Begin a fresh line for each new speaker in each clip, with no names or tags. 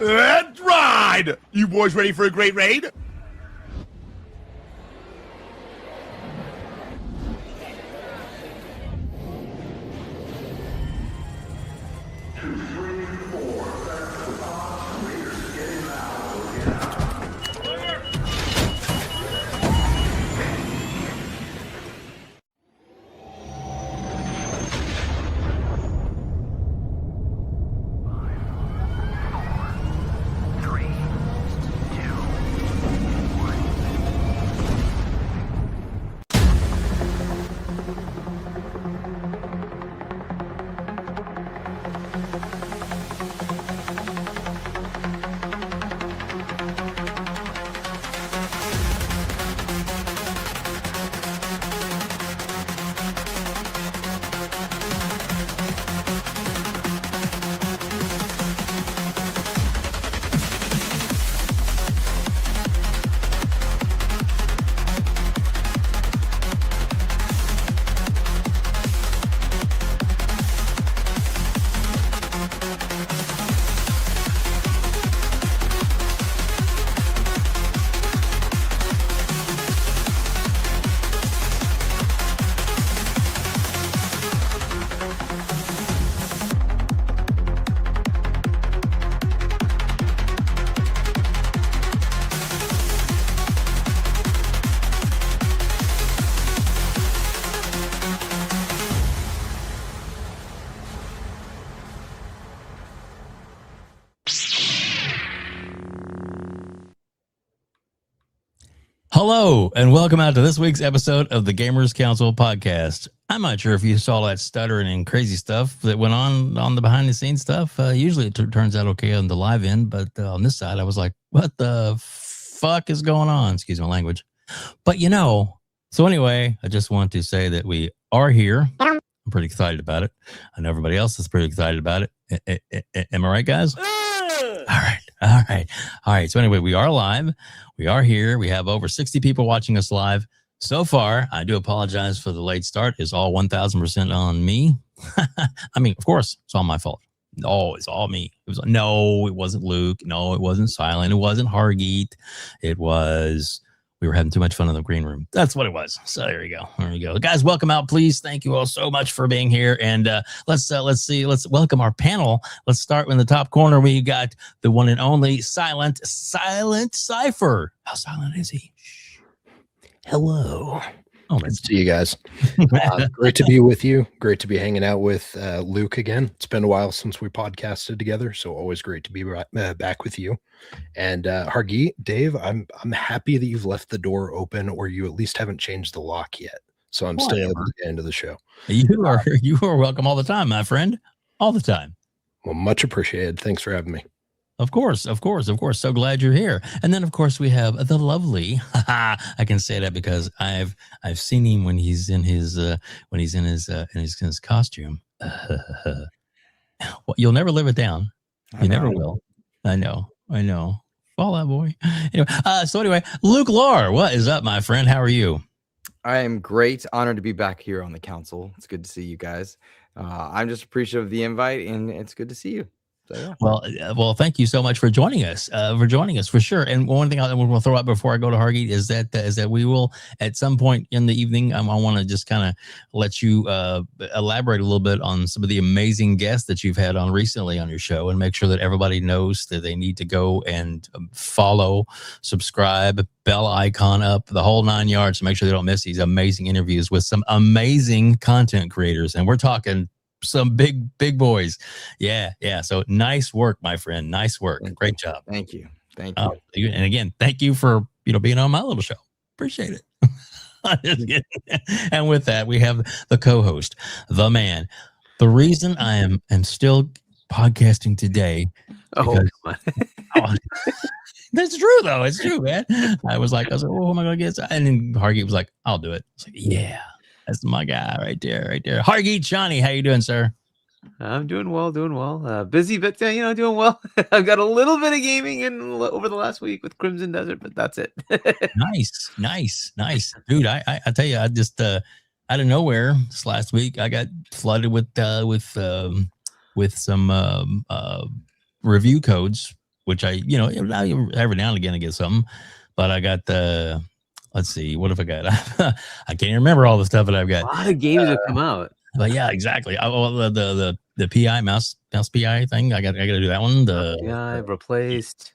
Let's ride! You boys ready for a great raid?
Hello, and welcome out to this week's episode of the Gamers Council podcast. I'm not sure if you saw that stuttering and crazy stuff that went on the behind-the-scenes stuff. Usually it turns out okay on the live end, but on this side, I was like, what the fuck is going on? Excuse my language. But so anyway, I just want to say that we are here. I'm pretty excited about it. I know everybody else is pretty excited about it. Am I right, guys? All right. So anyway, we are live. We are here. We have over 60 people watching us live so far. I do apologize for the late start. It's all 1,000% on me. I mean, of course, it's all my fault. No, it's all me. No, it wasn't Luke. No, it wasn't Silent. It wasn't Hargeet. It was... we were having too much fun in the green room. That's what it was. So there you go. There you go. Guys, welcome out, please. Thank you all so much for being here. And let's welcome our panel. Let's start in the top corner. We got the one and only Silent Cypher. How silent is he?
Hello. Oh, good to see you guys. Great to be with you. Great to be hanging out with Luke again. It's been a while since we podcasted together, so always great to be back with you. And Hargeet, Dave, I'm happy that you've left the door open, or you at least haven't changed the lock yet. So I'm still able to get into the show.
You are welcome all the time, my friend. All the time.
Well, much appreciated. Thanks for having me.
Of course. So glad you're here. And then, of course, we have the lovely. I can say that because I've seen him when he's in his costume. Well, you'll never live it down. You never will. I know. Fall out, boy. Anyway, so anyway, Luke Lohr, what is up, my friend? How are you?
I am great. Honored to be back here on the council. It's good to see you guys. I'm just appreciative of the invite, and it's good to see you. So, yeah.
Well, thank you so much for joining us. For sure. And one thing I will throw out before I go to Hargeet is that we will at some point in the evening. I want to just kind of let you elaborate a little bit on some of the amazing guests that you've had on recently on your show, and make sure that everybody knows that they need to go and follow, subscribe, bell icon up, the whole 9 yards to make sure they don't miss these amazing interviews with some amazing content creators. And we're talking some big boys. Yeah. So nice work, my friend. Nice work. Great job.
Thank you.
And again, thank you for being on my little show. Appreciate it. And with that, we have the co-host, the man. The reason I am still podcasting today. Because, that's true though. It's true, man. I was like, who am I gonna get? And then Hargeet was like, I'll do it. I was like, yeah. That's my guy right there. Hargeet Chani, how you doing, sir?
I'm doing well. Busy, but doing well. I've got a little bit of gaming over the last week with Crimson Desert, but that's it.
Nice, dude. I tell you, I just out of nowhere this last week, I got flooded with some review codes which I, every now and again I get something, but I got the, let's see, what have I got? I can't even remember all the stuff that I've
A
got.
lot of games have come out.
But yeah, exactly. The PI mouse PI thing. I got to do that one.
Replaced.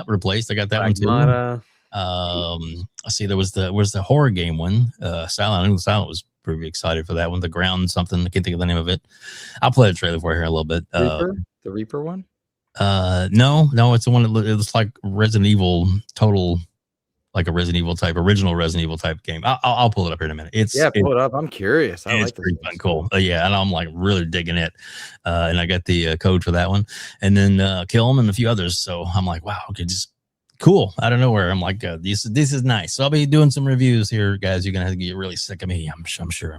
Replaced. I got that one too.
Pragmata.
Let's see. There was the horror game one. Silent. I knew Silent was pretty excited for that one. The Ground something. I can't think of the name of it. I'll play the trailer for you here a little bit.
Reaper? The Reaper one?
No, it's the one that it looks like Resident Evil Total. Like a original Resident Evil type game. I'll pull it up here in a minute.
Pull it up. I'm curious.
It's pretty fun, cool. And I'm like really digging it. And I got the code for that one, and then Kill 'em and a few others. So I'm like, wow, okay, just cool. Out of nowhere, I'm like, this is nice. So I'll be doing some reviews here, guys. You're gonna have to get really sick of me. I'm sure.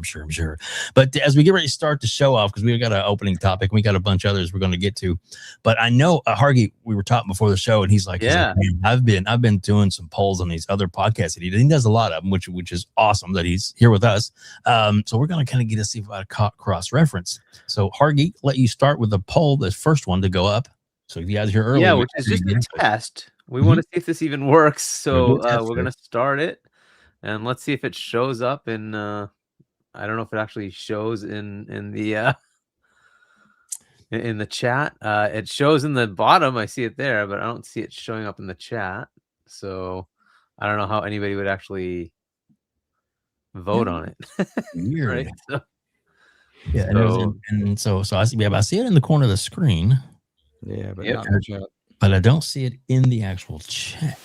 But as we get ready to start the show off, because we got an opening topic, we got a bunch of others we're going to get to. But I know Hargeet, we were talking before the show, and he's like, I've been doing some polls on these other podcasts that he does a lot of them, which is awesome that he's here with us. So we're going to kind of get to see about a cross reference. So Hargeet, let you start with the poll, the first one to go up. So if you guys hear early,
which is just a test. We want to see if this even works. So we're going to start it, and let's see if it shows up in, I don't know if it actually shows in the chat. It shows in the bottom. I see it there, but I don't see it showing up in the chat. So I don't know how anybody would actually vote on it.
Weird.
Right? So,
so I see it in the corner of the screen.
Yeah, but not in the chat.
But I don't see it in the actual chat.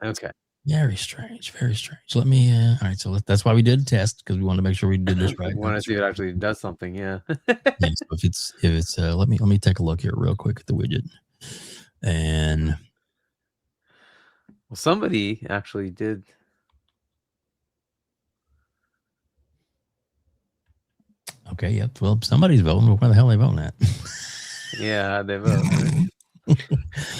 Okay.
Very strange. Let me. All right. So that's why we did a test, because we wanted to make sure we did this right.
We want to see if it actually does something. Yeah.
Yeah, so if it's let me take a look here real quick at the widget. And
well, somebody actually did.
Okay. Yep. Well, somebody's voting. Where the hell are they voting at?
Yeah, they vote.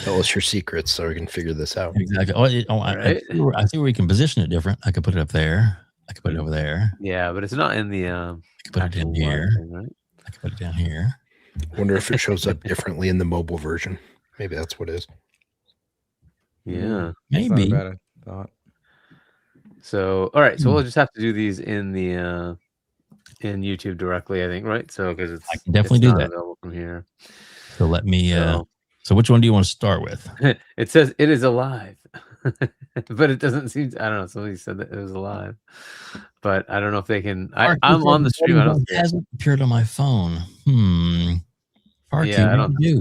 Tell us your secrets so we can figure this out.
Exactly. I see where we can position it different. I could put it up there. I could put it over there.
Yeah, but it's not in the.
I could put it down here.
Thing, right?
I could put it down here.
Wonder if it shows up differently in the mobile version. Maybe that's what it is.
Yeah,
maybe.
Not a bad thought.
So all right, so we'll just have to do these in the in YouTube directly, I think, right? So because
I can definitely do that
from here.
So let me. So which one do you want to start with?
It says it is alive, but it doesn't seem. I don't know. Somebody said that it was alive, but I don't know if they can. I'm on the stream. I don't.
It hasn't appeared on my phone. Park
yeah, I don't think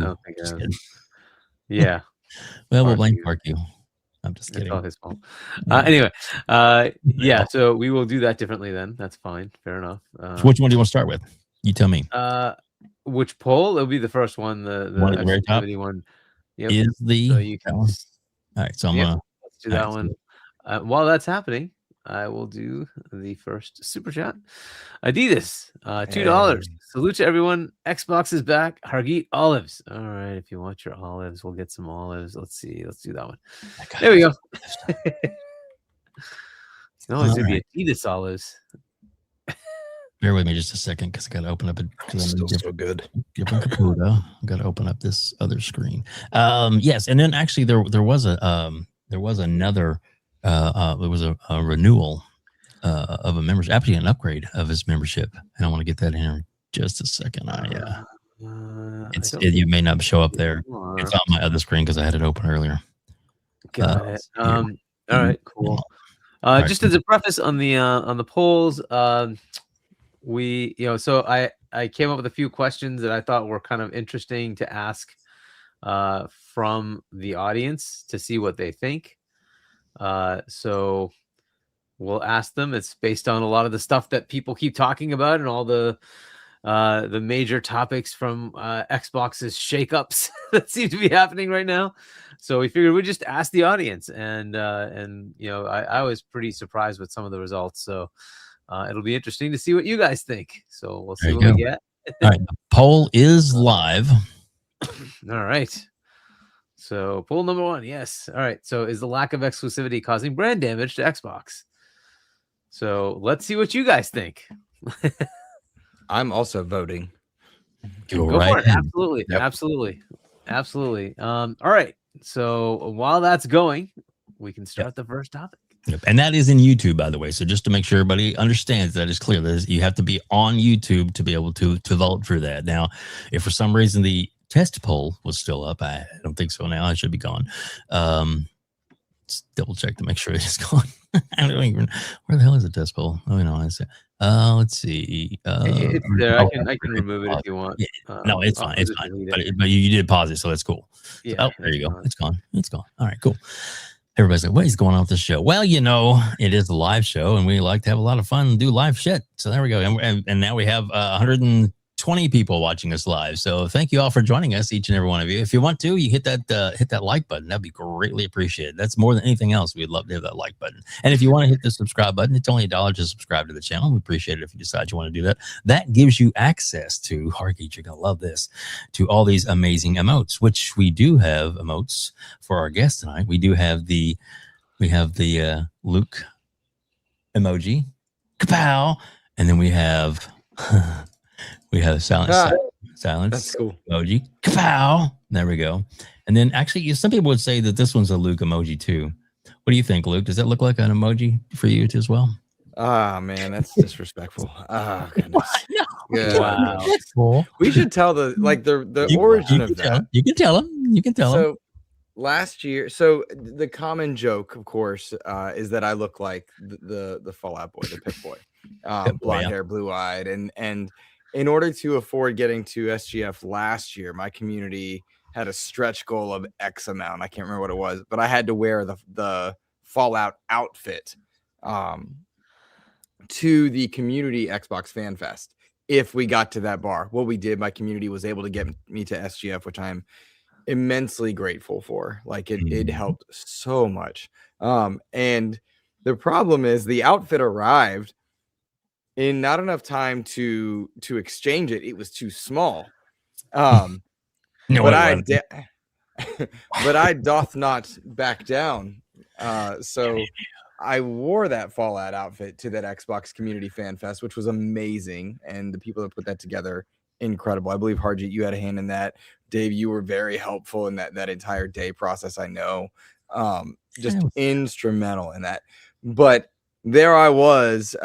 yeah.
Well, we'll blame Park You. I'm just kidding.
It's all his fault. Anyway, yeah. So we will do that differently then. That's fine. Fair enough.
So which one do you want to start with? You tell me.
Which poll? It'll be the first one. The
one at the very top
one. Yep.
Is the.
So you can.
All right. So I'm gonna.
Let's do that one. While that's happening, I will do the first super chat. Adidas, $2. Salute to everyone. Xbox is back. Hargeet olives. All right, if you want your olives, we'll get some olives. Let's see. Let's do that one. There we go. No, it's gonna be Adidas olives.
Bear with me just a second, because I got to open up
Still so good.
Different computer. I got to open up this other screen. Yes, and then actually there was another. There was a renewal of a membership, actually an upgrade of his membership, and I want to get that in here in just a second. You may not show up there. It's on my other screen because I had it open earlier.
Got it. All right, cool. Just as a preface on the polls, so I came up with a few questions that I thought were kind of interesting to ask from the audience to see what they think. So we'll ask them. It's based on a lot of the stuff that people keep talking about and all the major topics from Xbox's shakeups that seem to be happening right now. So we figured we'd just ask the audience, and I was pretty surprised with some of the results. So it'll be interesting to see what you guys think. So we'll see what we get.
All right, the poll is live.
All right. So poll number 1, yes. All right. So is the lack of exclusivity causing brand damage to Xbox? So let's see what you guys think.
I'm also voting.
Go for it. Absolutely. Yep. Absolutely. Absolutely. All right. So while that's going, we can start the first topic.
Yep. And that is in YouTube, by the way. So just to make sure everybody understands that is clear, that you have to be on YouTube to be able to vote for that. Now, if for some reason the test poll was still up, I don't think so now. It should be gone. Let's double check to make sure it's gone. I don't even, where the hell is the test poll? Oh, no, I see. Let's see.
It's there. I can remove it if you want.
Yeah. No, it's fine. It's fine. But you did pause it, so that's cool. Yeah. So, there you go. It's gone. It's gone. All right, cool. Everybody's like, what is going on with this show? Well, you know, it is a live show, and we like to have a lot of fun and do live shit. So there we go. And now we have 120 people watching us live. So thank you all for joining us, each and every one of you. If you want to, you hit that like button. That'd be greatly appreciated. That's more than anything else. We'd love to have that like button. And if you want to hit the subscribe button, it's only $1 to subscribe to the channel. We appreciate it if you decide you want to do that. That gives you access to Hargeet. You're gonna love this, to all these amazing emotes, which we do have emotes for our guest tonight. We have the Luke emoji, kapow, and then we have silence.
That's cool.
Emoji, kapow. There we go. And then actually, some people would say that this one's a Luke emoji too. What do you think, Luke? Does that look like an emoji for you as well?
Ah, man, that's disrespectful. Oh, goodness.
No.
Yeah.
Wow. Cool.
We should tell the origin of that.
You can tell them. You can tell them.
So last year, the common joke, of course, is that I look like the Fallout Boy, the Pip Boy, blonde hair, blue eyed, and in order to afford getting to SGF last year, my community had a stretch goal of X amount. I can't remember what it was, but I had to wear the Fallout outfit to the community Xbox Fan Fest. If we got to that bar, what we did, my community was able to get me to SGF, which I'm immensely grateful for. Like it helped so much. And the problem is the outfit arrived in not enough time to exchange it. It was too small. But I doth not back down. So I wore that Fallout outfit to that Xbox Community Fan Fest, which was amazing. And the people that put that together, incredible. I believe, Hargeet, you had a hand in that. Dave, you were very helpful in that entire day process. I know, just instrumental in that. But there I was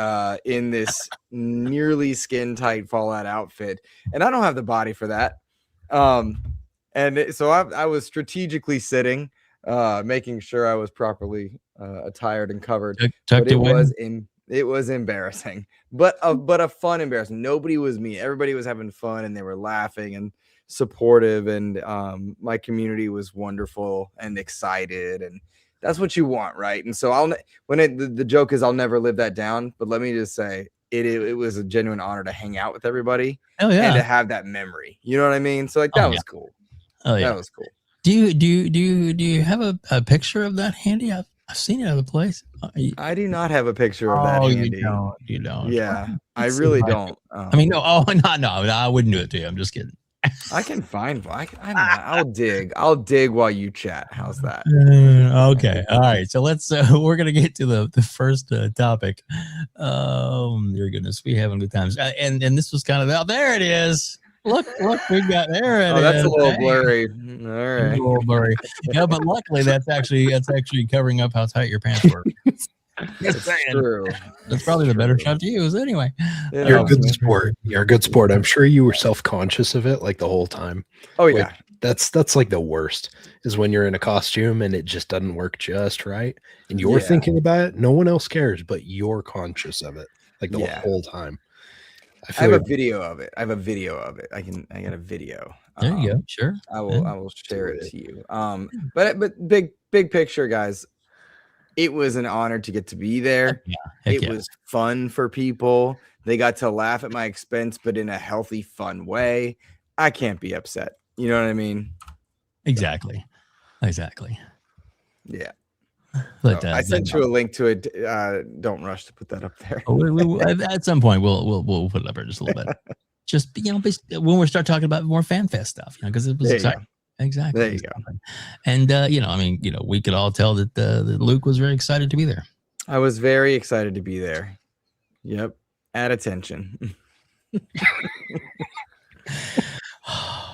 in this nearly skin tight Fallout outfit, and I don't have the body for that. So I was strategically sitting, making sure I was properly attired and covered. But it was embarrassing, but a fun embarrassing. Nobody was me. Everybody was having fun, and they were laughing and supportive, and my community was wonderful and excited, and that's what you want, right? And so the joke is I'll never live that down, but let me just say it was a genuine honor to hang out with everybody and to have that memory. You know what I mean? So like that was cool. Oh yeah, that was cool.
Do you have a picture of that handy? I've seen it other place.
I do not have a picture of that handy.
You don't.
Yeah, I really don't.
I mean, no. Oh, no. I wouldn't do it to you. I'm just kidding.
I can find. I'll dig. I'll dig while you chat. How's that?
Okay. All right. So let's. We're gonna get to the first topic. Dear goodness, we having good times. And this was kind of out there. It is. Look, we got there. It
that's
is.
A little blurry. All right.
A little blurry. Yeah, but luckily that's actually covering up how tight your pants were.
That's true.
That's probably the better shot to use anyway.
You're a good sport. You're a good sport. I'm sure you were self-conscious of it like the whole time.
Oh yeah.
Like, that's like the worst is when you're in a costume and it just doesn't work just right. And you're thinking about it. No one else cares, but you're conscious of it like the whole time.
I have a video of it. I got a video.
There you go. Sure.
I will share it to you. But big picture, guys. It was an honor to get to be there. It was fun for people. They got to laugh at my expense, but in a healthy, fun way. I can't be upset. You know what I mean?
Exactly.
Yeah.
But
I sent you a link to it. Don't rush to put that up there.
At some point, we'll put it up there just a little bit. Just when we start talking about more fan fest stuff, because it was exciting. Exactly.
There you go.
And we could all tell that Luke was very excited to be there.
I was very excited to be there. Yep. At attention.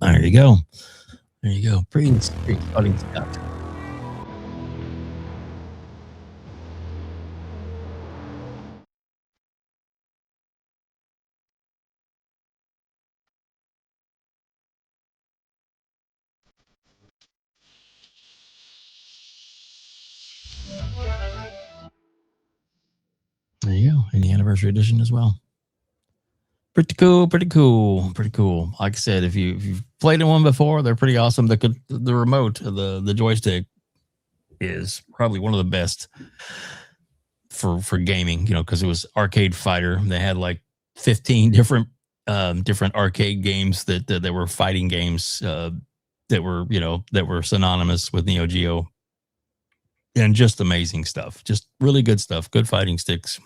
There you go. There you go. Pretty exciting stuff. There you go. And the anniversary edition as well. Pretty cool. Like I said, if you've played in one before, they're pretty awesome. The remote, the joystick is probably one of the best for gaming, because it was Arcade Fighter. They had like 15 different arcade games that were fighting games that were synonymous with Neo Geo, and just amazing stuff. Just really good stuff. Good fighting sticks.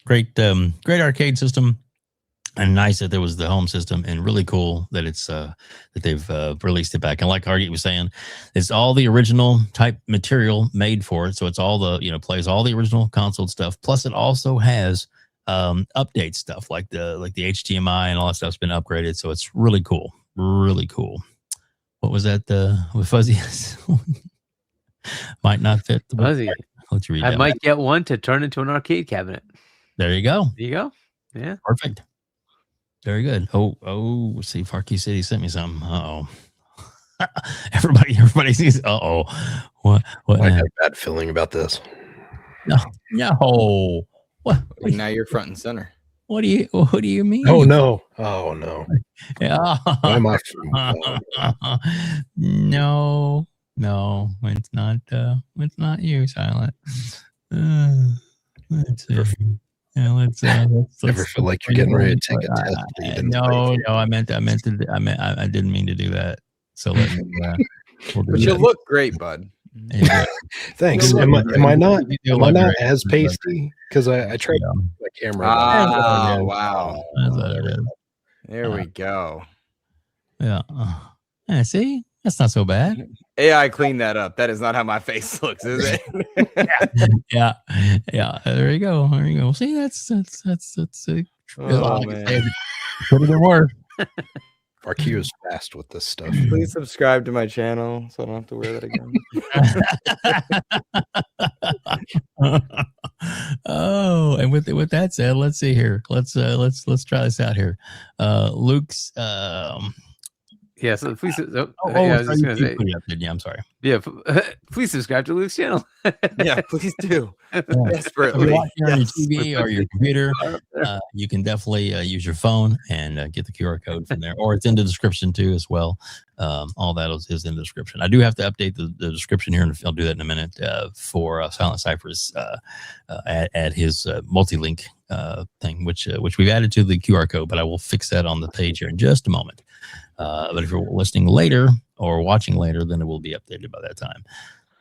Great arcade system. And nice that there was the home system, and really cool that it's that they've released it back. And like Hargeet was saying, it's all the original type material made for it. So it's all the plays all the original console stuff. Plus, it also has update stuff like the HDMI and all that stuff's been upgraded. So it's really cool, really cool. What was that? With Fuzzy might not fit the
Fuzzy.
Let's read.
I might get one to turn into an arcade cabinet.
There you go.
There you go. Yeah.
Perfect. Very good. Oh, see, FARK QUE said he sent me something. Uh-oh. Everybody sees. Uh-oh. What?
I got a bad feeling about this.
No. What?
Now you're front and center.
What do you mean?
Oh no.
Yeah.
No,
it's not. It's not you, Silent. Let's see. Yeah, let's
never feel like you're getting ready to take a test.
No, I didn't mean to do that. So let me.
But you look great, bud.
Yeah.
Thanks. Am I not as pasty? Because I tried my camera.
Oh, wow. There
we
we go.
Yeah. See, that's not so bad.
AI cleaned that up. That is not how my face looks, is it?
Yeah. There you go. See, that's
Oh, man.
Could have been worse.
FARK QUE is fast with this stuff.
Please subscribe to my channel so I don't have to wear that
again. Oh, and with that said, let's see here. Let's try this out here. Luke's
Yeah, so please.
I was just gonna say. Yeah, I'm sorry.
Yeah, please subscribe to Luke's channel.
Yeah, please do.
If
Desperately.
you're watching on your TV or your computer, you can definitely use your phone and get the QR code from there, or it's in the description too as well. All that is in the description. I do have to update the description here, and I'll do that in a minute for Silent Cypher's add his multi-link thing, which we've added to the QR code, but I will fix that on the page here in just a moment. But if you're listening later or watching later, then it will be updated by that time.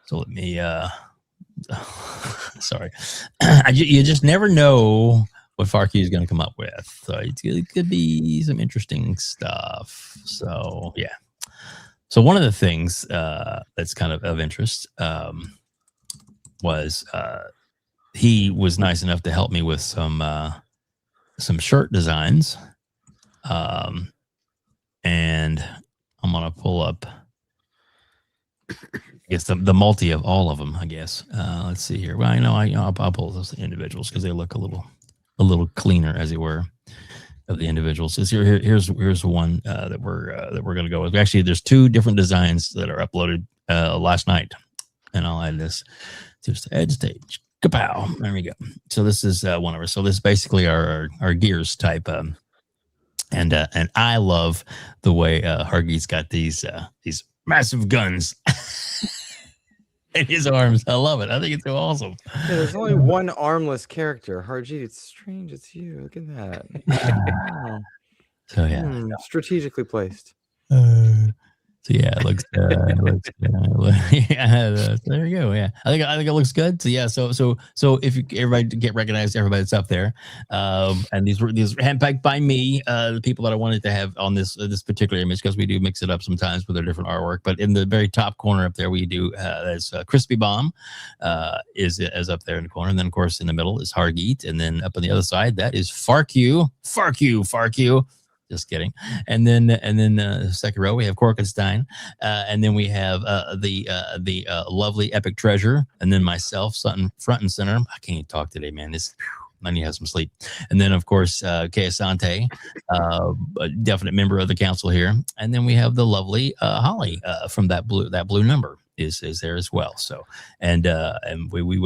So let me, sorry. You just never know what FARK QUE is going to come up with. So it could be some interesting stuff. So, yeah. So one of the things that's kind of interest was he was nice enough to help me with some shirt designs. And I'm going to pull up, I guess, the multi of all of them, I guess. Let's see here. Well, I'll pull those individuals because they look a little cleaner, as it were, of the individuals. So here's one that we're going to go with. Actually, there's two different designs that are uploaded last night, and I'll add this Just the edge stage. Kapow. There we go. So this is one of our. So this is basically our gears type. And I love the way Hargeet's got these massive guns in his arms. I love it. I think it's so awesome.
Yeah, there's only one armless character. Hargeet, it's strange. It's you. Look at that.
So yeah,
strategically placed.
So yeah, it looks, yeah, there you go. Yeah, I think it looks good. So yeah, so if everybody get recognized, everybody that's up there, and these were handpicked by me, the people that I wanted to have on this particular image, because we do mix it up sometimes with our different artwork. But in the very top corner up there, we do there's Crispy Bomb, is up there in the corner, and then of course in the middle is Hargeet, and then up on the other side that is FARK QUE. Just kidding. And then second row we have Korkenstein, and then we have the lovely Epic Treasure, and then myself, front and center. I can't even talk today, man. I need to have some sleep. And then of course Kay Asante, a definite member of the council here. And then we have the lovely Holly from that blue number is there as well. So and we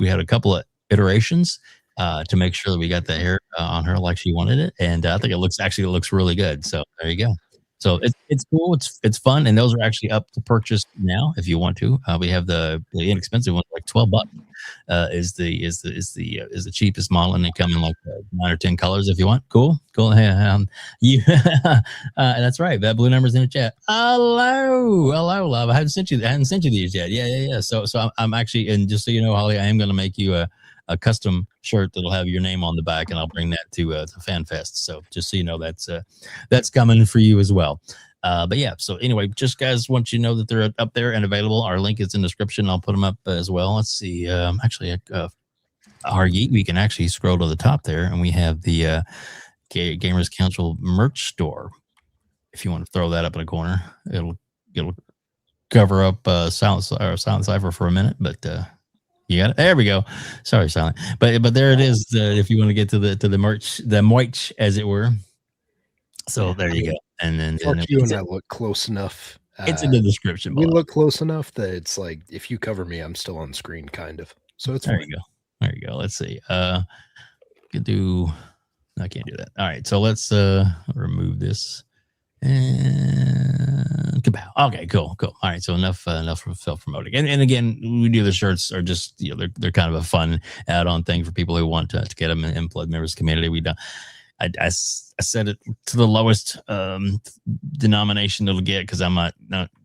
had a couple of iterations to make sure that we got the hair on her like she wanted it, and I think it looks really good. So there you go. So it's cool. It's fun, and those are actually up to purchase now if you want to. We have the inexpensive one, like $12. Is the cheapest model, and they come in like 9 or 10 colors if you want. Cool. You that's right. That blue number's in the chat. Hello, love. I hadn't sent you these yet. Yeah. So I'm actually, and just so you know, Holly, I am going to make you a custom shirt that'll have your name on the back, and I'll bring that to FanFest. So just so you know, that's coming for you as well. But yeah, so anyway, just guys want you to know that they're up there and available. Our link is in the description. I'll put them up as well. Let's see. Actually, Hargeet, we can actually scroll to the top there, and we have the Gamers Council merch store. If you want to throw that up in a corner, it'll cover up Silent Cypher for a minute, but you got it. There we go. Sorry, Silent. But there it is. If you want to get to the merch, as it were. So there you go. And then
you and I look close enough.
It's in the description.
We look close enough that it's like if you cover me, I'm still on screen, kind of. So it's
there. You go. There you go. Let's see. I can't do that. All right. So let's remove this. And okay, cool. All right, so enough for self-promoting. And again, we do the shirts are just they're kind of a fun add-on thing for people who want to get them in Blood Members community. We don't. I set it to the lowest denomination it'll get because I'm not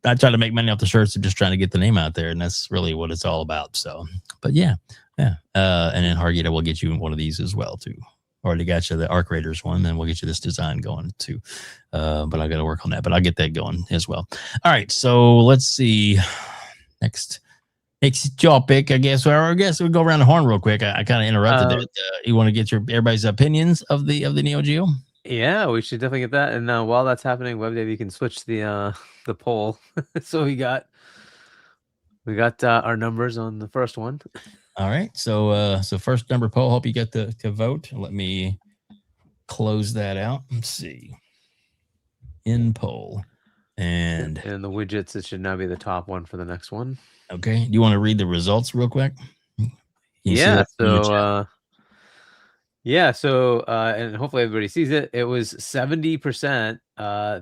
trying to make money off the shirts. I'm just trying to get the name out there, and that's really what it's all about. So, but yeah. And then Hargeet will get you one of these as well too. Already got you the Arc Raiders one, then we'll get you this design going too. But I got to work on that, but I'll get that going as well. All right, so let's see. Next topic, I guess. Or I guess we'll go around the horn real quick. I kind of interrupted it. You want to get everybody's opinions of the Neo Geo?
Yeah, we should definitely get that. And while that's happening, WebDave, you can switch the poll. So we got our numbers on the first one.
All right, so first number poll. Hope you get to vote. Let me close that out. Let's see. In poll, and
the widgets. It should now be the top one for the next one.
Okay. Do you want to read the results real quick?
Yeah. So and hopefully everybody sees it. It was 70%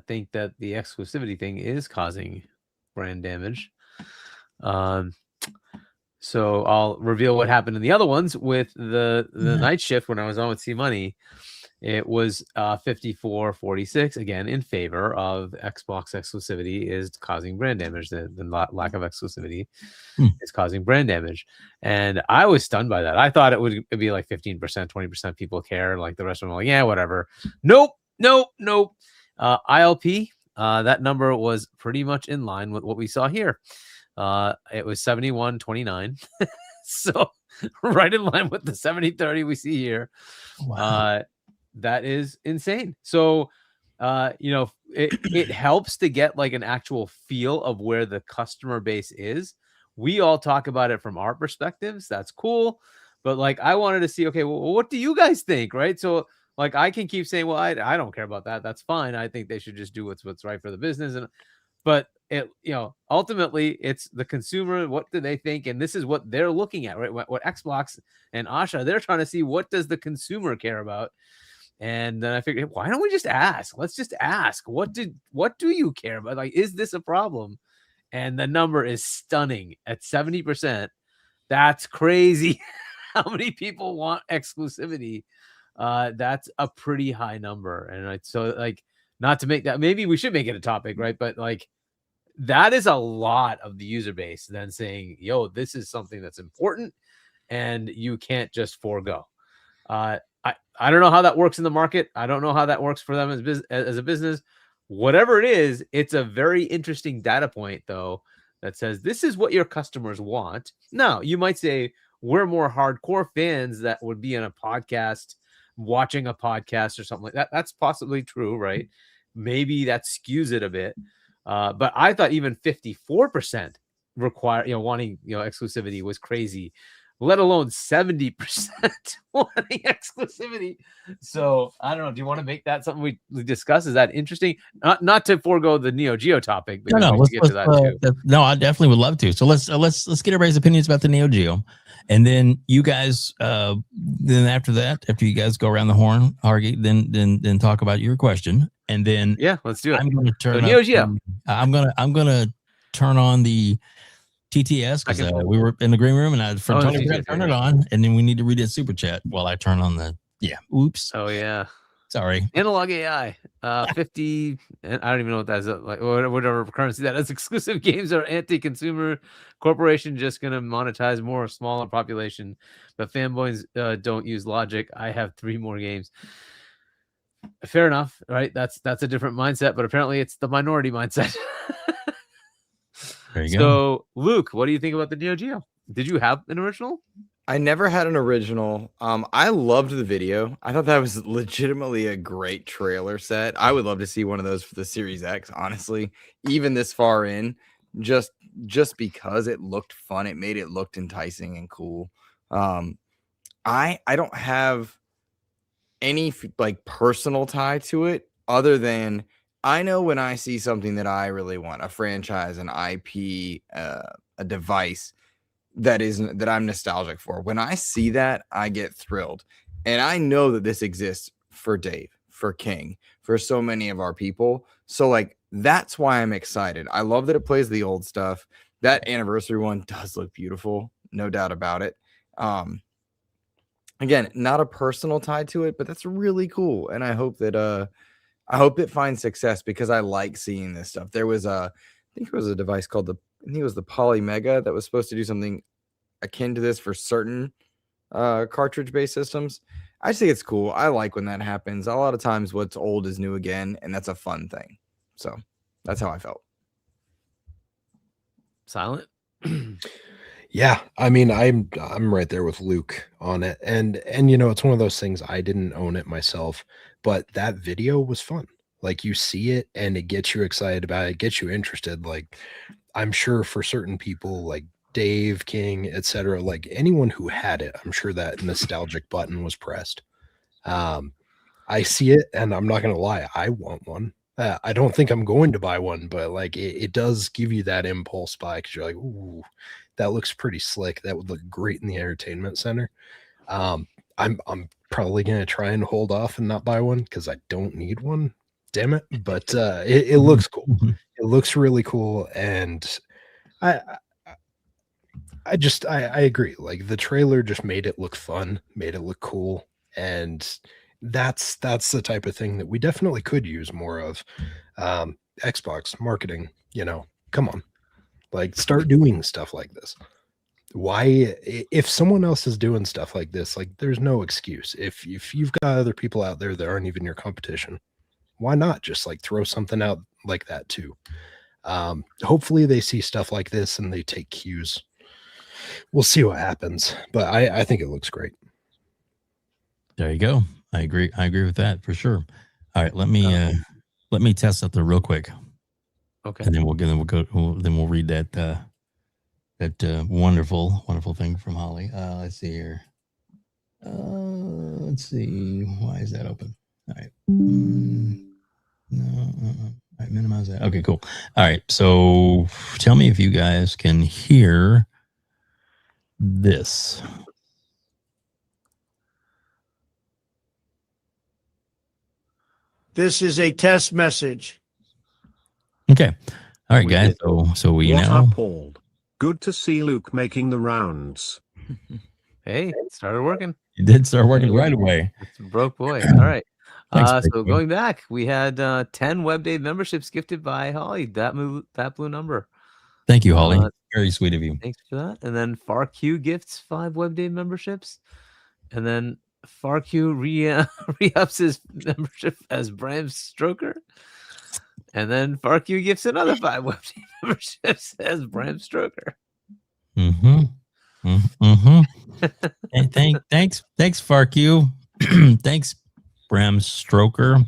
think that the exclusivity thing is causing brand damage. So I'll reveal what happened in the other ones with the night shift when I was on with C Money. It was 54-46 again in favor of Xbox exclusivity is causing brand damage. The lack of exclusivity is causing brand damage, and I was stunned by that. I thought it would be like 15%, 20% people care. Like the rest of them, like yeah, whatever. Nope. ILP. That number was pretty much in line with what we saw here. It was 71-29. So right in line with the 70-30 we see here. Wow. That is insane. So, it helps to get like an actual feel of where the customer base is. We all talk about it from our perspectives. That's cool. But like, I wanted to see, okay, well, what do you guys think? Right. So like, I can keep saying, well, I don't care about that. That's fine. I think they should just do what's right for the business. And but ultimately it's the consumer. What do they think? And this is what they're looking at, right? What Xbox and Asha, they're trying to see, what does the consumer care about? And then I figured, why don't we just ask? Let's just ask. What do you care about? Like, is this a problem? And the number is stunning at 70%. That's crazy. How many people want exclusivity? That's a pretty high number. And so, like, not to make that, maybe we should make it a topic, right? But like, that is a lot of the user base then saying, yo, this is something that's important and you can't just forego. I don't know how that works in the market. I don't know how that works for them as a business. Whatever it is, it's a very interesting data point, though, that says this is what your customers want. Now, you might say we're more hardcore fans that would be in a podcast, watching a podcast or something like that. That's possibly true, right? Maybe that skews it a bit. But I thought even 54% wanting exclusivity was crazy, let alone 70% wanting exclusivity. So I don't know. Do you want to make that something we discuss? Is that interesting? Not to forego the Neo Geo topic, but
let's get to that too. No, I definitely would love to. So let's get everybody's opinions about the Neo Geo, and then you guys. Then after you guys go around the horn, Hargeet, then talk about your question, and then
let's do it.
I'm going to turn
Neo Geo.
I'm gonna turn on the TTS because we were in the green room and I totally forgot to turn it on, and then we need to read a super chat while I turn on the oops.
Oh yeah,
sorry.
Analog AI 50, and I don't even know what that is, like whatever currency that is. Exclusive games are anti-consumer. Corporation just gonna monetize more smaller population, but fanboys don't use logic. I have 3 more games. Fair enough, right? That's a different mindset, but apparently it's the minority mindset.
There you
go. So, Luke, what do you think about the Neo Geo? Did you have an original?
I never had an original. I loved the video. I thought that was legitimately a great trailer set. I would love to see one of those for the Series X, honestly, even this far in, just because it looked fun. It made it look enticing and cool. I don't have any like personal tie to it other than I know when I see something that I really want, a franchise, an IP, a device that I'm nostalgic for. When I see that, I get thrilled. And I know that this exists for Dave, for King, for so many of our people. So like, that's why I'm excited. I love that it plays the old stuff. That anniversary one does look beautiful. No doubt about it. Again, not a personal tie to it, but that's really cool. And I hope that, I hope it finds success because I like seeing this stuff. There was I think it was a device called the Polymega that was supposed to do something akin to this for certain cartridge-based systems. I just think it's cool. I like when that happens. A lot of times what's old is new again, and that's a fun thing. So that's how I felt.
Silent?
Yeah, I mean, I'm right there with Luke on it. And it's one of those things, I didn't own it myself, but that video was fun. Like, you see it and it gets you excited about it, gets you interested. Like, I'm sure for certain people like Dave, King, etc., like anyone who had it, I'm sure that nostalgic button was pressed. I see it and I'm not going to lie, I want one. I don't think I'm going to buy one, but like it does give you that impulse buy because you're like, ooh, that looks pretty slick. That would look great in the entertainment center. I'm probably gonna try and hold off and not buy one because I don't need one. Damn it! But it looks cool. It looks really cool, and I agree. Like, the trailer just made it look fun, made it look cool, and that's the type of thing that we definitely could use more of. Xbox marketing, come on. Like, start doing stuff like this. Why, if someone else is doing stuff like this, like, there's no excuse. If you've got other people out there that aren't even your competition, why not just like throw something out like that too? Hopefully they see stuff like this and they take cues. We'll see what happens, but I think it looks great.
There you go. I agree with that for sure. All right, let me test something real quick.
Okay.
And then we'll read that wonderful thing from Holly. Let's see here. Let's see. Why is that open? All right. No. All right, minimize that. Okay, cool. All right, so tell me if you guys can hear this.
This is a test message.
Okay. All right, guys. So we
What
know.
up, Paul? Good to see Luke making the rounds.
Hey, it started working.
It did start working right away.
It's a broke boy. All right.
Thanks,
So going back, we had 10 WebDave memberships gifted by Holly. That blue number.
Thank you, Holly. Very sweet of you.
Thanks for that. And then FARK QUE gifts 5 WebDave memberships. And then FARK QUE re-ups his membership as Bram Stroker. And then FARK QUE gifts another 5 WebDave memberships as Bram Stroker.
And thanks, FARK QUE. Thanks, Bram Stroker.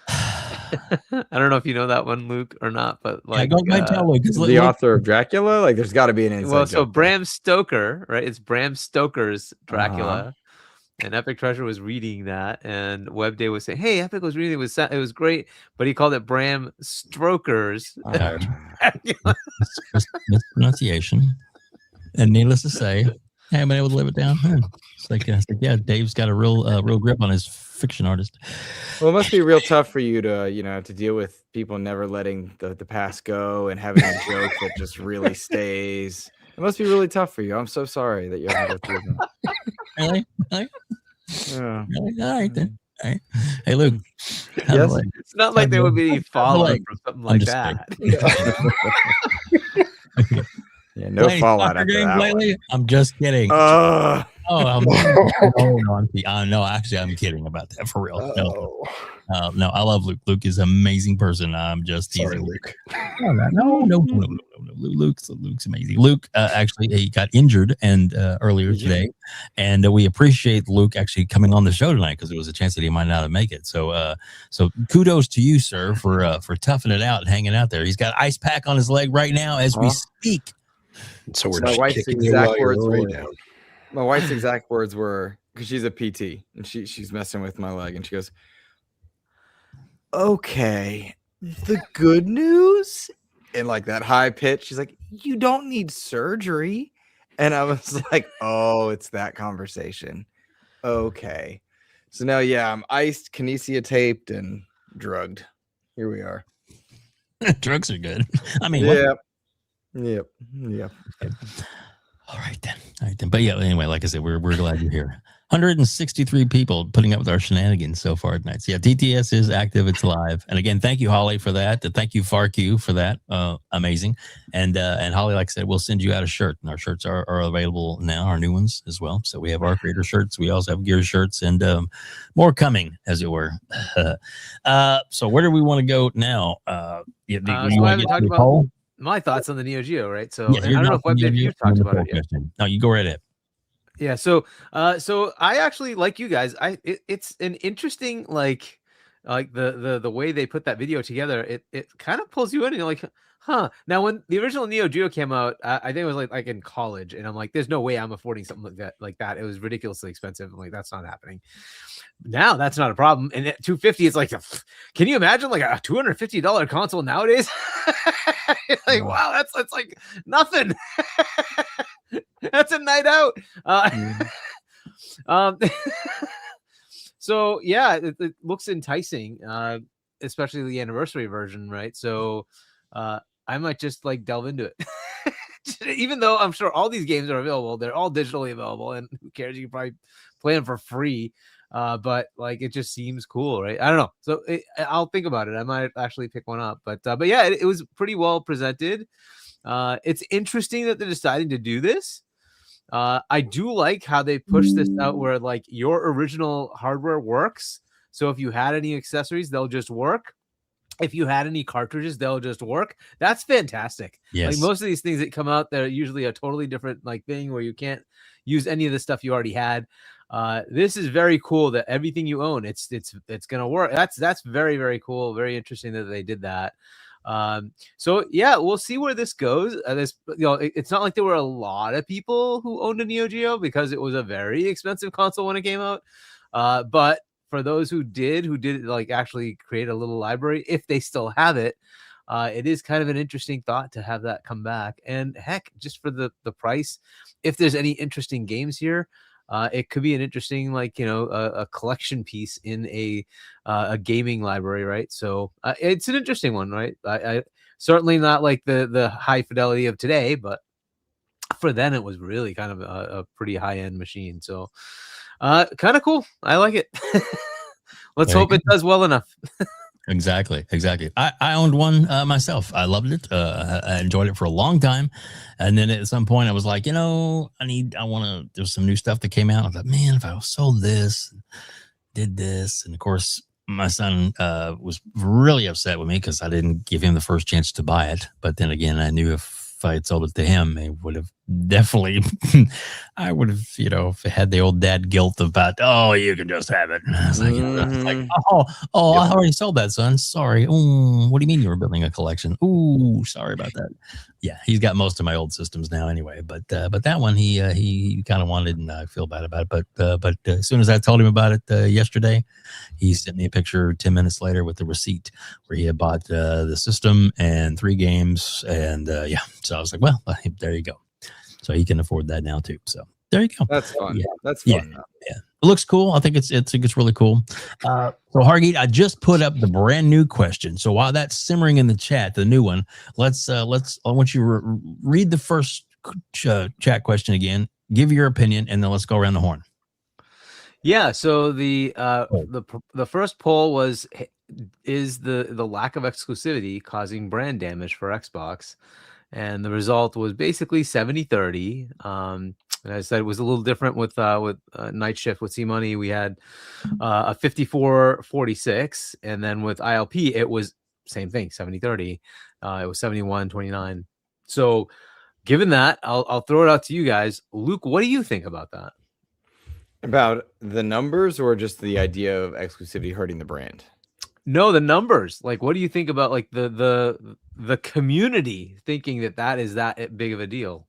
I don't know if you know that one, Luke, or not, but like
tell Luke,
the author of Dracula. Like, there's got to be an inside.
Well, so
joke
Bram Stoker, right? It's Bram Stoker's Dracula, and Epic Treasure was reading that, and WebDave was saying, "Hey, Epic was reading it was great," but he called it Bram Stoker's Dracula.
Mispronunciation, and needless to say, I haven't been able to live it down. It's like, yeah, Dave's got a real grip on his fiction artist.
Well, it must be real tough for you to, to deal with people never letting the past go and having a joke that just really stays. It must be really tough for you. I'm so sorry that you have to go through that.
Really?
Yeah.
Really? All right then. All right. Hey, Luke.
Yes?
It's not like there would be any fallout from something like that.
Yeah, no fallout after that one.
I'm just kidding.
Oh,
no, actually, I'm kidding about that for real. No, I love Luke. Luke is an amazing person. I'm just teasing.
Luke.
No. Luke's amazing. Luke actually he got injured and earlier today, and we appreciate Luke actually coming on the show tonight because there was a chance that he might not have make it. So kudos to you, sir, for toughing it out and hanging out there. He's got ice pack on his leg right now as we speak.
So we're
my
just
wife's
kicking you
exact
while you're
words
laying
were
down.
my wife's exact words were, because she's a PT and she's messing with my leg, and she goes, "Okay, the good news," in like that high pitch. She's like, "You don't need surgery," and I was like, "Oh, it's that conversation." Okay, so now I'm iced, kinesia taped, and drugged. Here we are.
Drugs are good. I mean,
Yep.
All right then. But yeah, anyway, like I said, we're glad you're here. 163 people putting up with our shenanigans so far tonight. So yeah, TTS is active, it's live. And again, thank you, Holly, for that. Thank you, FARK QUE, for that. Amazing. And Holly, like I said, we'll send you out a shirt. And our shirts are available now, our new ones as well. So we have our creator shirts, we also have gear shirts, and more coming, as it were. So where do we want to go now? You want to get to Nicole?
My thoughts on the Neo Geo, right? So
Yeah,
I don't know if WebDave you've talked about it yet.
No, you go right ahead.
Yeah, so I actually, like you guys, it's an interesting like the way they put that video together. It kind of pulls you in and you're like, huh. Now when the original Neo Geo came out, I think it was like in college, and I'm like, there's no way I'm affording something like that. It was ridiculously expensive. I'm like, that's not happening. Now that's not a problem. And at $250, it's like, can you imagine like a $250 console nowadays? Like, wow, that's like nothing. That's a night out. So yeah, it looks enticing, especially the anniversary version, right? So I might just like delve into it. Even though I'm sure all these games are available, they're all digitally available, and who cares? You can probably play them for free. But like, it just seems cool, right? I don't know. So I'll think about it. I might actually pick one up. But yeah, it was pretty well presented. It's interesting that they're deciding to do this. I do like how they push this out where like your original hardware works. So if you had any accessories, they'll just work. If you had any cartridges, they'll just work. That's fantastic.
Yes.
Like most of these things that come out, they're usually a totally different like thing where you can't use any of the stuff you already had. This is very cool that everything you own, it's gonna work. That's very, very cool. Very interesting that they did that. So yeah, we'll see where this goes. It's not like there were a lot of people who owned a Neo Geo because it was a very expensive console when it came out. But for those who did like actually create a little library, if they still have it, it is kind of an interesting thought to have that come back. And heck, just for the price, if there's any interesting games here, it could be an interesting, like, a collection piece in a gaming library, right? So it's an interesting one, right? I certainly not like the high fidelity of today, but for then it was really kind of a pretty high end machine. So kind of cool. I like it. Let's hope it does well enough.
Exactly. I owned one myself. I loved it. I enjoyed it for a long time, and then at some point I was like, there's some new stuff that came out. I thought, man, if I sold this, did this, and of course my son was really upset with me because I didn't give him the first chance to buy it. But then again, I knew if I had sold it to him, it would have definitely, I would have, had the old dad guilt about, oh, you can just have it. And I was like, I already sold that, son. Sorry. Ooh, what do you mean you were building a collection? Ooh, sorry about that. Yeah, he's got most of my old systems now anyway. But that one he kind of wanted, and I feel bad about it. But as soon as I told him about it yesterday, he sent me a picture 10 minutes later with the receipt where he had bought the system and 3 games. And so I was like, well, there you go. So he can afford that now too. So there you go.
That's fun.
Yeah.
That's fun.
Yeah. It looks cool. I think it's really cool. So Hargeet, I just put up the brand new question. So while that's simmering in the chat, the new one, I want you to read the first chat question again, give your opinion, and then let's go around the horn.
Yeah. So the first poll was, is the lack of exclusivity causing brand damage for Xbox? And the result was basically 70-30. And I said it was a little different with Night Shift with C-Money. We had a 54-46. And then with ILP, it was same thing, 70-30. It was 71-29. So given that, I'll throw it out to you guys. Luke, what do you think about that?
About the numbers or just the idea of exclusivity hurting the brand?
No, the numbers. Like, what do you think about like the community thinking that is that big of a deal?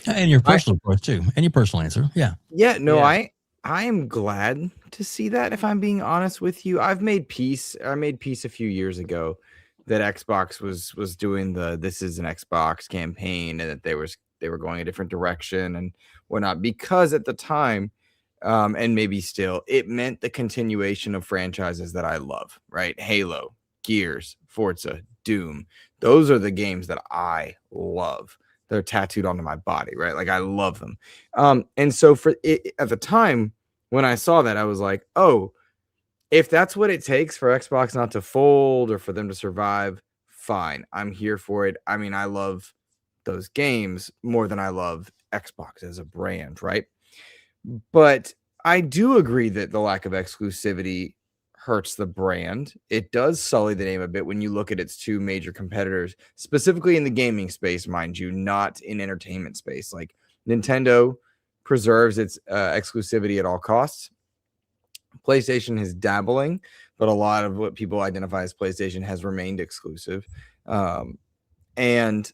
And your personal approach too, and your personal answer. Yeah.
Yeah. No, I am glad to see that. If I'm being honest with you, I made peace a few years ago that Xbox was doing the "This is an Xbox" campaign, and that they were going a different direction and whatnot, because at the time, and maybe still, it meant the continuation of franchises that I love, right? Halo, Gears, Forza, Doom. Those are the games that I love. They're tattooed onto my body, right? Like, I love them. And so for it, at the time when I saw that, I was like, oh, if that's what it takes for Xbox not to fold or for them to survive, fine. I'm here for it. I mean, I love those games more than I love Xbox as a brand, right? But I do agree that the lack of exclusivity hurts the brand. It does sully the name a bit when you look at its 2 major competitors, specifically in the gaming space, mind you, not in entertainment space. Like, Nintendo preserves its exclusivity at all costs. PlayStation is dabbling, but a lot of what people identify as PlayStation has remained exclusive. And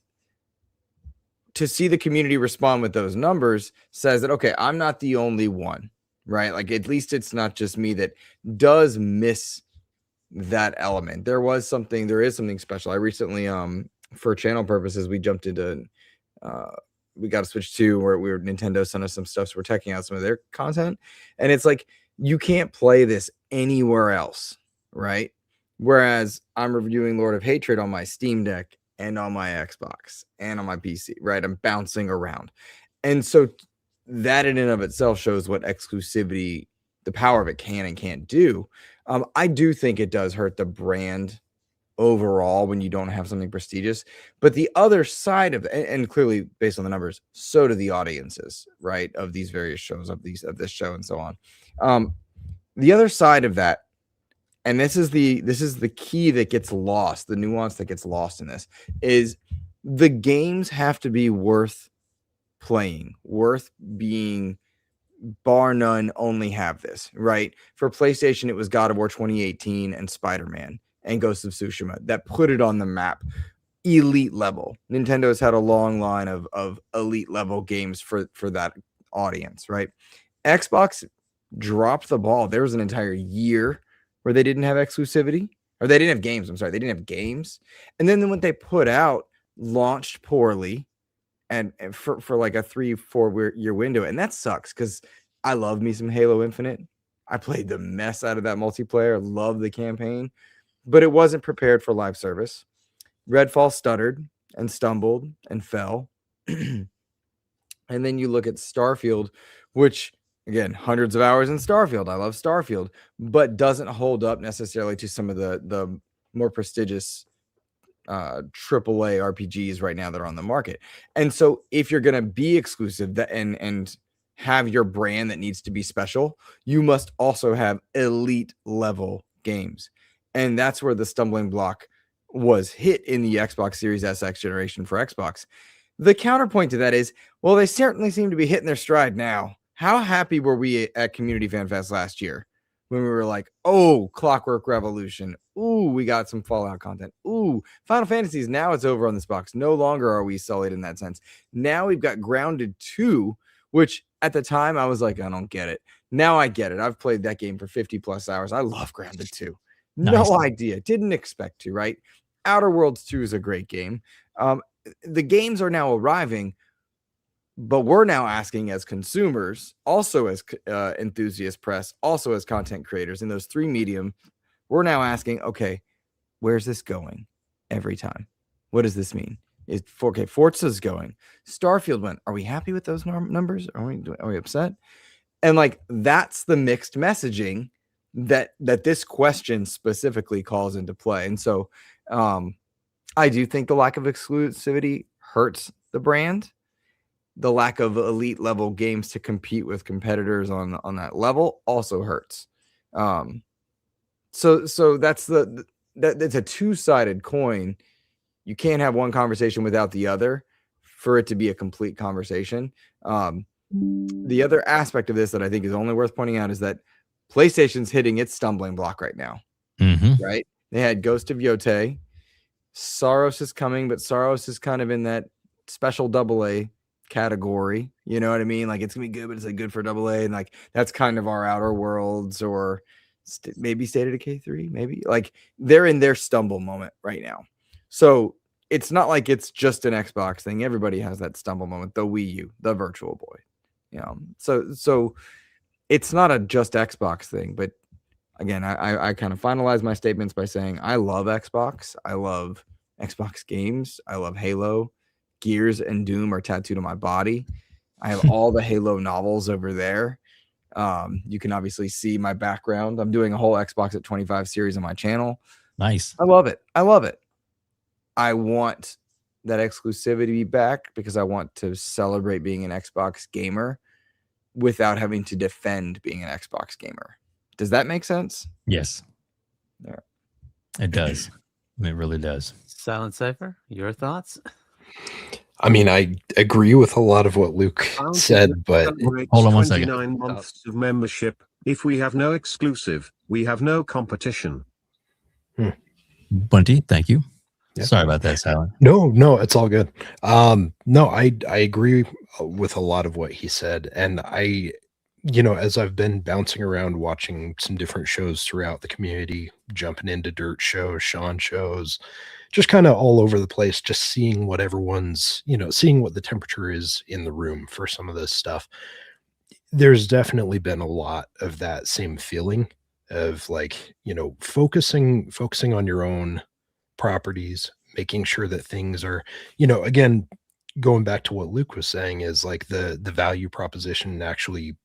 to see the community respond with those numbers says that, okay, I'm not the only one, right? Like, at least it's not just me that does miss that element. There is something special. I recently, for channel purposes, we jumped into, we got a Switch 2 where Nintendo sent us some stuff. So we're checking out some of their content, and it's like, you can't play this anywhere else, right? Whereas I'm reviewing Lord of Hatred on my Steam Deck and on my Xbox and on my PC, right? I'm bouncing around. And so that in and of itself shows what exclusivity, the power of it can and can't do. I do think it does hurt the brand overall when you don't have something prestigious. But the other side of it, and clearly based on the numbers, so do the audiences, right, of these various shows, of this show and so on. The other side of that, and this is the key that gets lost, the nuance that gets lost in this, is the games have to be worth playing, worth being, bar none, only have this, right? For PlayStation, it was God of War 2018 and Spider-Man and Ghost of Tsushima that put it on the map. Elite level. Nintendo's had a long line of elite level games for that audience, right? Xbox dropped the ball. There was an entire year where they didn't have exclusivity, or they didn't have games. I'm sorry, they didn't have games. And then what they put out launched poorly, and for like a 3-4 year window. And that sucks because I love me some Halo Infinite. I played the mess out of that multiplayer, love the campaign, but it wasn't prepared for live service. Redfall stuttered and stumbled and fell. And then you look at Starfield, which, again, hundreds of hours in Starfield. I love Starfield, but doesn't hold up necessarily to some of the more prestigious AAA RPGs right now that are on the market. And so if you're going to be exclusive and have your brand that needs to be special, you must also have elite level games. And that's where the stumbling block was hit in the Xbox Series SX generation for Xbox. The counterpoint to that is, well, they certainly seem to be hitting their stride now. How happy were we at Community Fan Fest last year when we were like, oh, Clockwork Revolution. Ooh, we got some Fallout content. Ooh, Final Fantasies. Now it's over on this box. No longer are we sullied in that sense. Now we've got Grounded 2, which at the time I was like, I don't get it. Now I get it. I've played that game for 50 plus hours. I love Grounded 2. No idea. Didn't expect to, right? Outer Worlds 2 is a great game. The games are now arriving, but we're now asking as consumers, also as enthusiast press, also as content creators in those three medium, we're now asking, okay, where's this going every time? What does this mean? Is 4K Forza's going? Starfield went. Are we happy with those numbers? Are we upset? And like, that's the mixed messaging that this question specifically calls into play. And so I do think the lack of exclusivity hurts the brand. The lack of elite level games to compete with competitors on that level also hurts. So that's that's a two-sided coin. You can't have one conversation without the other for it to be a complete conversation. The other aspect of this that I think is only worth pointing out is that PlayStation's hitting its stumbling block right now.
Mm-hmm.
Right? They had Ghost of Yotei. Saros is coming, but Saros is kind of in that special AA category. You know what I mean? Like, it's gonna be good, but it's like good for AA, and like that's kind of our Outer Worlds or maybe State of Decay 3, maybe. Like, they're in their stumble moment right now. So it's not like it's just an Xbox thing. Everybody has that stumble moment. The Wii U, the Virtual Boy, you know. So it's not a just Xbox thing. But again, I kind of finalize my statements by saying I love Xbox. I love Xbox games. I love Halo. Gears and Doom are tattooed on my body. I have all the Halo novels over there. You can obviously see my background. I'm doing a whole Xbox at 25 series on my channel.
Nice.
I love it. I love it. I want that exclusivity back because I want to celebrate being an Xbox gamer without having to defend being an Xbox gamer. Does that make sense?
Yes.
Yeah.
It does. It really does.
Silent Cypher, your thoughts?
I mean, I agree with a lot of what Luke said, but
hold on one second.
29 months of membership. If we have no exclusive, we have no competition.
Bunty, thank you.
Yeah.
Sorry about that, Silent.
No, it's all good. No, I agree with a lot of what he said. And as I've been bouncing around watching some different shows throughout the community, jumping into Dirt shows, Shaun shows, just kind of all over the place, just seeing what everyone's, seeing what the temperature is in the room for some of this stuff. There's definitely been a lot of that same feeling of like, focusing on your own properties, making sure that things are, again, going back to what Luke was saying is like the value proposition and actually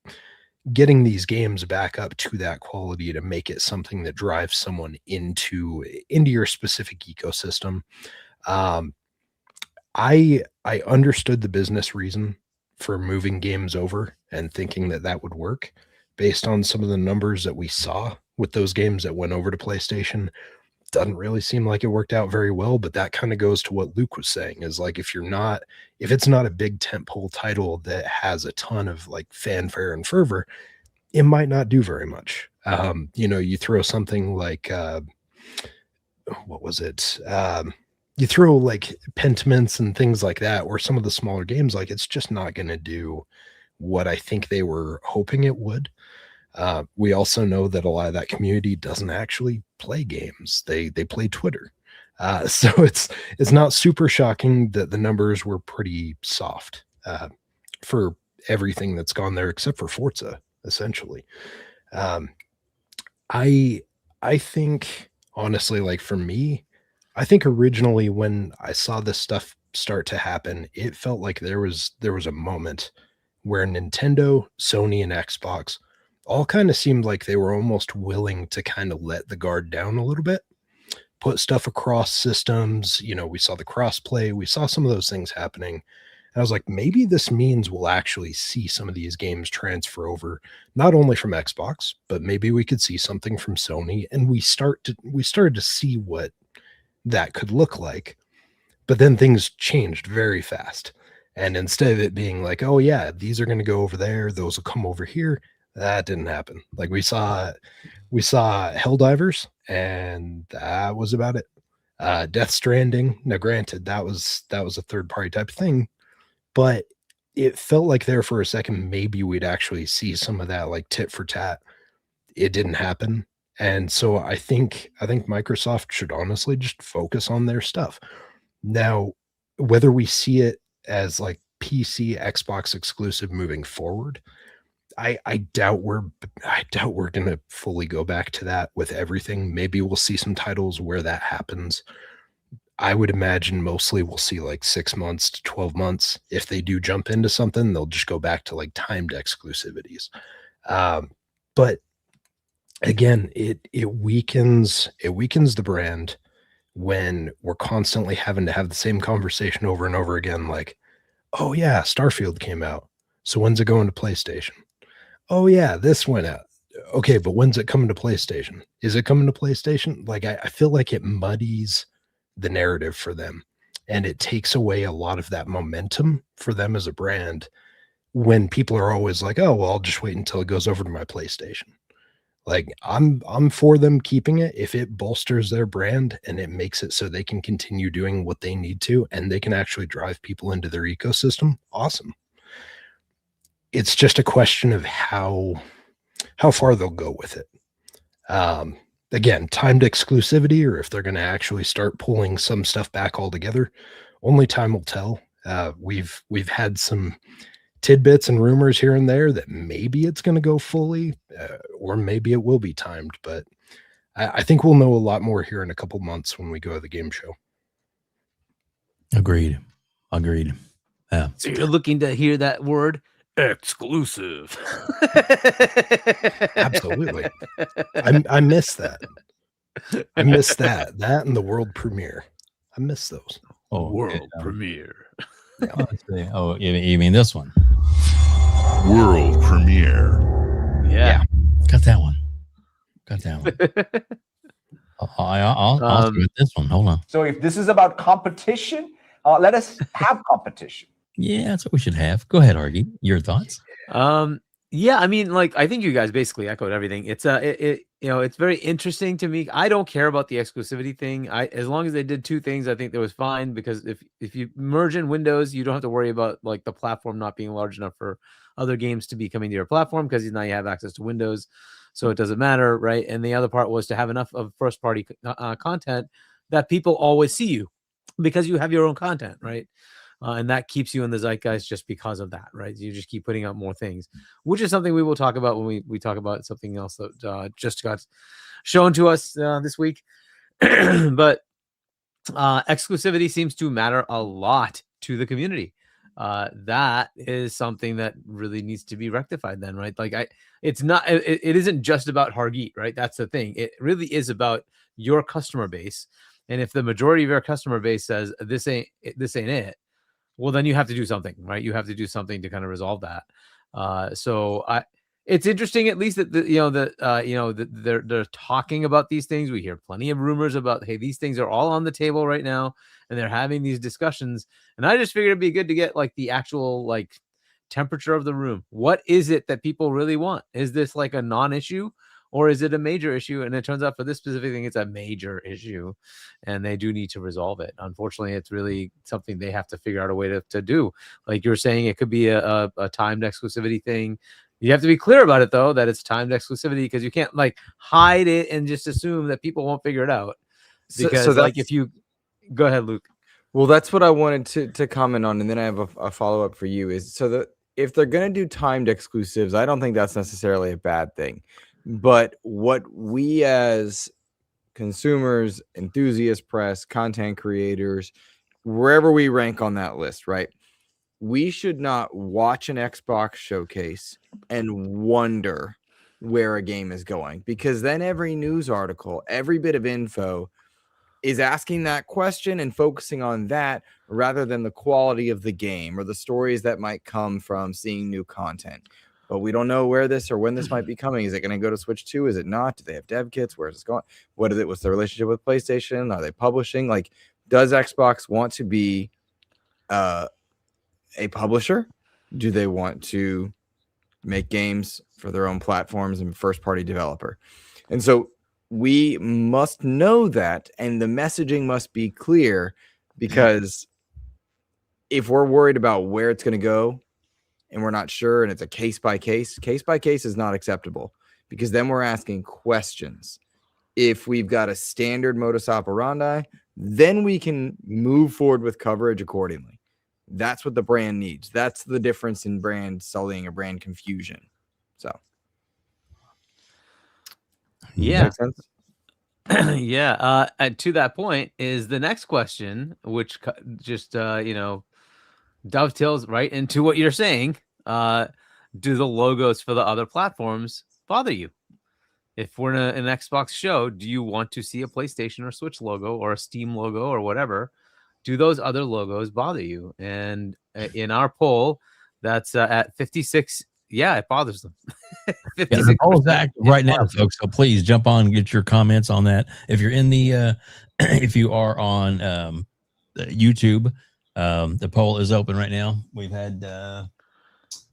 getting these games back up to that quality to make it something that drives someone into your specific ecosystem. I understood the business reason for moving games over and thinking that would work based on some of the numbers that we saw with those games that went over to PlayStation. Doesn't really seem like it worked out very well, but that kind of goes to what Luke was saying is like, if it's not a big tentpole title that has a ton of like fanfare and fervor, it might not do very much. You throw something like, what was it? You throw like Pentiments and things like that, or some of the smaller games, like it's just not going to do what I think they were hoping it would. We also know that a lot of that community doesn't actually play games. They play Twitter. So it's not super shocking that the numbers were pretty soft for everything that's gone there except for Forza, essentially. I think honestly, like for me, I think originally when I saw this stuff start to happen, it felt like there was a moment where Nintendo, Sony, and Xbox all kind of seemed like they were almost willing to kind of let the guard down a little bit, put stuff across systems. You know, we saw the crossplay, we saw some of those things happening. And I was like, maybe this means we'll actually see some of these games transfer over, not only from Xbox, but maybe we could see something from Sony. And we started to see what that could look like. But then things changed very fast. And instead of it being like, oh yeah, these are going to go over there, those will come over here, that didn't happen. Like we saw Helldivers, and that was about it. Death Stranding. Now, granted, that was a third party type of thing, but it felt like there for a second maybe we'd actually see some of that like tit for tat. It didn't happen. And so I think Microsoft should honestly just focus on their stuff. Now, whether we see it as like PC, Xbox exclusive moving forward, I doubt we're gonna fully go back to that with everything. Maybe we'll see some titles where that happens. I would imagine mostly we'll see like 6 months to 12 months. If they do jump into something, they'll just go back to like timed exclusivities. But again, it weakens the brand when we're constantly having to have the same conversation over and over again. Like, oh yeah, Starfield came out, so when's it going to PlayStation? Oh yeah, this went out. Okay, but when's it coming to PlayStation? Is it coming to PlayStation? Like, I feel like it muddies the narrative for them, and it takes away a lot of that momentum for them as a brand when people are always like, oh, well, I'll just wait until it goes over to my PlayStation. Like, I'm for them keeping it if it bolsters their brand and it makes it so they can continue doing what they need to, and they can actually drive people into their ecosystem. Awesome. It's just a question of how far they'll go with it. Again, timed exclusivity, or if they're going to actually start pulling some stuff back altogether, only time will tell. We've had some tidbits and rumors here and there that maybe it's going to go fully, or maybe it will be timed. But I think we'll know a lot more here in a couple months when we go to the game show.
Agreed. Yeah.
So you're looking to hear that word? Exclusive.
Absolutely. I miss that. I miss that and the world premiere. I miss those.
Oh,
world premiere.
Oh, you mean this one?
World premiere.
Yeah.
Got that one. I'll start with this one. Hold on.
So if this is about competition, let us have competition.
Yeah, that's what we should have. Go ahead, Hargeet. Your thoughts?
Yeah, I mean, like, I think you guys basically echoed everything. It's it's very interesting to me. I don't care about the exclusivity thing. As long as they did two things, I think that was fine, because if you merge in Windows, you don't have to worry about like the platform not being large enough for other games to be coming to your platform, because now you have access to Windows, so it doesn't matter, right? And the other part was to have enough of first party content that people always see you because you have your own content, right? And that keeps you in the zeitgeist just because of that, right? You just keep putting out more things, which is something we will talk about when we talk about something else that just got shown to us this week. But exclusivity seems to matter a lot to the community. That is something that really needs to be rectified then, right? Like it isn't just about Hargeet, right? That's the thing. It really is about your customer base. And if the majority of your customer base says this ain't it, well, then you have to do something, right? You have to do something to kind of resolve that. It's interesting, at least that they're talking about these things. We hear plenty of rumors about, hey, these things are all on the table right now, and they're having these discussions. And I just figured it'd be good to get like the actual like temperature of the room. What is it that people really want? Is this like a non-issue, or is it a major issue? And it turns out for this specific thing, it's a major issue, and they do need to resolve it. Unfortunately, it's really something they have to figure out a way to do. Like you're saying, it could be a timed exclusivity thing. You have to be clear about it, though, that it's timed exclusivity, because you can't like hide it and just assume that people won't figure it out. Because
so
like if you go ahead, Luke.
Well, that's what I wanted to comment on, and then I have a follow up for you. Is so that if they're going to do timed exclusives, I don't think that's necessarily a bad thing. But what we as consumers, enthusiast press, content creators, wherever we rank on that list, right? We should not watch an Xbox showcase and wonder where a game is going, because then every news article, every bit of info is asking that question and focusing on that rather than the quality of the game or the stories that might come from seeing new content. But we don't know where this or when this might be coming. Is it going to go to Switch 2? Is it not? Do they have dev kits? Where is it going? What is it? What's the relationship with PlayStation? Are they publishing? Like, does Xbox want to be a publisher? Do they want to make games for their own platforms and first-party developer? And so we must know that, and the messaging must be clear, because if we're worried about where it's going to go and we're not sure, and it's a case by case is not acceptable, because then we're asking questions. If we've got a standard modus operandi, then we can move forward with coverage accordingly. That's what the brand needs. That's the difference in brand sullying or brand confusion. So
Yeah.
Makes sense?
Yeah. And to that point is the next question, which just dovetails right into what you're saying. Do the logos for the other platforms bother you? If we're in an Xbox show, do you want to see a PlayStation or Switch logo or a Steam logo or whatever? Do those other logos bother you? And in our poll, that's at 56. Yeah, it bothers them.
Yeah, the poll is active right now, folks. So please jump on and get your comments on that. If you're in the, if you are on YouTube, the poll is open right now. We've had,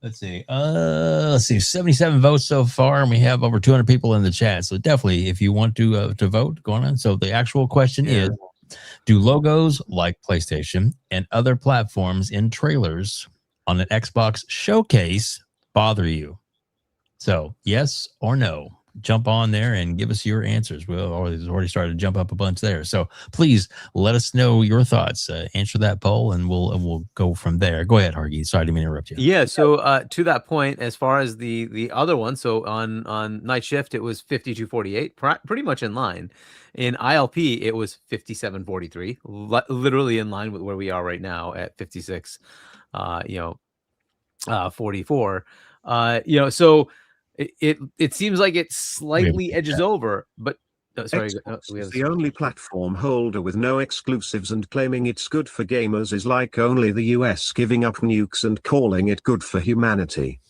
let's see, 77 votes so far, and we have over 200 people in the chat. So definitely, if you want to vote, go on. So the actual question is: do logos like PlayStation and other platforms in trailers on an Xbox showcase bother you? So yes or no, jump on there and give us your answers. We'll already started to jump up a bunch there. So please let us know your thoughts. Answer that poll, and we'll go from there. Go ahead, Hargeet. Sorry to interrupt you.
Yeah. So to that point, as far as the other one, so on Night Shift, it was 52-48, pretty much in line. In ILP, it was 57-43, literally in line with where we are right now at 56, 44. So it seems like it slightly edges over, but sorry,
Xbox is the only platform holder with no exclusives, and claiming it's good for gamers is like only the US giving up nukes and calling it good for humanity.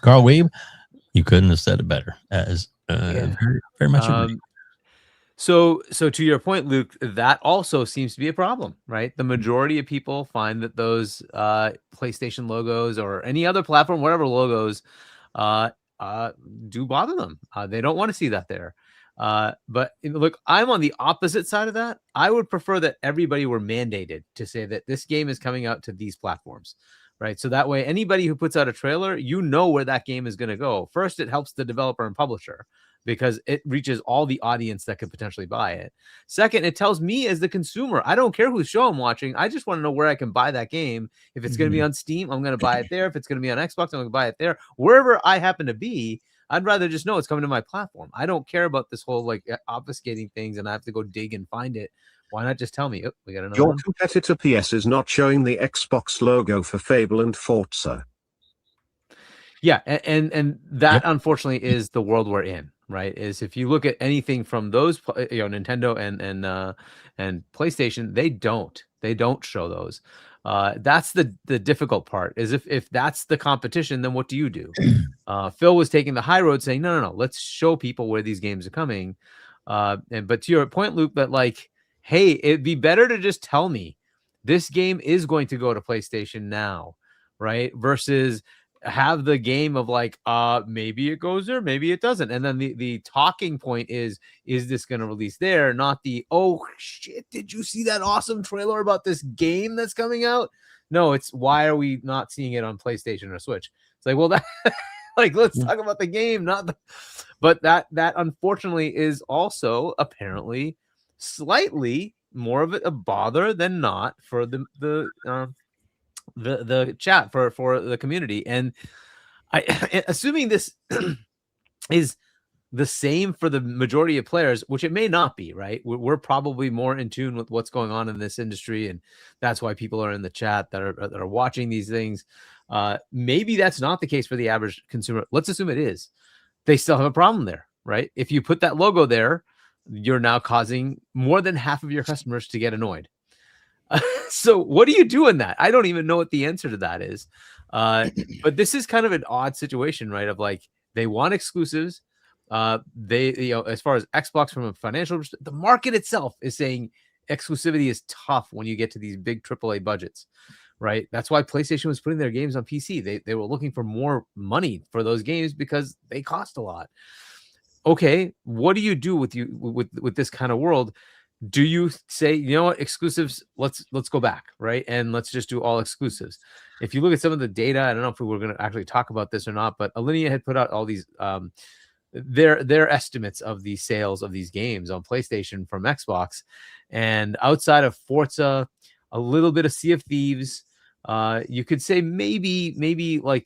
Carl Weeb, you couldn't have said it better. As very, very much agree.
So to your point, Luke, that also seems to be a problem, right? The majority of people find that those PlayStation logos or any other platform, whatever logos, do bother them. They don't want to see that there. But look, I'm on the opposite side of that. I would prefer that everybody were mandated to say that this game is coming out to these platforms, right? So that way, anybody who puts out a trailer, you know where that game is going to go. First, it helps the developer and publisher, because it reaches all the audience that could potentially buy it. Second, it tells me as the consumer, I don't care whose show I'm watching. I just want to know where I can buy that game. If it's going to be on Steam, I'm going to buy it there. If it's going to be on Xbox, I'm going to buy it there. Wherever I happen to be, I'd rather just know it's coming to my platform. I don't care about this whole like obfuscating things and I have to go dig and find it. Why not just tell me? Oh, we got another
Your
one.
competitor PS is not showing the Xbox logo for Fable and Forza.
Yeah, and that unfortunately is the world we're in, right? Is if you look at anything from those, Nintendo and PlayStation, they don't show those. That's the difficult part. Is if that's the competition, then what do you do? Phil was taking the high road, saying no, let's show people where these games are coming. But to your point, Luke, that like, hey, it'd be better to just tell me this game is going to go to PlayStation now, right? Versus have the game of like, maybe it goes there, maybe it doesn't. And then the talking point is this going to release there? Not the, oh shit, did you see that awesome trailer about this game that's coming out? No, it's why are we not seeing it on PlayStation or Switch? It's like, well, that like let's talk about the game, not the. But that unfortunately is also apparently slightly more of a bother than not for the chat for the community. And I assuming this is the same for the majority of players, which it may not be, right? We're probably more in tune with what's going on in this industry, and that's why people are in the chat that are watching these things. Maybe that's not the case for the average consumer. Let's assume it is. They still have a problem there, right? If you put that logo there, you're now causing more than half of your customers to get annoyed. So what do you do in that? I don't even know what the answer to that is. But this is kind of an odd situation, right? Of like, they want exclusives. They, as far as Xbox from a financial, the market itself is saying exclusivity is tough when you get to these big AAA budgets, right? That's why PlayStation was putting their games on PC. They were looking for more money for those games because they cost a lot. Okay, what do you do with this kind of world? Do you say, you know what, exclusives, let's go back, right? And let's just do all exclusives. If you look at some of the data, I don't know if we were going to actually talk about this or not, but Alinea had put out all these their estimates of the sales of these games on PlayStation from Xbox, and outside of Forza, a little bit of Sea of Thieves, you could say maybe like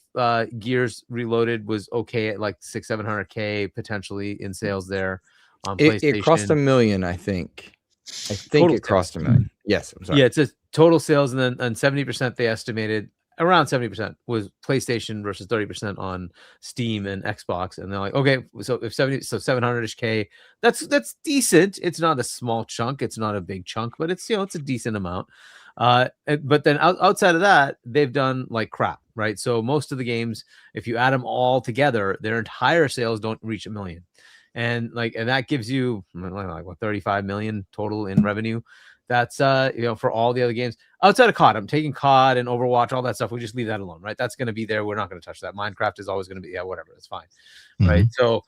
Gears Reloaded was okay at like 600-700K potentially in sales there on PlayStation.
It crossed 1 million, I think. Total it crossed 1 million. Yes, I'm sorry.
Yeah, it's a total sales, and then 70% they estimated, around 70% was PlayStation versus 30% on Steam and Xbox. And they're like, okay, so if 700-ish K, that's decent. It's not a small chunk, it's not a big chunk, but it's, it's a decent amount. But then outside of that, they've done like crap, right? So most of the games, if you add them all together, their entire sales don't reach 1 million. And that gives you like what, 35 million total in revenue. That's for all the other games outside of COD. I'm taking COD and Overwatch, all that stuff. We just leave that alone, right? That's going to be there. We're not going to touch that. Minecraft is always going to be, whatever. That's fine, right? So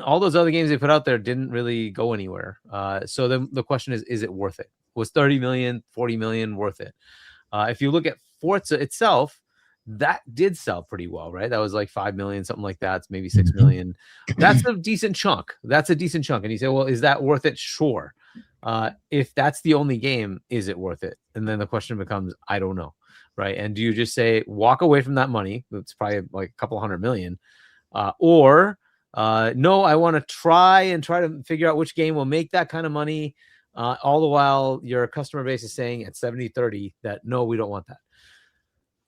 all those other games they put out there didn't really go anywhere. So then the question is it worth it? Was 30 million, 40 million worth it? If you look at Forza itself, that did sell pretty well, right? That was like 5 million, something like that. It's maybe 6 million. That's a decent chunk. And you say, well, is that worth it? Sure. If that's the only game, is it worth it? And then the question becomes, I don't know, right? And do you just say, walk away from that money? It's probably like a couple 100 million. Or no, I want to try to figure out which game will make that kind of money. All the while your customer base is saying at 70-30 that, no, we don't want that.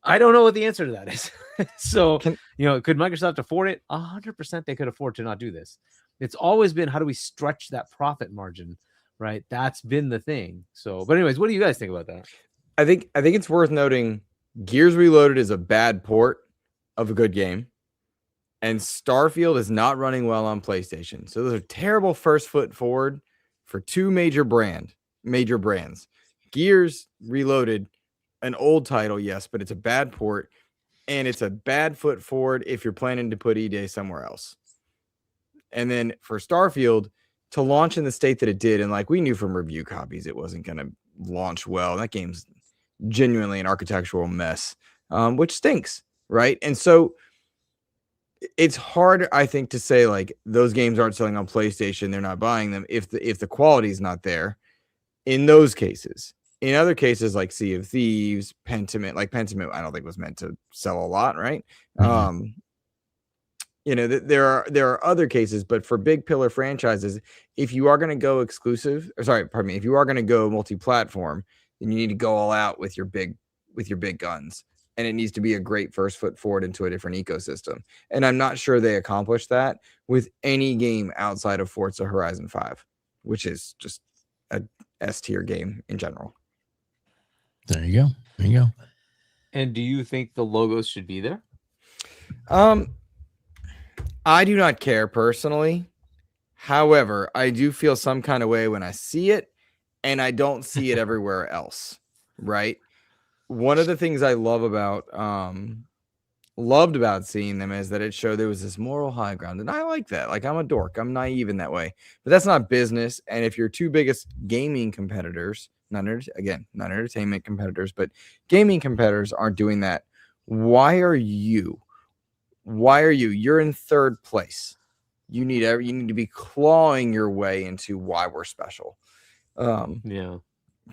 I don't know what the answer to that is. So, could Microsoft afford it? 100% they could afford to not do this. It's always been, how do we stretch that profit margin, right? That's been the thing. So, but anyways, what do you guys think about that?
I think it's worth noting Gears Reloaded is a bad port of a good game, and Starfield is not running well on PlayStation. So those are terrible first foot forward for two major brands. Gears Reloaded, an old title, yes, but it's a bad port, and it's a bad foot forward if you're planning to put EA somewhere else. And then for Starfield to launch in the state that it did, and like we knew from review copies, it wasn't going to launch well. That game's genuinely an architectural mess, which stinks, right? And so it's hard, I think, to say like those games aren't selling on PlayStation, they're not buying them if the quality is not there in those cases. In other cases, like Sea of Thieves, Pentiment, I don't think was meant to sell a lot, right? Mm-hmm. There are other cases, but for big pillar franchises, if you are going to go if you are going to go multi-platform, then you need to go all out with your big guns, and it needs to be a great first foot forward into a different ecosystem. And I'm not sure they accomplished that with any game outside of Forza Horizon 5, which is just a S tier game in general.
There you go.
And do you think the logos should be there?
I do not care personally. However, I do feel some kind of way when I see it, and I don't see it everywhere else, right? One of the things I loved about seeing them is that it showed there was this moral high ground, and I like that. Like, I'm a dork. I'm naive in that way, but that's not business. And if your two biggest gaming competitors, not entertainment competitors, but gaming competitors aren't doing that, why are you? why are you're in third place. You need to be clawing your way into why we're special.
Yeah.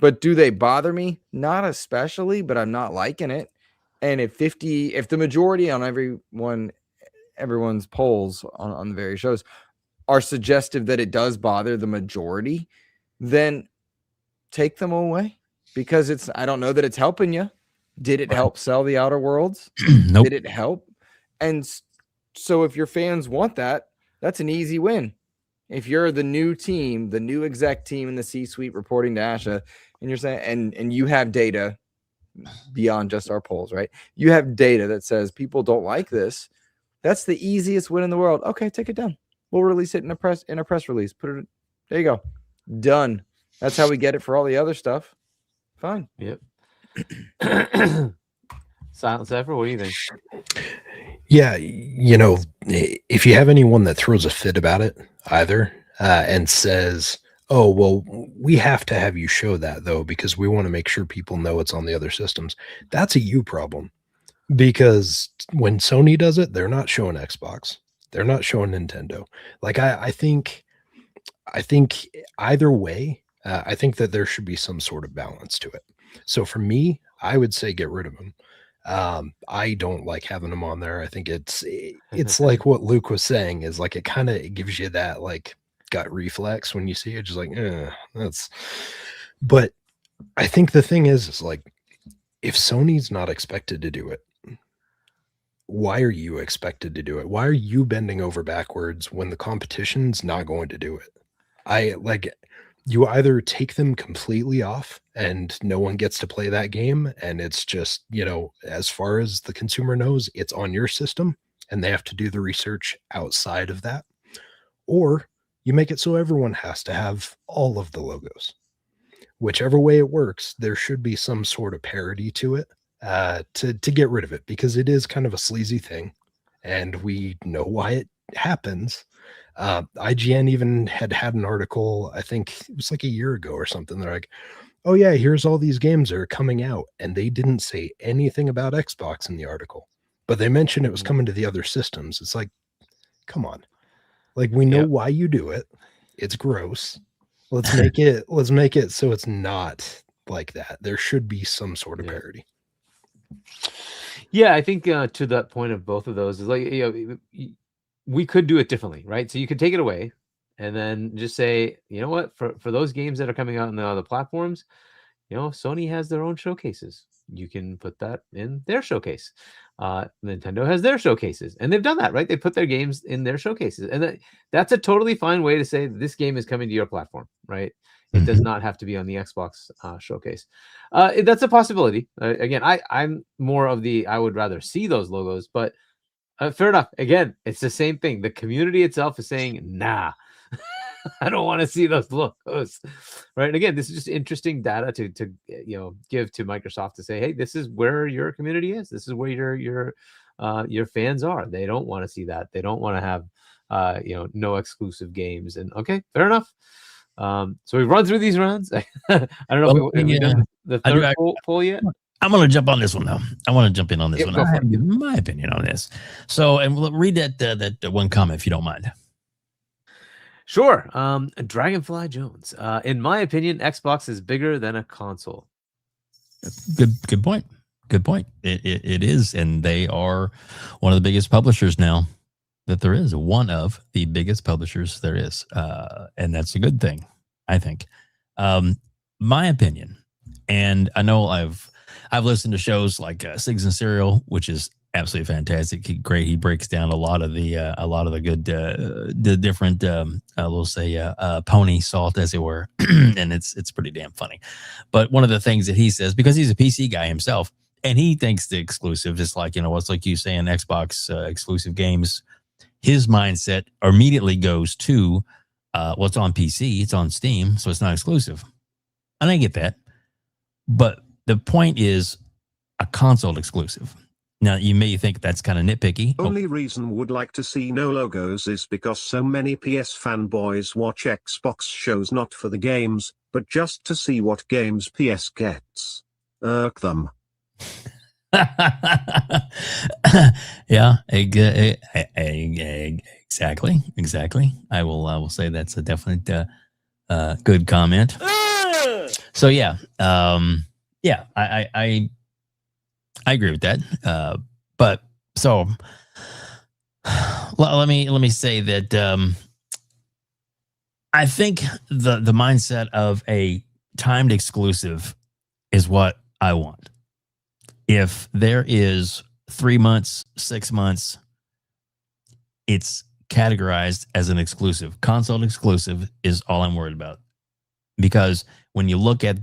But do they bother me? Not especially, but I'm not liking it. And if the majority on everyone's polls on the various shows are suggestive that it does bother the majority, then take them away, because I don't know that it's helping you. Did it help sell the Outer Worlds?
Nope.
Did it help? And so if your fans want that, that's an easy win. If you're the new team, the new exec team in the C-suite reporting to Asha, and you're saying, and you have data beyond just our polls, right? You have data that says people don't like this. That's the easiest win in the world. Okay, take it down. We'll release it in a press release. Put it. There you go. Done. That's how we get it for all the other stuff. Fine.
Yep. Silent Cypher, what do you think?
Yeah, if you have anyone that throws a fit about it either and says, oh, well, we have to have you show that, though, because we want to make sure people know it's on the other systems, that's a you problem. Because when Sony does it, they're not showing Xbox. They're not showing Nintendo. Like, I think either way, I think that there should be some sort of balance to it. So for me, I would say get rid of them. I don't like having them on there. I think it's like what Luke was saying, is like it kind of gives you that like gut reflex when you see it, just like that's. But I think the thing is like, if Sony's not expected to do it, why are you expected to do it? Why are you bending over backwards when the competition's not going to do it? You either take them completely off and no one gets to play that game, and it's just, as far as the consumer knows, it's on your system and they have to do the research outside of that, or you make it so everyone has to have all of the logos. Whichever way it works, there should be some sort of parity to it to get rid of it, because it is kind of a sleazy thing and we know why it happens. IGN even had an article, I think it was like a year ago or something. They're like, oh yeah, here's all these games that are coming out. And they didn't say anything about Xbox in the article, but they mentioned it was coming to the other systems. It's like, come on. Like, we know why you do it. It's gross. Let's make it so it's not like that. There should be some sort of parity.
Yeah, I think to that point of both of those is like, we could do it differently, right? So you could take it away and then just say, you know what, for those games that are coming out on the other platforms, Sony has their own showcases. You can put that in their showcase. Nintendo has their showcases, and they've done that, right? They put their games in their showcases, and that's a totally fine way to say this game is coming to your platform, right? It does not have to be on the Xbox showcase. That's a possibility. Again, I'm more of I would rather see those logos, but fair enough. Again, it's the same thing. The community itself is saying, nah, I don't want to see those logos, right? And again, this is just interesting data to give to Microsoft to say, hey, this is where your community is. This is where your fans are. They don't want to see that. They don't want to have no exclusive games. And okay, fair enough. So we've run through these rounds. I don't know if we've done the third poll yet.
I'm going to jump on this one, though. I want to jump in on this one. I have to give my opinion on this. So, and we'll read that one comment if you don't mind.
Sure. Dragonfly Jones. In my opinion, Xbox is bigger than a console.
Good point. Good point. It is, and they are one of the biggest publishers now that there is. One of the biggest publishers there is, and that's a good thing, I think. My opinion, and I know I've listened to shows like Sigs and Serial, which is absolutely fantastic. Great. He breaks down a lot of the good, the different, we'll say, pony salt, as it were. And it's pretty damn funny. But one of the things that he says, because he's a PC guy himself, and he thinks the exclusive is like, what's like you saying, Xbox exclusive games, his mindset immediately goes to what's on PC. It's on Steam, so it's not exclusive. And I get that. But the point is a console exclusive. Now, you may think that's kind of nitpicky.
Only reason would like to see no logos is because so many PS fanboys watch Xbox shows not for the games, but just to see what games PS gets. Irk them.
Yeah, exactly. I will say that's a definite good comment. So yeah, I agree with that. But so let me say that I think the mindset of a timed exclusive is what I want. If there is 3 months, 6 months, it's categorized as an exclusive. Console exclusive is all I'm worried about. Because when you look at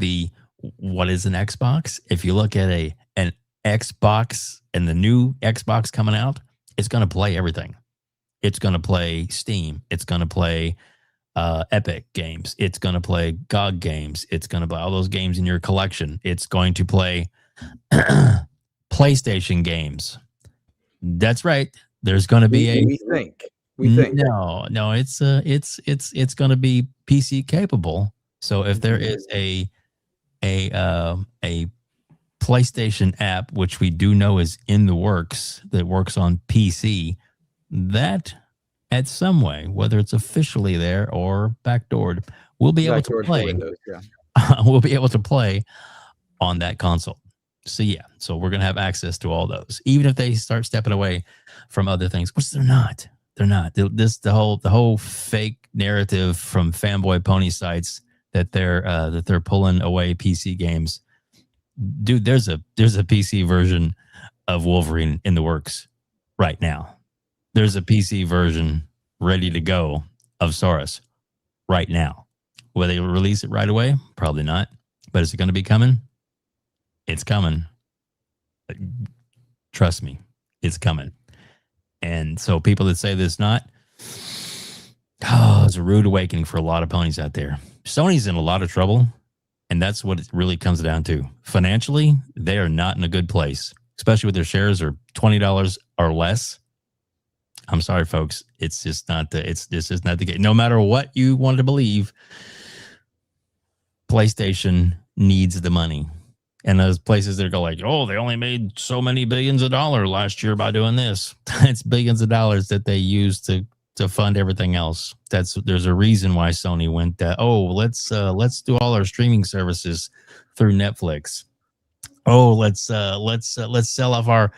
what is an Xbox, if you look at an Xbox and the new Xbox coming out, it's going to play everything. It's going to play Steam. It's going to play Epic games. It's going to play GOG games. It's going to play all those games in your collection. It's going to play PlayStation games. That's right. There's going to be
we think
no. It's going to be PC capable. So if there is a PlayStation app, which we do know is in the works, that works on PC, that at some way, whether it's officially there or backdoored, we'll be able to play. Windows, we'll be able to play on that console. So yeah, so we're gonna have access to all those, even if they start stepping away from other things, which they're not. They're not. The whole fake narrative from fanboy pony sites that they're pulling away PC games. Dude, there's a PC version of Wolverine in the works right now. There's a PC version ready to go of Saurus right now. Will they release it right away? Probably not. But is it going to be coming? It's coming. Trust me, it's coming. And so people that say this not, it's a rude awakening for a lot of ponies out there. Sony's in a lot of trouble, and that's what it really comes down to. Financially, they are not in a good place, especially with their shares are $20 or less. I'm sorry, folks. It's just not this is not the case. No matter what you want to believe, PlayStation needs the money. And those places that go like, oh, they only made so many billions of dollars last year by doing this. It's billions of dollars that they use to fund everything else. There's a reason why Sony went let's do all our streaming services through Netflix. Oh, let's sell off our,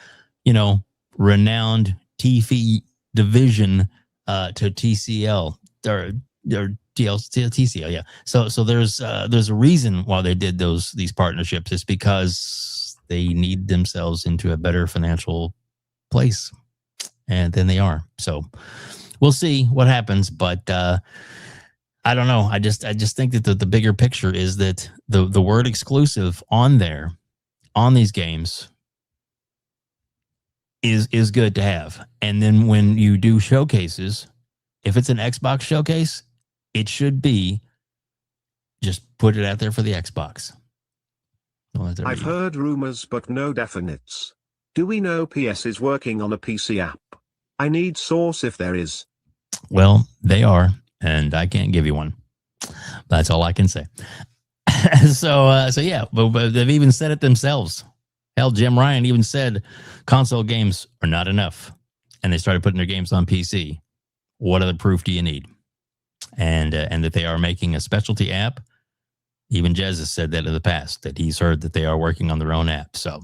renowned TV division to TCL or TCL, yeah. So there's a reason why they did these partnerships. It's because they need themselves into a better financial place, and then they are. So we'll see what happens, but I don't know. I just think that the bigger picture is that the word exclusive on these games is good to have. And then when you do showcases, if it's an Xbox showcase, it should be just put it out there for the Xbox.
I've heard rumors, but no definites. Do we know PS is working on a PC app? I need source if there is.
Well, they are, and I can't give you one. That's all I can say. So yeah, but they've even said it themselves. Hell, Jim Ryan even said console games are not enough, and they started putting their games on PC. What other proof do you need? And that they are making a specialty app. Even Jez has said that in the past, that he's heard that they are working on their own app. So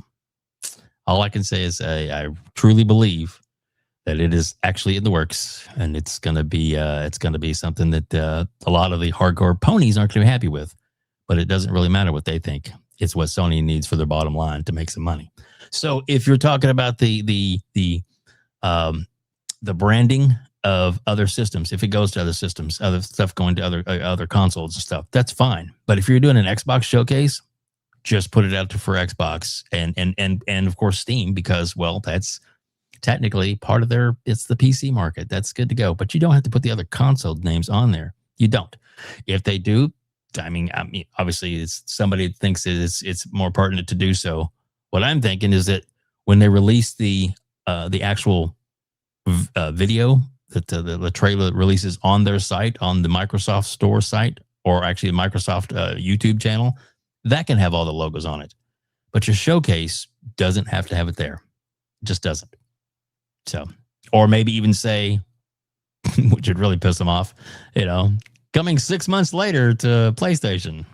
all I can say is I truly believe that it is actually in the works, and it's going to be something that a lot of the hardcore ponies aren't going to be happy with. But it doesn't really matter what they think. It's what Sony needs for their bottom line to make some money. So if you're talking about the branding of other systems, if it goes to other systems, other stuff going to other consoles and stuff, that's fine. But if you're doing an Xbox showcase, just put it out for Xbox and of course Steam, because that's technically part of it's the PC market. That's good to go. But you don't have to put the other console names on there. You don't. If they do, I mean, obviously it's somebody thinks it's more pertinent to do so. What I'm thinking is that when they release the actual video, that the trailer releases on their site, on the Microsoft Store site, or actually Microsoft YouTube channel, that can have all the logos on it. But your showcase doesn't have to have it there. It just doesn't. So, or maybe even say, which would really piss them off, coming 6 months later to PlayStation.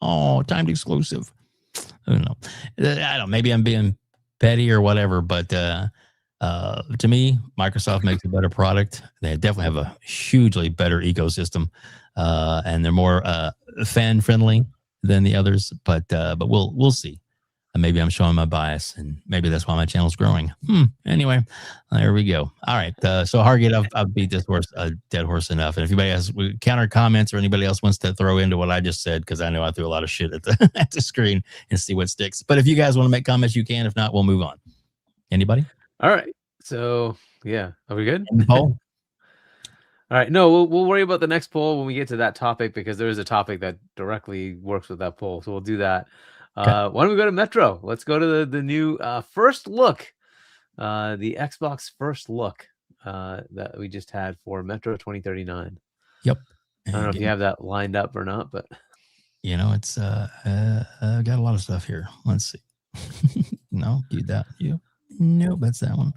Oh, timed exclusive. I don't know. Maybe I'm being petty or whatever, but to me, Microsoft makes a better product. They definitely have a hugely better ecosystem, and they're more fan friendly than the others. But we'll see. And maybe I'm showing my bias, and maybe that's why my channel's growing. Anyway, there we go. All right. So Hargeet, I've beat this horse a dead horse enough. And if anybody has counter comments or anybody else wants to throw into what I just said, because I know I threw a lot of shit at the at the screen, and see what sticks. But if you guys want to make comments, you can. If not, we'll move on. Anybody?
All right. So yeah, are we good?
Poll?
All right. No, we'll worry about the next poll when we get to that topic, because there is a topic that directly works with that poll. So we'll do that.
Okay.
Why don't we go to Metro? Let's go to the new first look, the Xbox first look that we just had for Metro 2039.
Yep.
I don't know if you have that lined up or not, but
it's got a lot of stuff here. Let's see. No, do that. You. Nope, that's that one.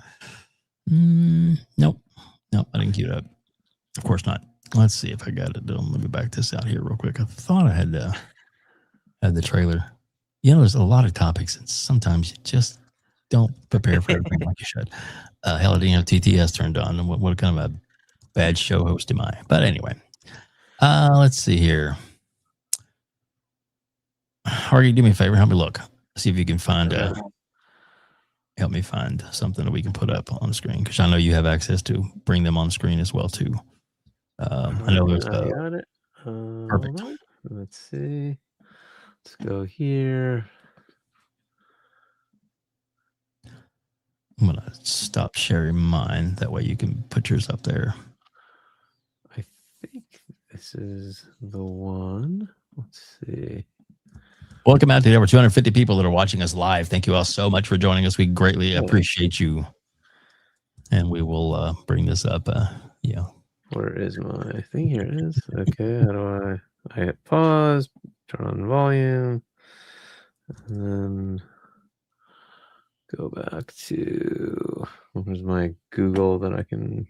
Nope, I didn't queue it up. Of course not. Let's see if I got it. Let me back this out here real quick. I thought I had the trailer. There's a lot of topics, and sometimes you just don't prepare for everything like you should. Hell, I didn't have TTS turned on. And what kind of a bad show host am I? But anyway, let's see here. Hargeet, do me a favor. Help me look. See if you can find. Help me find something that we can put up on the screen, because I know you have access to bring them on screen as well too. I know there's
got it.
Perfect.
Let's see. Let's go here.
I'm gonna stop sharing mine. That way you can put yours up there.
I think this is the one. Let's see.
Welcome out to over 250 people that are watching us live. Thank you all so much for joining us. We greatly appreciate you. And we will bring this up.
Where is my thing? Here it is. Okay. How do I hit pause, turn on volume, and then go back to, where's my Google that I can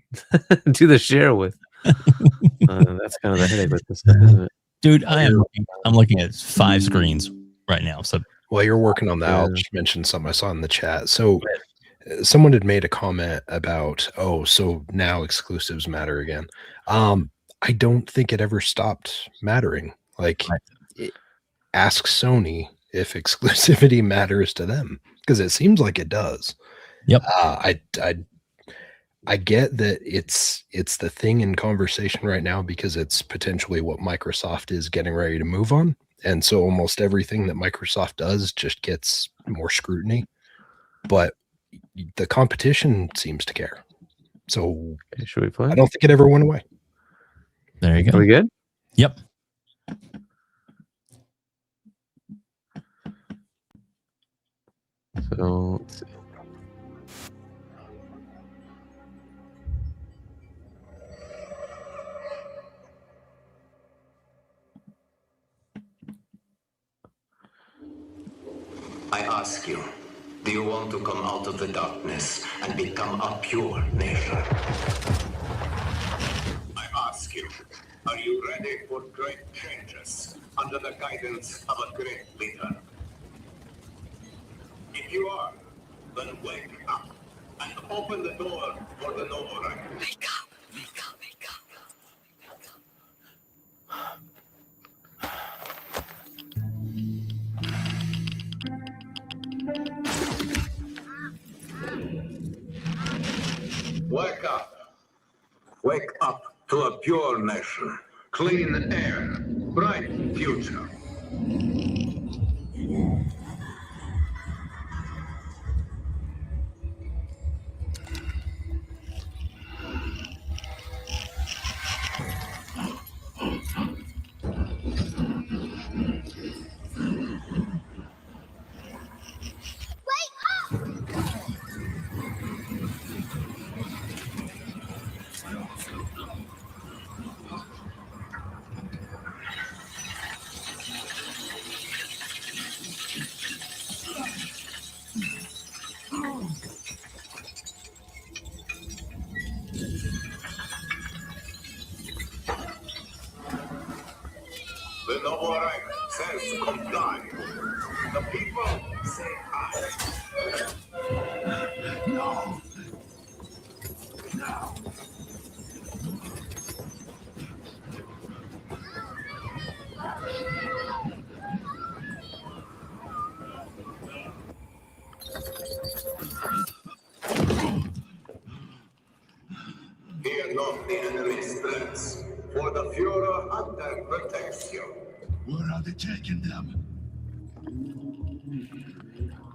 do the share with? That's kind of the headache with this stuff, isn't it?
Dude, I'm looking at 5 screens right now. So
while you're working on that, I'll just mention something I saw in the chat. So someone had made a comment about, so now exclusives matter again. I don't think it ever stopped mattering. Like, ask Sony if exclusivity matters to them, because it seems like it does.
Yep.
I get that it's the thing in conversation right now, because it's potentially what Microsoft is getting ready to move on. And so almost everything that Microsoft does just gets more scrutiny. But the competition seems to care. So
should we play?
I don't think it ever went away.
There you go.
Are we good?
Yep.
So let's see.
I ask you, do you want to come out of the darkness and become a pure nation? I ask you, are you ready for great changes under the guidance of a great leader? If you are, then wake up and open the door for the noble right. Wake up, wake up, wake up. Wake up. Wake up to a pure nation. Clean air. Bright future. No. No. Fear not the enemy's threats, for the Führer hunter protects you. Where are they taking them?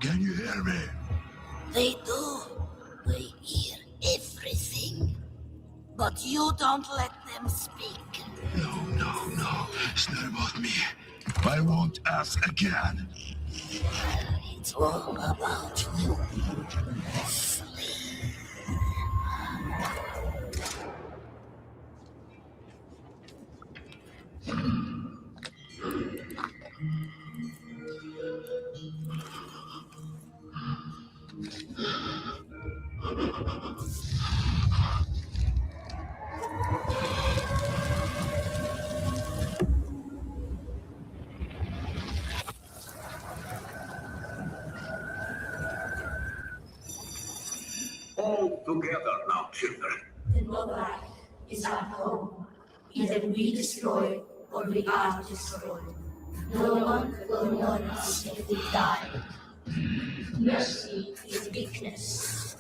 Can you hear me?
They do. They hear everything. But you don't let them speak.
No. It's not about me. I won't ask again.
It's all about you.
All together now, children.
The Lohr is our home. Either we destroy or we are destroyed. No one will mourn us if we die. Mercy is weakness.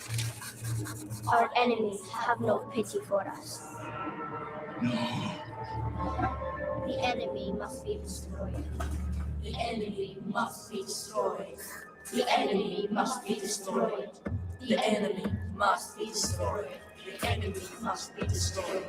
Our enemies have no pity for us.
No.
The enemy must be destroyed. The enemy must be destroyed. The enemy must be destroyed. The enemy must be destroyed. The enemy must be destroyed.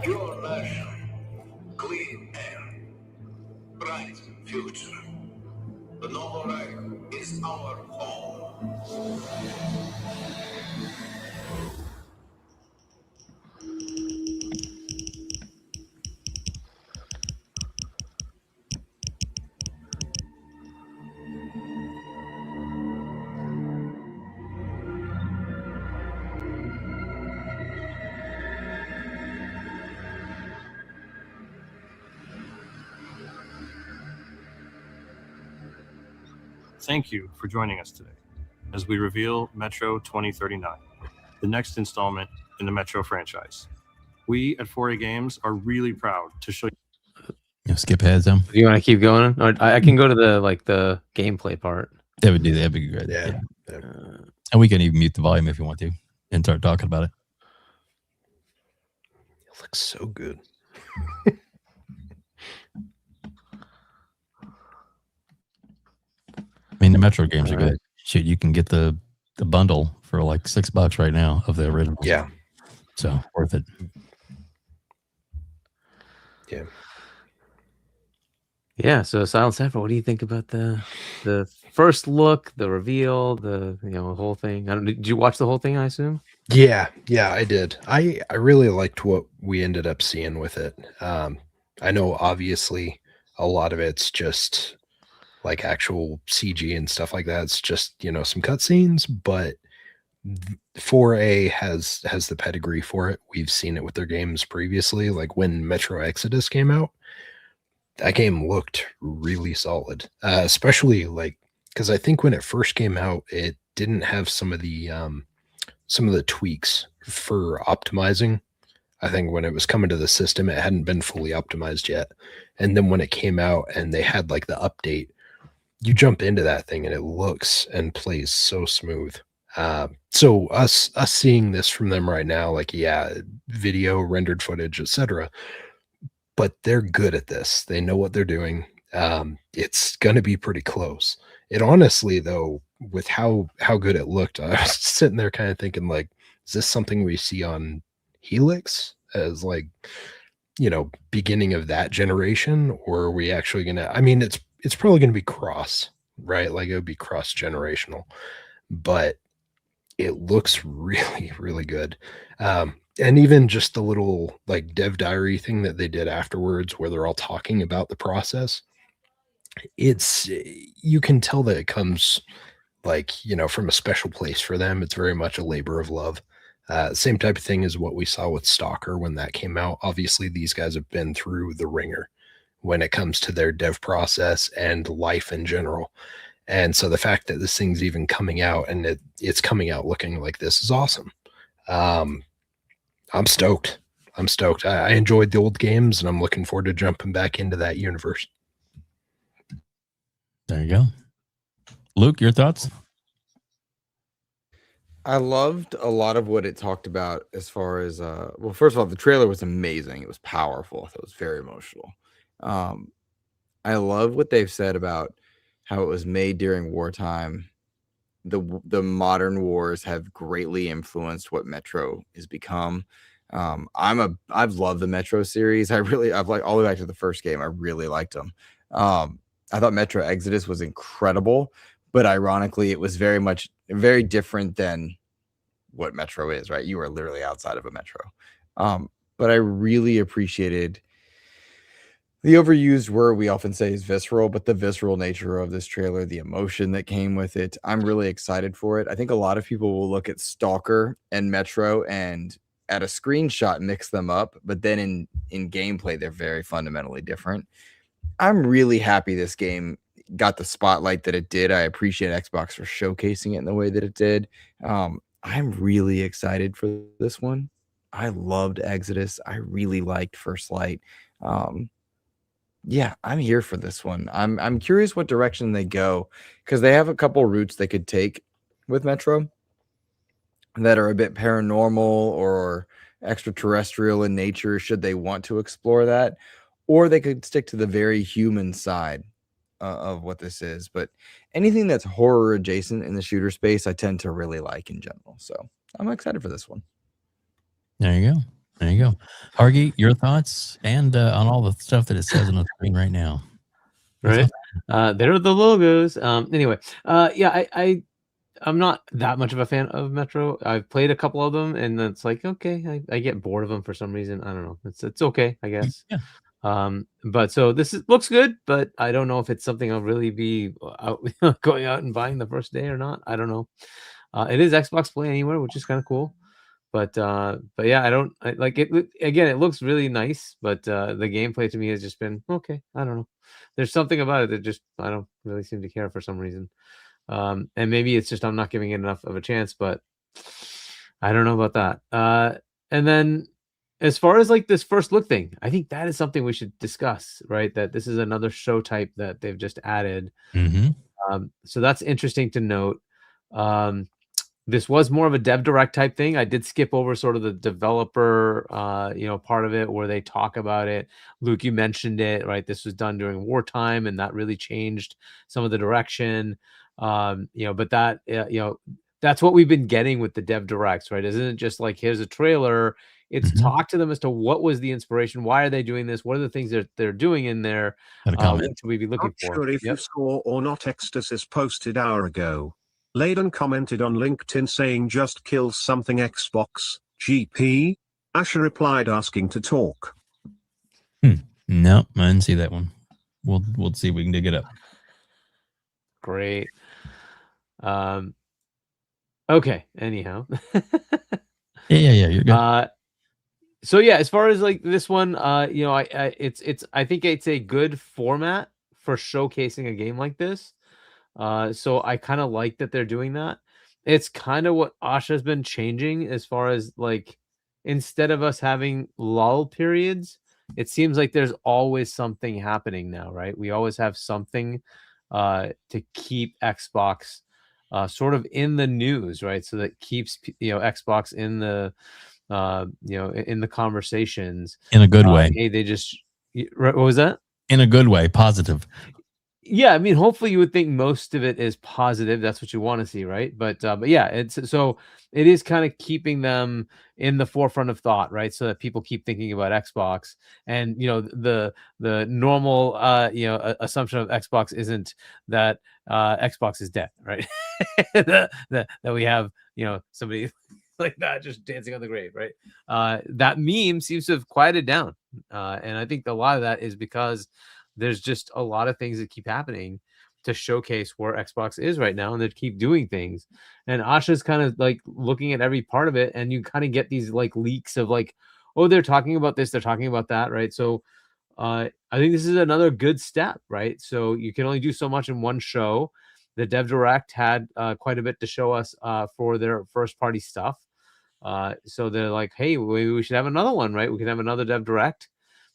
Your nation, clean air, bright future. The Lohr is our home.
Thank you for joining us today as we reveal Metro 2039, the next installment in the Metro franchise. We at 4A Games are really proud to show
you. Skip ahead some.
Do you want to keep going? Or I can go to the gameplay part.
That would do that. That'd be great.
Yeah.
And we can even mute the volume if you want to and start talking about it.
It looks so good.
I mean, the Metro games are good. Shit, you can get the bundle for like $6 right now of the original.
Yeah.
So worth it.
Yeah.
Yeah. So Silent Cypher, what do you think about the first look, the reveal, the whole thing? Did you watch the whole thing? I assume.
Yeah, I did. I really liked what we ended up seeing with it. I know obviously a lot of it's just like actual CG and stuff like that. It's just, some cutscenes, but 4A has the pedigree for it. We've seen it with their games previously. Like when Metro Exodus came out, that game looked really solid. Especially like, because I think when it first came out, it didn't have some of the tweaks for optimizing. I think when it was coming to the system, it hadn't been fully optimized yet. And then when it came out and they had like the update, you jump into that thing and it looks and plays so smooth. So us seeing this from them right now, like, yeah, video, rendered footage, etc., but they're good at this. They know what they're doing. It's going to be pretty close. It honestly, though, with how good it looked, I was sitting there kind of thinking, like, is this something we see on Helix as, like, beginning of that generation, or are we actually going to? I mean, it's probably going to be cross, right? Like, it would be cross generational, but it looks really, really good. And even just the little like dev diary thing that they did afterwards where they're all talking about the process, you can tell that it comes like, from a special place for them. It's very much a labor of love. Same type of thing as what we saw with Stalker when that came out. Obviously, these guys have been through the ringer when it comes to their dev process and life in general. And so the fact that this thing's even coming out and it's coming out looking like this is awesome. I'm stoked. I enjoyed the old games and I'm looking forward to jumping back into that universe.
There you go. Luke, your thoughts?
I loved a lot of what it talked about as far as, well, first of all, the trailer was amazing. It was powerful. It was very emotional. I love what they've said about how it was made during wartime. The modern wars have greatly influenced what Metro has become. I've loved the Metro series. I've like all the way back to the first game. I really liked them. I thought Metro Exodus was incredible, but ironically, it was very different than what Metro is, right? You are literally outside of a Metro. But I really appreciated the overused word we often say is visceral, but the visceral nature of this trailer, the emotion that came with it, I'm really excited for it. I think a lot of people will look at Stalker and Metro and at a screenshot mix them up, but then in gameplay, they're very fundamentally different. I'm really happy this game got the spotlight that it did. I appreciate Xbox for showcasing it in the way that it did. I'm really excited for this one. I loved Exodus. I really liked First Light. Yeah, I'm here for this one. I'm curious what direction they go because they have a couple routes they could take with Metro that are a bit paranormal or extraterrestrial in nature should they want to explore that, or they could stick to the very human side of what this is. But anything that's horror adjacent in the shooter space, I tend to really like in general. So I'm excited for this one.
There you go. Hargeet, your thoughts and on all the stuff that it says on the screen right now.
Right. There are the logos. Anyway, yeah, I'm not that much of a fan of Metro. I've played a couple of them, and it's like, okay, I get bored of them for some reason. I don't know. It's okay, I guess.
Yeah.
But so looks good, but I don't know if it's something I'll really be going out and buying the first day or not. I don't know. It is Xbox Play Anywhere, which is kind of cool. But yeah, I like it. Again, it looks really nice, but the gameplay to me has just been okay. I don't know. There's something about it that just I don't really seem to care for some reason. And maybe it's just I'm not giving it enough of a chance, but I don't know about that. And then as far as like this first look thing, I think that is something we should discuss, right? That this is another show type that they've just added.
Mm-hmm.
So that's interesting to note. This was more of a dev direct type thing. I did skip over sort of the developer, part of it where they talk about it. Luke, you mentioned it, right? This was done during wartime, and that really changed some of the direction. But that, that's what we've been getting with the dev directs, right? Isn't it just like here's a trailer? It's talk to them as to what was the inspiration, why are they doing this, what are the things that they're doing in there? What should we be looking for?
Not sure if you saw or not. Ecstasy posted hour ago. Layden commented on LinkedIn saying just kill something Xbox, GP. Asher replied asking to talk.
No, I didn't see that one. We'll see if we can dig it up.
Great. Okay, anyhow.
Yeah, you're good.
So yeah, as far as like this one, I think it's a good format for showcasing a game like this. So I kind of like that they're doing that. it's kind of what Asha's been changing as far as like, instead of us having lull periods, it seems like there's always something happening now, right? We always have something to keep Xbox sort of in the news, right? So that keeps Xbox in the in the conversations
in a good way.
Hey, they just what was that?
In a good way, positive.
Yeah, I mean, hopefully you would think most of it is positive. That's what you want to see, right? But yeah, it's so it is kind of keeping them in the forefront of thought, right? So that people keep thinking about Xbox, and the normal assumption of Xbox isn't that Xbox is dead, right? that we have somebody like that just dancing on the grave, right? That meme seems to have quieted down, and I think a lot of that is because there's just a lot of things that keep happening to showcase where Xbox is right now, and they keep doing things. And Asha's kind of like looking at every part of it, and you kind of get these like leaks of like, oh, they're talking about this, they're talking about that, right? So I think this is another good step, right? So you can only do so much in one show. The Dev Direct had quite a bit to show us for their first party stuff. So they're like, hey, maybe we should have another one, right? We can have another Dev Direct.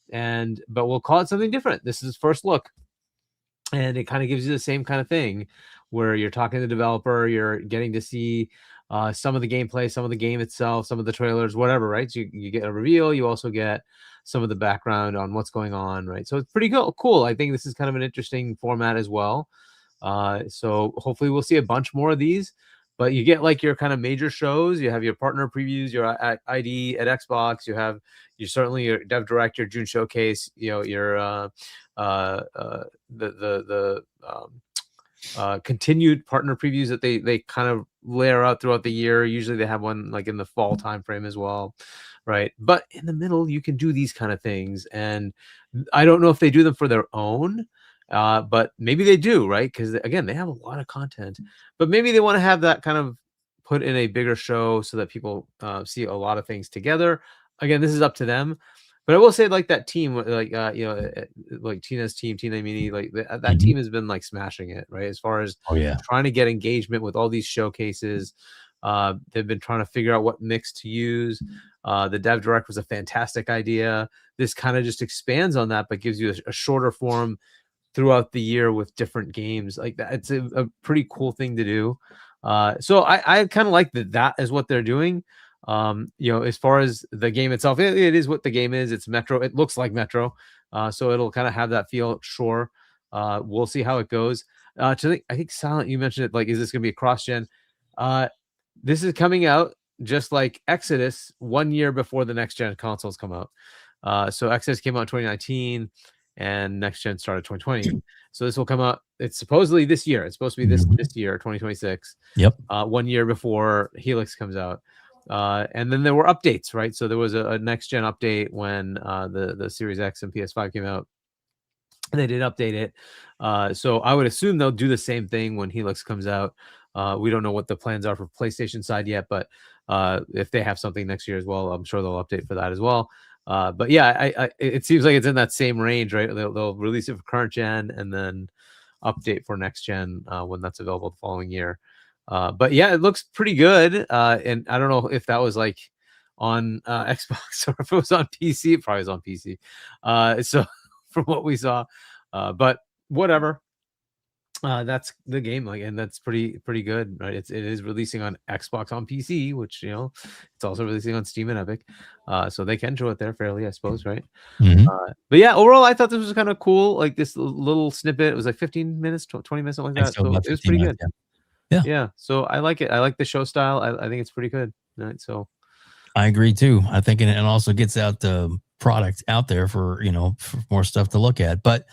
But we'll call it something different. This is first look, and it kind of gives you the same kind of thing where you're talking to the developer, you're getting to see some of the gameplay, some of the game itself, some of the trailers, whatever, right? So you get a reveal, you also get some of the background on what's going on, right? So it's pretty cool. I think this is kind of an interesting format as well. So hopefully we'll see a bunch more of these. But you get like your kind of major shows. You have your partner previews, your ID at Xbox. You have certainly your Dev Direct, your June showcase. Your continued partner previews that they kind of layer out throughout the year. Usually they have one like in the fall timeframe as well, right? But in the middle, you can do these kind of things, and I don't know if they do them for their own. But maybe they do, right? Because again, they have a lot of content, but maybe they want to have that kind of put in a bigger show so that people see a lot of things together. Again, this is up to them, but I will say like that team, like like Tina's team, Tina Mini, like that team has been like smashing it, right? As far as trying to get engagement with all these showcases. They've been trying to figure out what mix to use. The Dev Direct was a fantastic idea. This kind of just expands on that, but gives you a shorter form throughout the year with different games like that. It's a pretty cool thing to do. So I kind of like that is what they're doing. As far as the game itself, it is what the game is. It's Metro. It looks like Metro. So it'll kind of have that feel. Sure. We'll see how it goes. I think Silent, you mentioned it, like, is this going to be a cross-gen? This is coming out just like Exodus 1 year before the next gen consoles come out. So Exodus came out in 2019. And next gen started 2020. So this will come out. It's supposedly this year. It's supposed to be this year, 2026.
Yep.
1 year before Helix comes out. And then there were updates, right? So there was a next gen update when the Series X and PS5 came out. And they did update it. So I would assume they'll do the same thing when Helix comes out. We don't know what the plans are for PlayStation side yet, but if they have something next year as well, I'm sure they'll update for that as well. But yeah, it seems like it's in that same range, right? They'll release it for current gen and then update for next gen when that's available the following year. But yeah, it looks pretty good. And I don't know if that was like on Xbox or if it was on PC. It probably was on PC. So from what we saw, but whatever. That's the game, like, and that's pretty good, right? It is releasing on Xbox on PC, which it's also releasing on Steam and Epic, so they can show it there fairly, I suppose, right? But yeah, overall, I thought this was kind of cool. Like this little snippet, it was like 15 minutes, 20 minutes, something like that. So it was pretty good. Yeah. So I like it. I like the show style. I think it's pretty good. Right. So
I agree too. I think it also gets out the product out there for for more stuff to look at, but.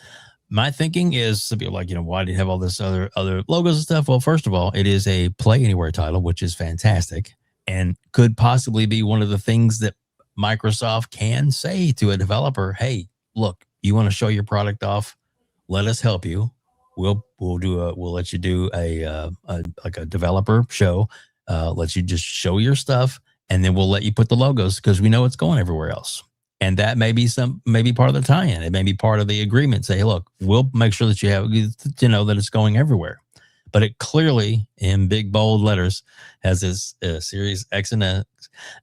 My thinking is to be like, why do you have all this other logos and stuff? Well, first of all, it is a Play Anywhere title, which is fantastic and could possibly be one of the things that Microsoft can say to a developer. Hey, look, you want to show your product off? Let us help you. We'll let you do a developer show. Let you just show your stuff, and then we'll let you put the logos because we know it's going everywhere else. And that may be part of the tie-in. It may be part of the agreement. Say, look, we'll make sure that you have that it's going everywhere. but it clearly in big bold letters has this Series X and X,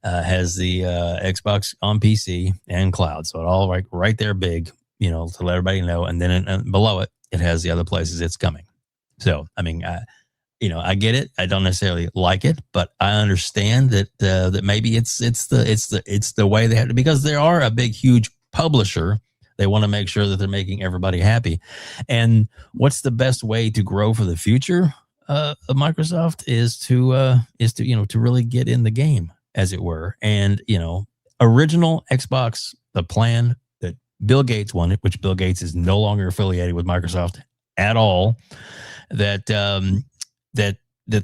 has the Xbox on PC and cloud. So it all right there big, to let everybody know. And then below it, it has the other places it's coming. So, I mean, I get it. I don't necessarily like it, but I understand that maybe it's the way they have to, because they are a big, huge publisher. They want to make sure that they're making everybody happy. And what's the best way to grow for the future of Microsoft is to really get in the game, as it were. And, original Xbox, the plan that Bill Gates wanted, which Bill Gates is no longer affiliated with Microsoft at all, that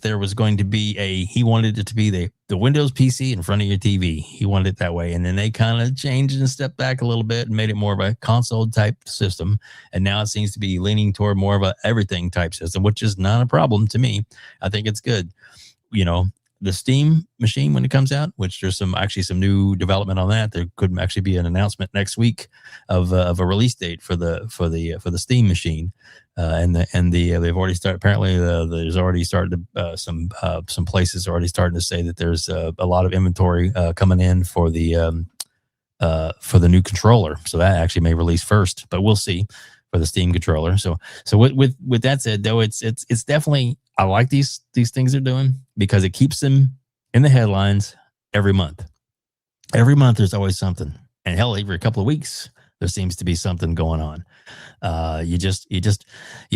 there was going to be he wanted it to be the Windows PC in front of your TV. He wanted it that way. And then they kind of changed and stepped back a little bit and made it more of a console type system. And now it seems to be leaning toward more of a everything type system, which is not a problem to me. I think it's good. The Steam machine, when it comes out, which there's some new development on that. There could actually be an announcement next week of a release date for the Steam machine. They've already started. Apparently, there's already started some places already starting to say that there's a lot of inventory coming in for the new controller. So that actually may release first, but we'll see for the Steam controller. So with that said, though, it's definitely, I like these things they're doing because it keeps them in the headlines every month. Every month there's always something, and hell, every couple of weeks there seems to be something going on. You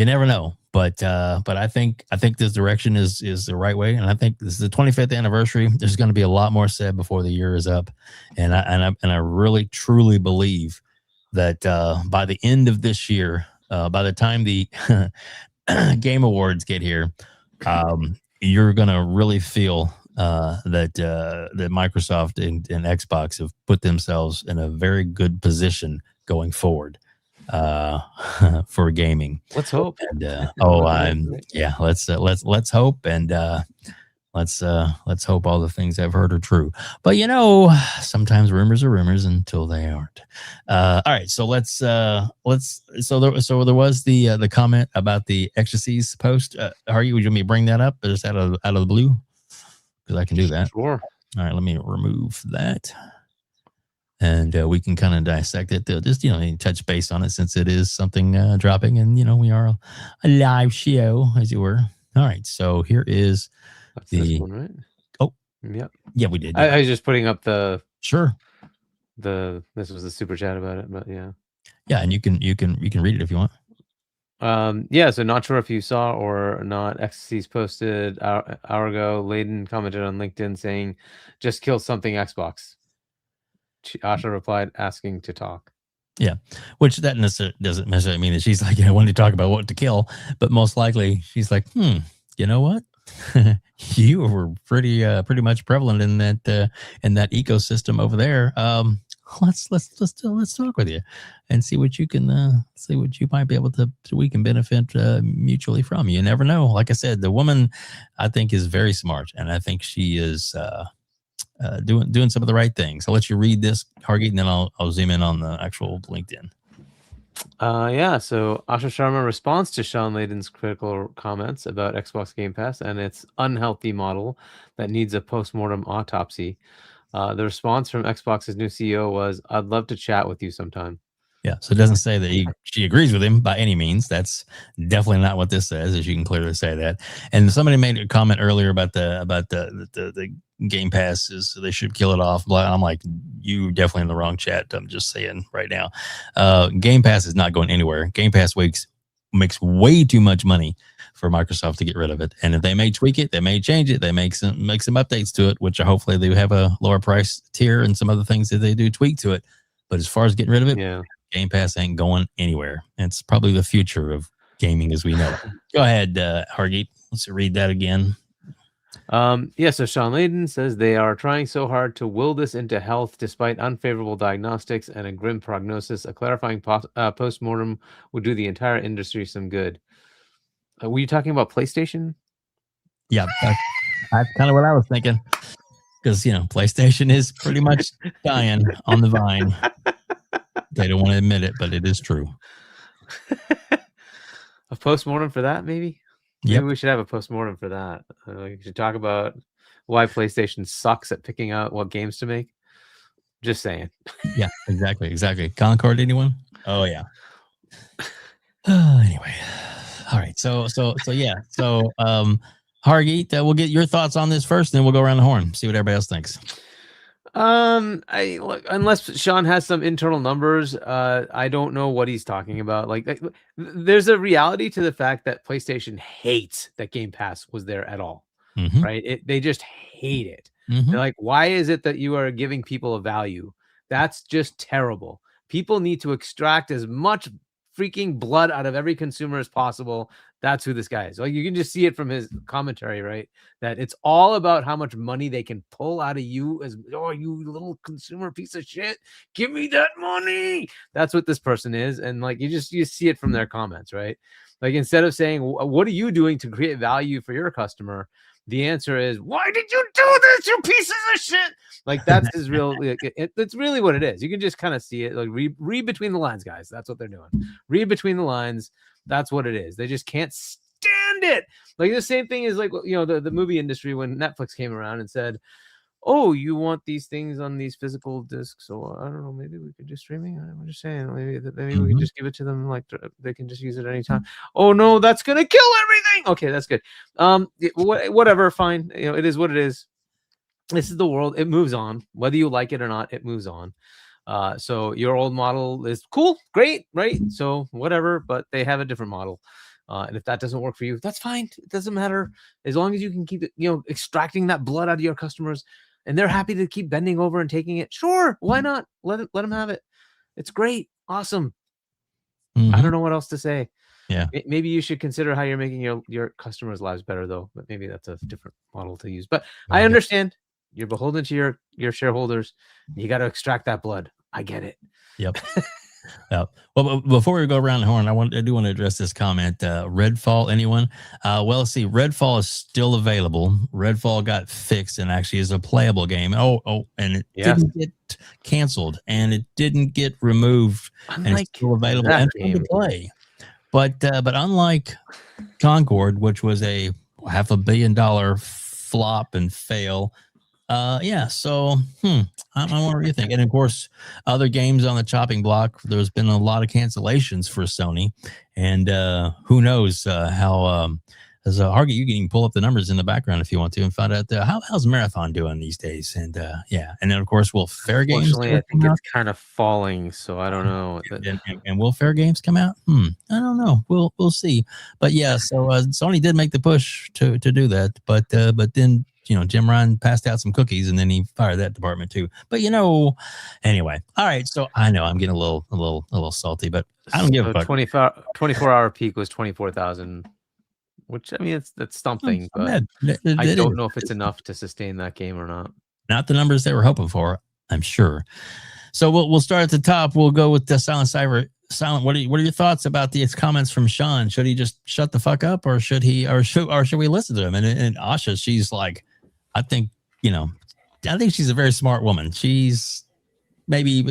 never know, but I think this direction is the right way, and I think this is the 25th anniversary. There's going to be a lot more said before the year is up, and I really truly believe that by the end of this year, by the time the Game Awards get here, you're going to really feel that Microsoft and Xbox have put themselves in a very good position going forward for gaming.
Let's hope.
And let's hope, and let's hope all the things I've heard are true. But sometimes rumors are rumors until they aren't. All right, so there was the comment about the Ecstasies post. Hargy, would you want me to bring that up just out of the blue? Because I can do that.
Sure.
All right, let me remove that. And we can kind of dissect it. Just, touch base on it since it is something dropping. And, we are a live show, as you were. All right. So here is
this one, right?
Oh,
yeah.
Yeah, we did.
I was just putting up
Sure.
This was the super chat about it, but yeah.
Yeah. And you can read it if you want.
So not sure if you saw or not. Ecstasies posted hour ago. Layden commented on LinkedIn saying, just kill something Xbox. Asha replied asking to talk.
Yeah, which that doesn't necessarily mean that she's like, I want to talk about what to kill, but most likely she's like, you know what? You were pretty much prevalent in that ecosystem over there. Let's talk with you and see what you can see what you might be able to, so we can benefit mutually from. You never know. Like I said, the woman I think is very smart, and I think she is doing some of the right things. I'll let you read this, Hargeet, and then I'll zoom in on the actual LinkedIn.
So Asha Sharma responds to Shaun Layden's critical comments about Xbox Game Pass and its unhealthy model that needs a post-mortem autopsy. The response from Xbox's new CEO was, I'd love to chat with you sometime.
Yeah, so it doesn't say that she agrees with him by any means. That's definitely not what this says, as you can clearly say that. And somebody made a comment earlier about the Game Pass is they should kill it off. I'm like, you definitely in the wrong chat. I'm just saying right now. Game Pass is not going anywhere. Game Pass makes way too much money for Microsoft to get rid of it. And if they may tweak it, they may change it, they make some updates to it, which hopefully they have a lower price tier and some other things that they do tweak to it. But as far as getting rid of it, Game Pass ain't going anywhere. It's probably the future of gaming as we know it. Go ahead, Hargeet. Let's read that again.
So Shaun Layden says they are trying so hard to will this into health despite unfavorable diagnostics and a grim prognosis. A clarifying post-mortem would do the entire industry some good. Were you talking about PlayStation?
Yeah, that's kind of what I was thinking. Because, PlayStation is pretty much dying on the vine. They don't want to admit it, but it is true.
A post-mortem for that, maybe? Maybe we should have a postmortem for that. We should talk about why PlayStation sucks at picking out what games to make. Just saying.
Yeah, exactly. Concord, anyone? Oh yeah. Anyway, all right. So yeah. So Hargeet, we'll get your thoughts on this first, then we'll go around the horn, see what everybody else thinks.
I look, unless Shaun has some internal numbers, I don't know what he's talking about. Like, there's a reality to the fact that PlayStation hates that Game Pass was there at all, right? They just hate it. They're like, why is it that you are giving people a value? That's just terrible. People need to extract as much freaking blood out of every consumer as possible. That's who this guy is. Like, you can just see it from his commentary, right? That it's all about how much money they can pull out of you as, oh, you little consumer piece of shit. Give me that money. That's what this person is. And like, you see it from their comments, right? Like, instead of saying, what are you doing to create value for your customer? The answer is, why did you do this, you pieces of shit? Like, that's his real, it's really what it is. You can just kind of see it. Like, read between the lines, guys. That's what they're doing. Read between the lines. That's what it is. They just can't stand it. Like, the same thing is like, the movie industry when Netflix came around and said, oh, you want these things on these physical discs? So I don't know, maybe we could do streaming. I'm just saying, maybe we can just give it to them, like they can just use it anytime. Oh no, that's gonna kill everything. Okay, that's good. Whatever, fine. It is what it is. This is the world. It moves on, whether you like it or not. It moves on. So your old model is cool, great, right? So whatever, but they have a different model. And if that doesn't work for you, that's fine. It doesn't matter. As long as you can keep it, extracting that blood out of your customers, and they're happy to keep bending over and taking it. Sure, why not? Let them have it. It's great, awesome. I don't know what else to say.
Yeah,
maybe you should consider how you're making your customers' lives better, though. But maybe that's a different model to use. But I understand you're beholden to your shareholders. You got to extract that blood. I get it.
Yep. Yeah. Well, before we go around the horn, I do want to address this comment. Redfall, anyone? Well, let's see. Redfall is still available. Redfall got fixed and actually is a playable game. And it didn't get canceled and it didn't get removed. And it's still available and fun to play. But unlike Concord, which was a $500 million flop and fail. So I wonder what you think. And of course, other games on the chopping block, there's been a lot of cancellations for Sony. And who knows how, as Hargeet, you can even pull up the numbers in the background if you want to and find out how's Marathon doing these days. And and then of course, will Fair Games?
I think it's kind of falling, so I don't know.
And will Fair Games come out? I don't know. We'll see. But yeah, so Sony did make the push to do that, but then Jim Ryan passed out some cookies and then he fired that department too. But anyway, all right. So I know I'm getting a little salty, but I don't give a fuck.
24-hour peak was 24,000, which I mean that's something, but I don't know if it's enough to sustain that game or not.
Not the numbers they were hoping for, I'm sure. So we'll start at the top. We'll go with the Silent Cypher. Silent, what are your thoughts about these comments from Shaun? Should he just shut the fuck up, or should we listen to him? And Asha, she's like, I think she's a very smart woman. She's maybe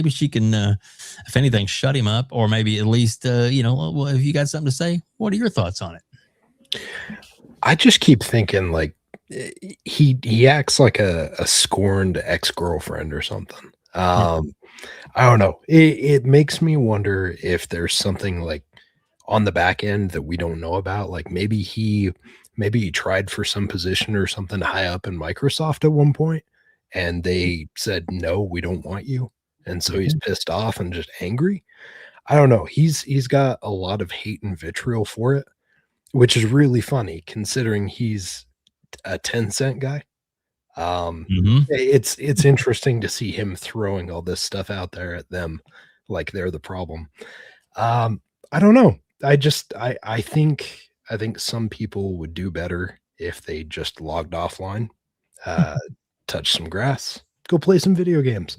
she can, if anything, shut him up, or maybe at least, well, if you got something to say, what are your thoughts on it?
I just keep thinking like he acts like a scorned ex-girlfriend or something. I don't know. It makes me wonder if there's something like on the back end that we don't know about. Like maybe he tried for some position or something high up in Microsoft at one point and they said, no, we don't want you. And so he's pissed off and just angry. I don't know. He's got a lot of hate and vitriol for it, which is really funny considering he's a 10-cent guy. It's interesting to see him throwing all this stuff out there at them like they're the problem. I don't know. I think some people would do better if they just logged offline, touch some grass, go play some video games.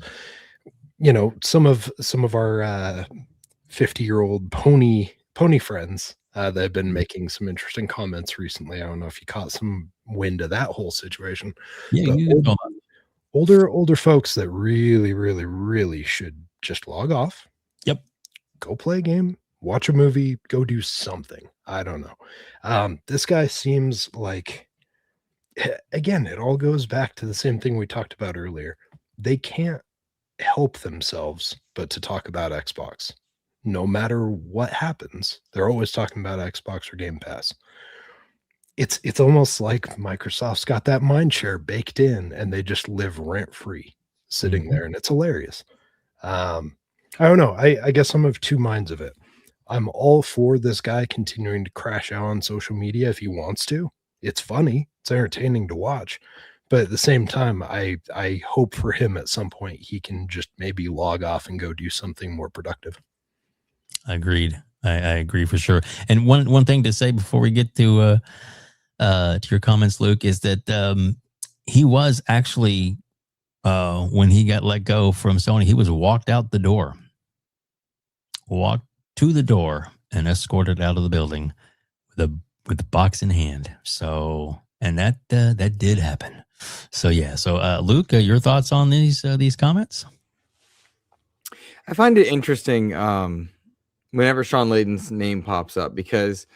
Some of our 50-year-old pony friends that have been making some interesting comments recently. I don't know if you caught some wind of that whole situation.
Yeah,
older folks that really, really, really should just log off.
Yep.
Go play a game, watch a movie, go do something. I don't know. This guy seems like, again, it all goes back to the same thing we talked about earlier. They can't help themselves but to talk about Xbox. No matter what happens, they're always talking about Xbox or Game Pass. It's almost like Microsoft's got that mind share baked in, and they just live rent free sitting there, and it's hilarious. I don't know. I guess I'm of two minds of it. I'm all for this guy continuing to crash out on social media if he wants to. It's funny, it's entertaining to watch. But at the same time, I hope for him at some point he can just maybe log off and go do something more productive.
Agreed. I agree for sure. And one thing to say before we get to your comments, Luke, is that he was actually when he got let go from Sony, he was walked to the door and escorted out of the building with the box in hand. So, and that did happen. So yeah. So Luke, your thoughts on these comments?
I find it interesting whenever Shaun Layden's name pops up, because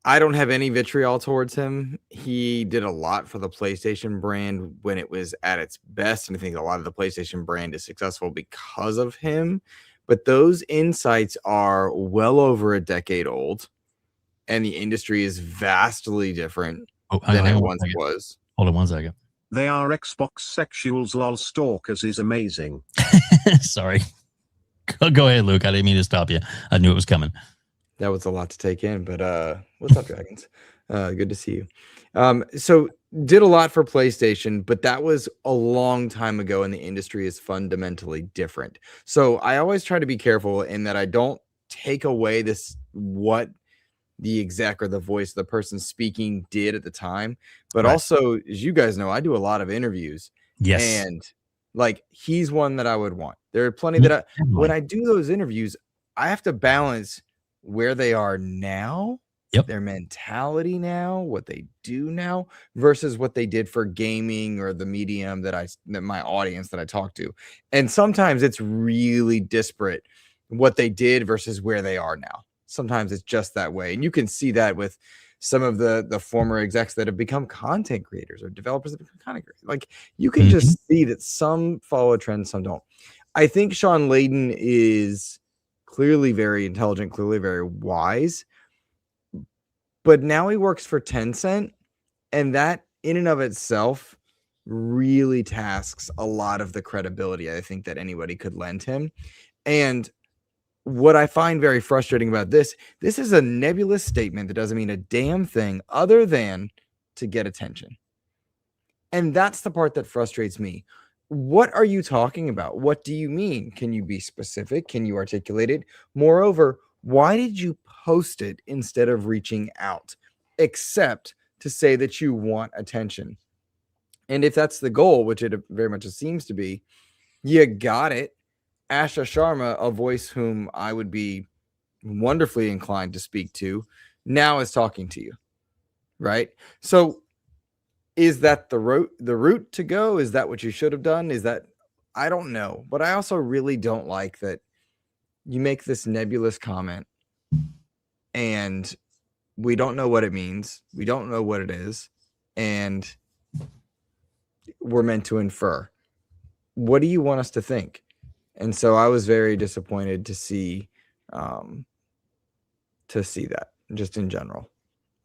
I don't have any vitriol towards him. He did a lot for the PlayStation brand when it was at its best, and I think a lot of the PlayStation brand is successful because of him. But those insights are well over a decade old, and the industry is vastly different than it once was.
Hold on one second.
They are Xbox sexuals, lol, stalkers is amazing.
Sorry. Go ahead, Luke. I didn't mean to stop you. I knew it was coming.
That was a lot to take in, but what's up, Dragons? Good to see you. So did a lot for PlayStation, but that was a long time ago, and the industry is fundamentally different. So I always try to be careful in that I don't take away what the exec or the voice of the person speaking did at the time, but also, as you guys know, I do a lot of interviews.
Yes.
And like, he's one that I would want. There are plenty that when I do those interviews, I have to balance where they are now, their mentality now, what they do now, versus what they did for gaming or the medium that my audience that I talk to. And sometimes it's really disparate what they did versus where they are now. Sometimes it's just that way. And you can see that with some of the former execs that have become content creators or developers that become content creators. Like, you can just see that some follow a trend, some don't. I think Shaun Layden is clearly very intelligent, clearly very wise, but now he works for Tencent, and that in and of itself really tasks a lot of the credibility I think that anybody could lend him. And what I find very frustrating about this is a nebulous statement that doesn't mean a damn thing other than to get attention. And that's the part that frustrates me. What are you talking about? What do you mean? Can you be specific? Can you articulate it? Moreover, why did you post it instead of reaching out, except to say that you want attention? And if that's the goal, which it very much seems to be, you got it. Asha Sharma, a voice whom I would be wonderfully inclined to speak to, now is talking to you, right? So is that the route to go? Is that what you should have done? Is that, I don't know. But I also really don't like that you make this nebulous comment and we don't know what it means. We don't know what it is. And we're meant to infer. What do you want us to think? And so I was very disappointed to see that just in general.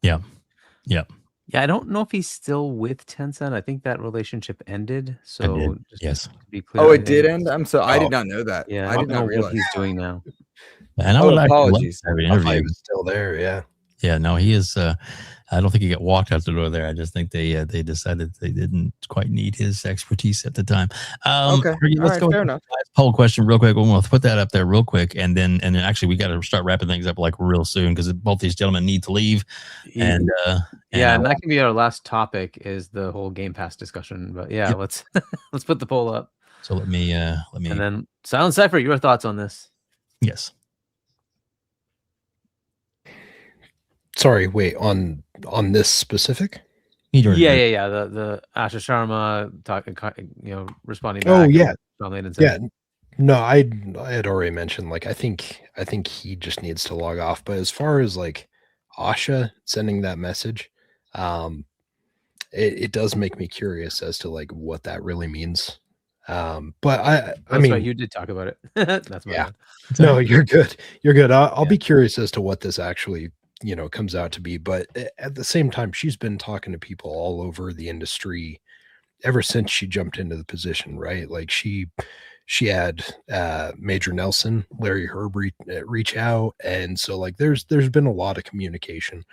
Yeah. Yeah.
Yeah, I don't know if he's still with Tencent. I think that relationship ended. So
yes.
To be clear,
oh, it did end? I did not know that.
Yeah,
I did not realize
what he's doing now.
And I would
apologies.
Like to
I thought
interview.
he was still there. Yeah.
Yeah, no, he is. I don't think he got walked out the door there. I just think they decided they didn't quite need his expertise at the time.
Okay,
let's go.
Fair enough.
Poll question real quick. We'll put that up there real quick, and then actually we got to start wrapping things up like real soon because both these gentlemen need to leave. And
and that can be our last topic is the whole Game Pass discussion. But yeah, let's let's put the poll up.
So let me and
then Silent Cypher, your thoughts on this?
Yes.
Sorry, wait, on this specific?
Yeah. The Asha Sharma responding back.
Oh yeah,
Shaun Layden
yeah. No, I had already mentioned, like, I think he just needs to log off. But as far as like Asha sending that message, it does make me curious as to like what that really means. But I
That's
mean,
right. You did talk about it. That's my
yeah.
bad.
No, you're good. You're good. I'll
Yeah.
be curious as to what this actually, comes out to be. But at the same time, she's been talking to people all over the industry ever since she jumped into the position, right? Like she had Major Nelson, Larry Herb reach out, and so like there's been a lot of communication,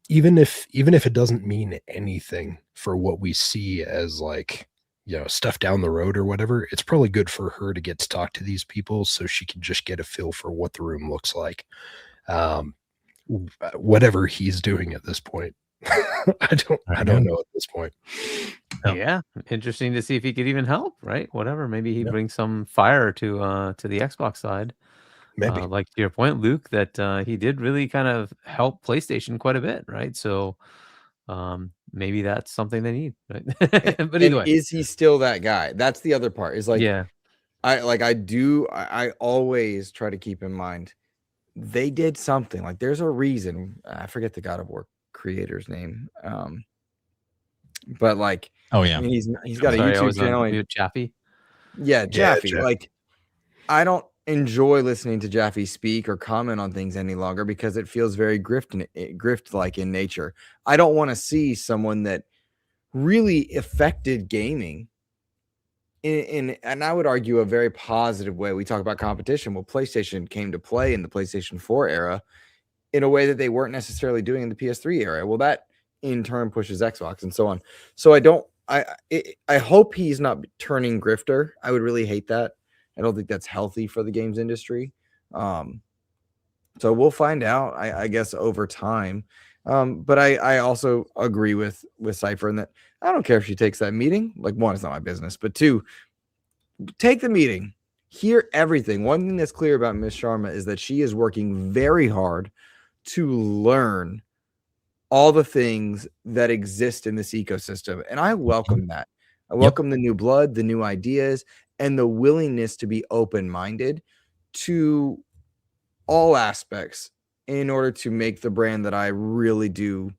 even if it doesn't mean anything for what we see as like stuff down the road or whatever. It's probably good for her to get to talk to these people so she can just get a feel for what the room looks like, whatever he's doing at this point. I don't know at this point.
Yeah, interesting to see if he could even help, right? Whatever, maybe he brings some fire to the Xbox side.
Maybe.
Like to your point, Luke, that he did really kind of help PlayStation quite a bit, right? So maybe that's something they need, right? But either way,
is he still that guy? That's the other part. Is like,
yeah,
I always try to keep in mind they did something. Like there's a reason. I forget the God of War creator's name. But like,
oh yeah,
I mean, he's got a YouTube channel.
Jaffe.
Yeah, Jaffe.
Jaffe.
Like, I don't enjoy listening to Jaffe speak or comment on things any longer because it feels very grift like in nature. I don't want to see someone that really affected gaming in and I would argue a very positive way. We talk about competition. Well, PlayStation came to play in the PlayStation 4 era in a way that they weren't necessarily doing in the PS3 era. Well, that in turn pushes Xbox and so on. So I hope he's not turning grifter. I would really hate that. I don't think that's healthy for the games industry. So we'll find out, I guess, over time. But I also agree with Cypher in that I don't care if she takes that meeting. Like, one, it's not my business. But two, take the meeting. Hear everything. One thing that's clear about Miss Sharma is that she is working very hard to learn all the things that exist in this ecosystem. And I welcome that. I welcome the new blood, the new ideas, and the willingness to be open-minded to all aspects in order to make the brand that I really do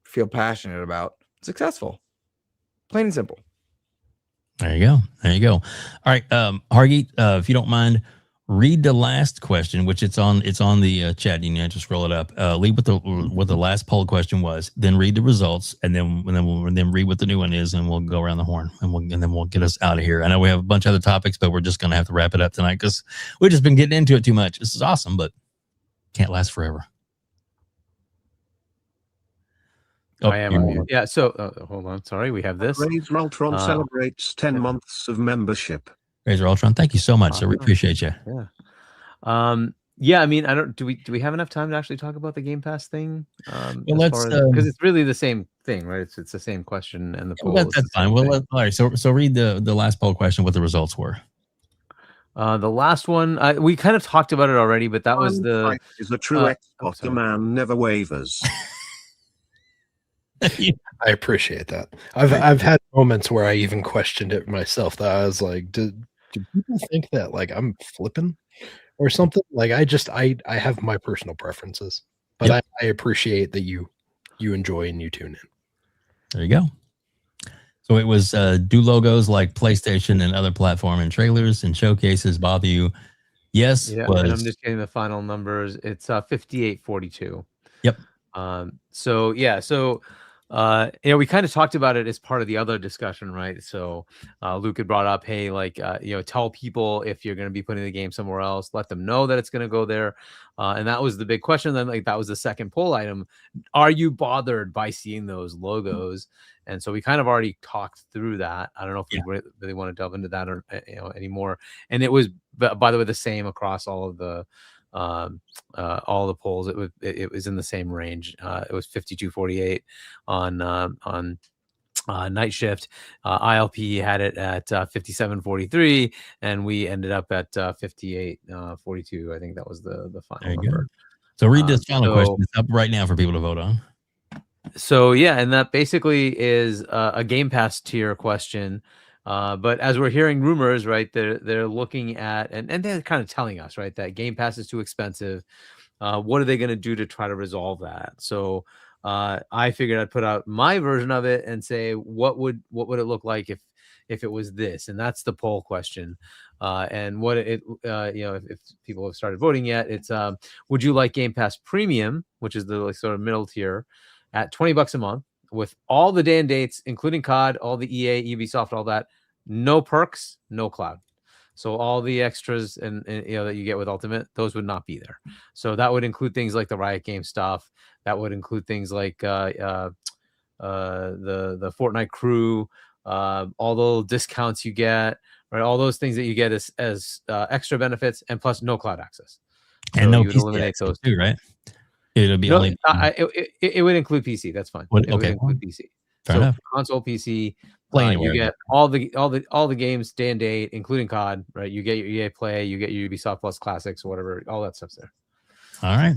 feel passionate about successful. Plain and simple.
There you go. There you go. All right. Hargeet, if you don't mind, read the last question, which it's on the chat. You need to scroll it up. Read what the last poll question was, then read the results, and then read what the new one is, and we'll go around the horn, and then we'll get us out of here. I know we have a bunch of other topics, but we're just gonna have to wrap it up tonight because we've just been getting into it too much. This is awesome, but can't last forever.
Oh, I am on mute. Yeah. So hold on. Sorry, we have this.
Razor Ultron celebrates 10 months of membership.
Razor Ultron, thank you so much. So we appreciate you.
Yeah. Yeah. I mean, I don't. Do we have enough time to actually talk about the Game Pass thing?
Well, let's
because it's really the same thing, right? It's the same question and the poll.
That's fine. Well, all right. So read the last poll question. What the results were.
The last one, we kind of talked about it already, but that was the
is a true Xbox. The man never wavers.
I appreciate that. I've had moments where I even questioned it myself. That I was like, do people think that like I'm flipping or something? Like I have my personal preferences, but I appreciate that you enjoy and you tune in.
There you go. So it was do logos like PlayStation and other platform and trailers and showcases bother you? Yes.
Yeah, and I'm just getting the final numbers. It's 58-42.
Yep.
So yeah, so we kind of talked about it as part of the other discussion, right? So Luke had brought up, hey, like tell people if you're going to be putting the game somewhere else, let them know that it's going to go there, and that was the big question. Then like that was the second poll item: are you bothered by seeing those logos? And so we kind of already talked through that. I don't know if we really want to delve into that or anymore. And it was, by the way, the same across all of the polls. It was in the same range. It was 52-48 on Night Shift. ILP had it at 57-43, and we ended up at 58-42. I think that was the final number.
So read this final question. It's up right now for people to vote on.
So yeah, and that basically is a Game Pass tier question, But as we're hearing rumors, right, they're looking at and they're kind of telling us, right, that Game Pass is too expensive. What are they going to do to try to resolve that? So I figured I'd put out my version of it and say, what would it look like if it was this? And that's the poll question. And what it if people have started voting yet, it's would you like Game Pass Premium, which is the like sort of middle tier, at $20 a month with all the day and dates, including COD, all the EA, Ubisoft, all that, no perks, no cloud. So all the extras and that you get with Ultimate, those would not be there. So that would include things like the Riot Game stuff. That would include things like the Fortnite crew, all the little discounts you get, right? All those things that you get as extra benefits, and plus no cloud access.
And no
you would eliminate those
too, right? It'll be only.
It would include PC. That's fine. It would include PC.
Fair enough.
Console, PC.
You
get all the games day and date, including COD, right? You get your EA Play, you get your Ubisoft Plus Classics, whatever, all that stuff's there.
All right.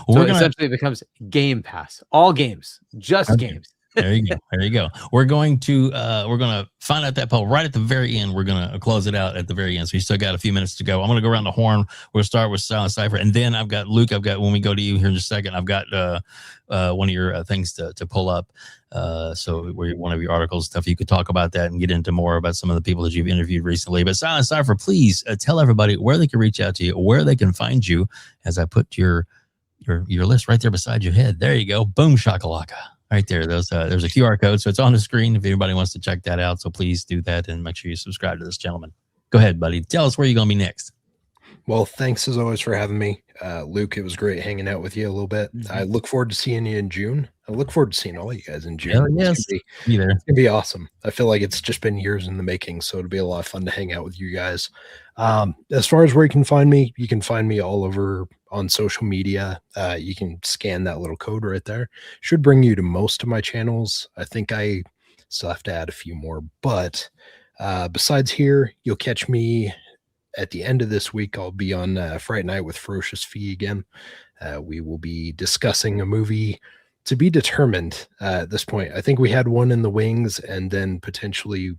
Well, so essentially it becomes Game Pass, all games, just games.
There you go. We're going to find out that poll right at the very end. We're going to close it out at the very end. So you still got a few minutes to go. I'm going to go around the horn. We'll start with Silent Cypher, and then I've got Luke. When we go to you here in just a second, I've got one of your things to pull up. So one of your articles, stuff you could talk about that and get into more about some of the people that you've interviewed recently. But Silent Cypher, please tell everybody where they can reach out to you, where they can find you, as I put your list right there beside your head. There you go. Boom shakalaka. Right there. There's a QR code, so it's on the screen if anybody wants to check that out. So please do that and make sure you subscribe to this gentleman. Go ahead, buddy. Tell us where you're going to be next.
Well, thanks as always for having me. Luke, it was great hanging out with you a little bit. I look forward to seeing you in June. I look forward to seeing all you guys in June.
Hell yes.
Be there. It's going to be awesome. I feel like it's just been years in the making, so it'll be a lot of fun to hang out with you guys. As far as where you can find me all over on social media. You can scan that little code right there. Should bring you to most of my channels. I think I still have to add a few more, but besides here, you'll catch me at the end of this week. I'll be on Friday night with Ferocious Fee again. We will be discussing a movie to be determined at this point. I think we had one in the wings, and then potentially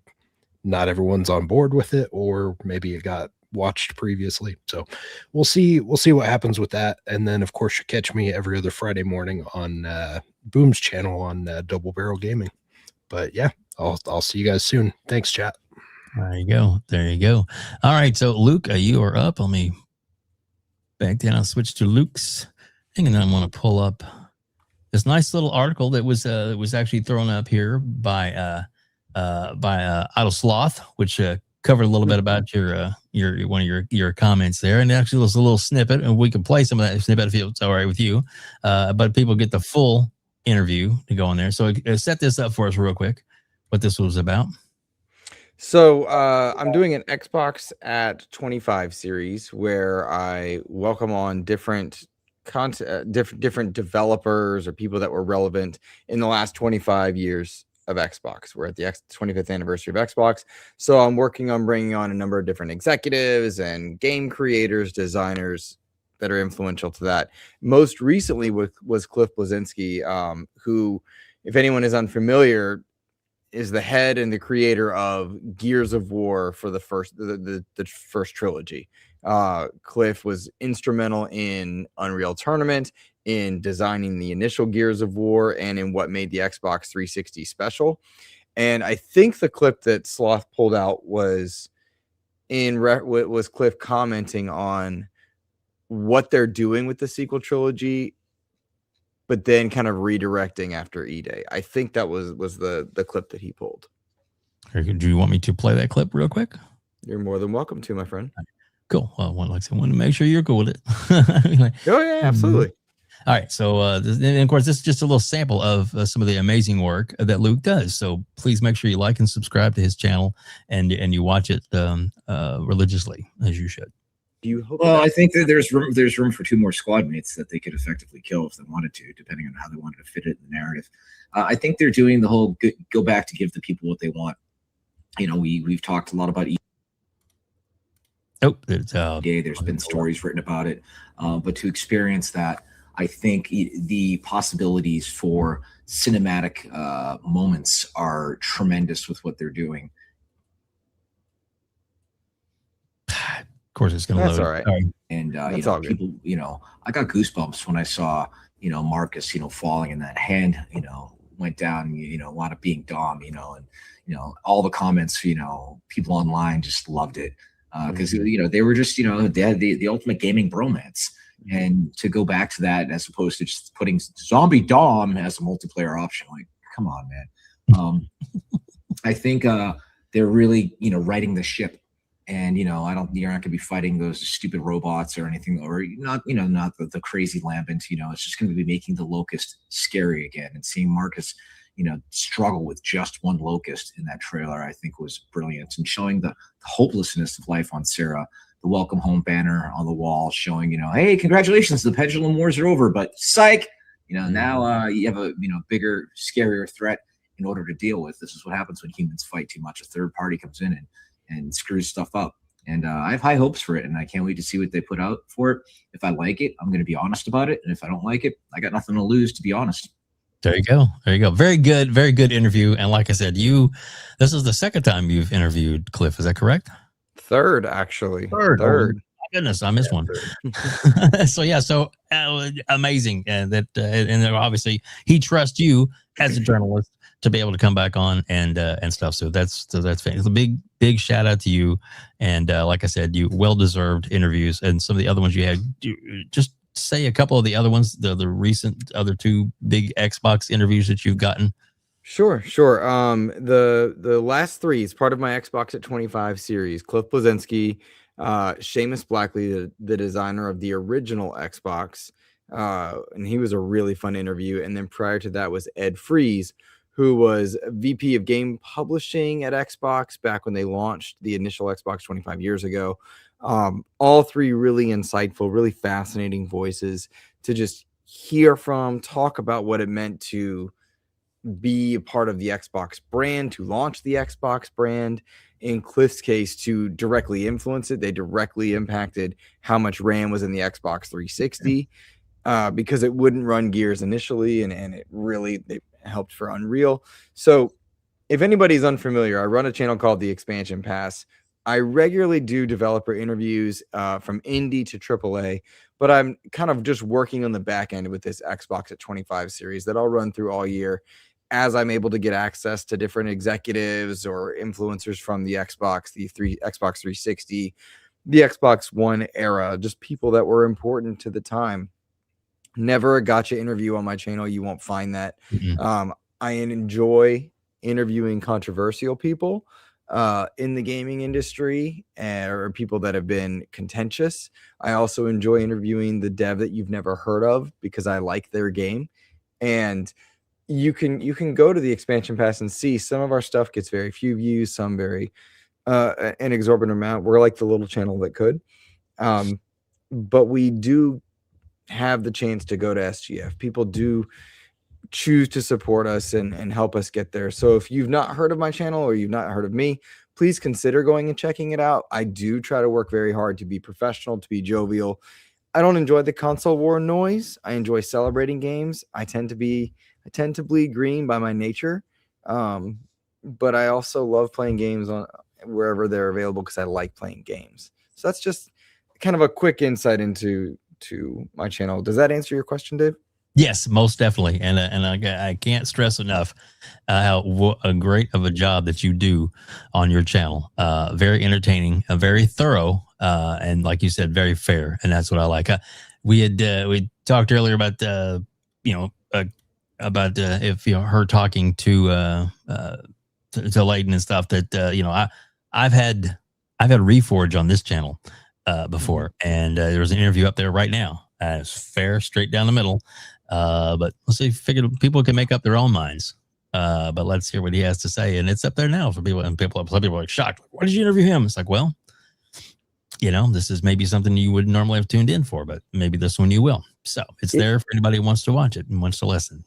not everyone's on board with it, or maybe it got watched previously. So we'll see what happens with that. And then of course you catch me every other Friday morning on Boom's channel on Double Barrel Gaming. But yeah, I'll see you guys soon. Thanks, chat.
There you go. All right, so Luke, you are up. Let me back down and switch to Luke's thing, and then I want to pull up this nice little article that was actually thrown up here by Idle Sloth, which covered a little bit about your one of your comments there, and actually was a little snippet, and we can play some of that snippet if it's all right with you. But people get the full interview to go in there. So set this up for us real quick, what this was about.
So I'm doing an Xbox at 25 series where I welcome on different content, different developers or people that were relevant in the last 25 years of Xbox. We're at the 25th anniversary of Xbox. So I'm working on bringing on a number of different executives and game creators, designers that are influential to that. Most recently was Cliff Bleszinski, who, if anyone is unfamiliar, is the head and the creator of Gears of War for the first trilogy. Cliff was instrumental in Unreal Tournament, in designing the initial Gears of War, and in what made the Xbox 360 special. And I think the clip that Sloth pulled out was Cliff commenting on what they're doing with the sequel trilogy, but then kind of redirecting after E-Day. I think that was the clip that he pulled.
Do you want me to play that clip real quick?
You're more than welcome to, my friend.
Cool. Well, like I said, I want to make sure you're cool with it.
Oh, yeah, absolutely.
All right. So, and of course, this is just a little sample of some of the amazing work that Luke does. So please make sure you like and subscribe to his channel and you watch it religiously, as you should.
Do you hope?
Well, I think that there's room for 2 more squad mates that they could effectively kill if they wanted to, depending on how they wanted to fit it in the narrative. I think they're doing the whole go back to give the people what they want. You know, we've talked a lot about there's been stories written about it, but to experience that, I think the possibilities for cinematic moments are tremendous with what they're doing.
course, it's going to
That's
load.
all right.
And
That's
you know,
all good.
people, you know, I got goosebumps when I saw, you know, Marcus, you know, falling in that hand, you know, went down, you know, a lot of being Dom, you know, and you know, all the comments, you know, people online just loved it. Because you know, they were just, you know, they had the ultimate gaming bromance. And to go back to that as opposed to just putting Zombie Dom as a multiplayer option, like, come on, man. I think they're really, you know, righting the ship. And, you know, you're not gonna be fighting those stupid robots or anything, or not, you know, not the crazy lambent, you know, it's just gonna be making the locust scary again. And seeing Marcus, you know, struggle with just one locust in that trailer, I think was brilliant, and showing the hopelessness of life on Sarah, the welcome home banner on the wall showing, you know, hey, congratulations, the pendulum wars are over, but psych, you know, now you have a, you know, bigger, scarier threat in order to deal with. This is what happens when humans fight too much. A third party comes in and screws stuff up. And I have high hopes for it, and I can't wait to see what they put out for it. If I like it, I'm going to be honest about it, and if I don't like it, I got nothing to lose, to be honest.
There you go. There you go. Very good interview. And like I said, this is the second time you've interviewed Cliff. Is that correct?
Third, actually.
Third.
Third.
Oh, my goodness, I missed one. So amazing, and that and then obviously he trusts you as a journalist to be able to come back on and stuff. So that's fantastic. It's a big shout out to you. And like I said, you well-deserved interviews, and some of the other ones you had, just say a couple of the other ones, the recent other two big Xbox interviews that you've gotten.
Sure. The last three is part of my Xbox at 25 series. Cliff Blazinski, Seamus Blackley, the designer of the original Xbox, and he was a really fun interview. And then prior to that was Ed Freeze, who was VP of game publishing at Xbox back when they launched the initial Xbox 25 years ago. All three really insightful, really fascinating voices to just hear from, talk about what it meant to be a part of the Xbox brand, to launch the Xbox brand. In Cliff's case, to directly influence it. They directly impacted how much RAM was in the Xbox 360 because it wouldn't run Gears initially, and it helped for Unreal. So if anybody's unfamiliar, I run a channel called The Expansion Pass. I regularly do developer interviews from indie to AAA, but I'm kind of just working on the back end with this Xbox at 25 series that I'll run through all year as I'm able to get access to different executives or influencers from the Xbox, Xbox 360, the Xbox One era, just people that were important to the time. Never a gotcha interview on my channel. You won't find that. I enjoy interviewing controversial people in the gaming industry, or people that have been contentious. I also enjoy interviewing the dev that you've never heard of because I like their game. And you can go to the Expansion Pass and see some of our stuff gets very few views, some very an exorbitant amount. We're like the little channel that could, but we do have the chance to go to SGF. People do choose to support us and help us get there. So if you've not heard of my channel or you've not heard of me, please consider going and checking it out. I do try to work very hard to be professional, to be jovial. I don't enjoy the console war noise. I enjoy celebrating games. I tend to bleed green by my nature. But I also love playing games on wherever they're available because I like playing games. So that's just kind of a quick insight into my channel. Does that answer your question, Dave?
Yes, most definitely. And I can't stress enough how great of a job that you do on your channel. Very entertaining, very thorough, and like you said, very fair. And that's what I like. We talked earlier about if her talking to Layden and stuff that I've had Reforge on this channel before, and there's an interview up there right now. It's fair, straight down the middle. But let's see, figured people can make up their own minds. But let's hear what he has to say. And it's up there now for people. And some people are like shocked. Why did you interview him? It's like, well, this is maybe something you would normally have tuned in for, but maybe this one you will. So it's there for anybody who wants to watch it and wants to listen.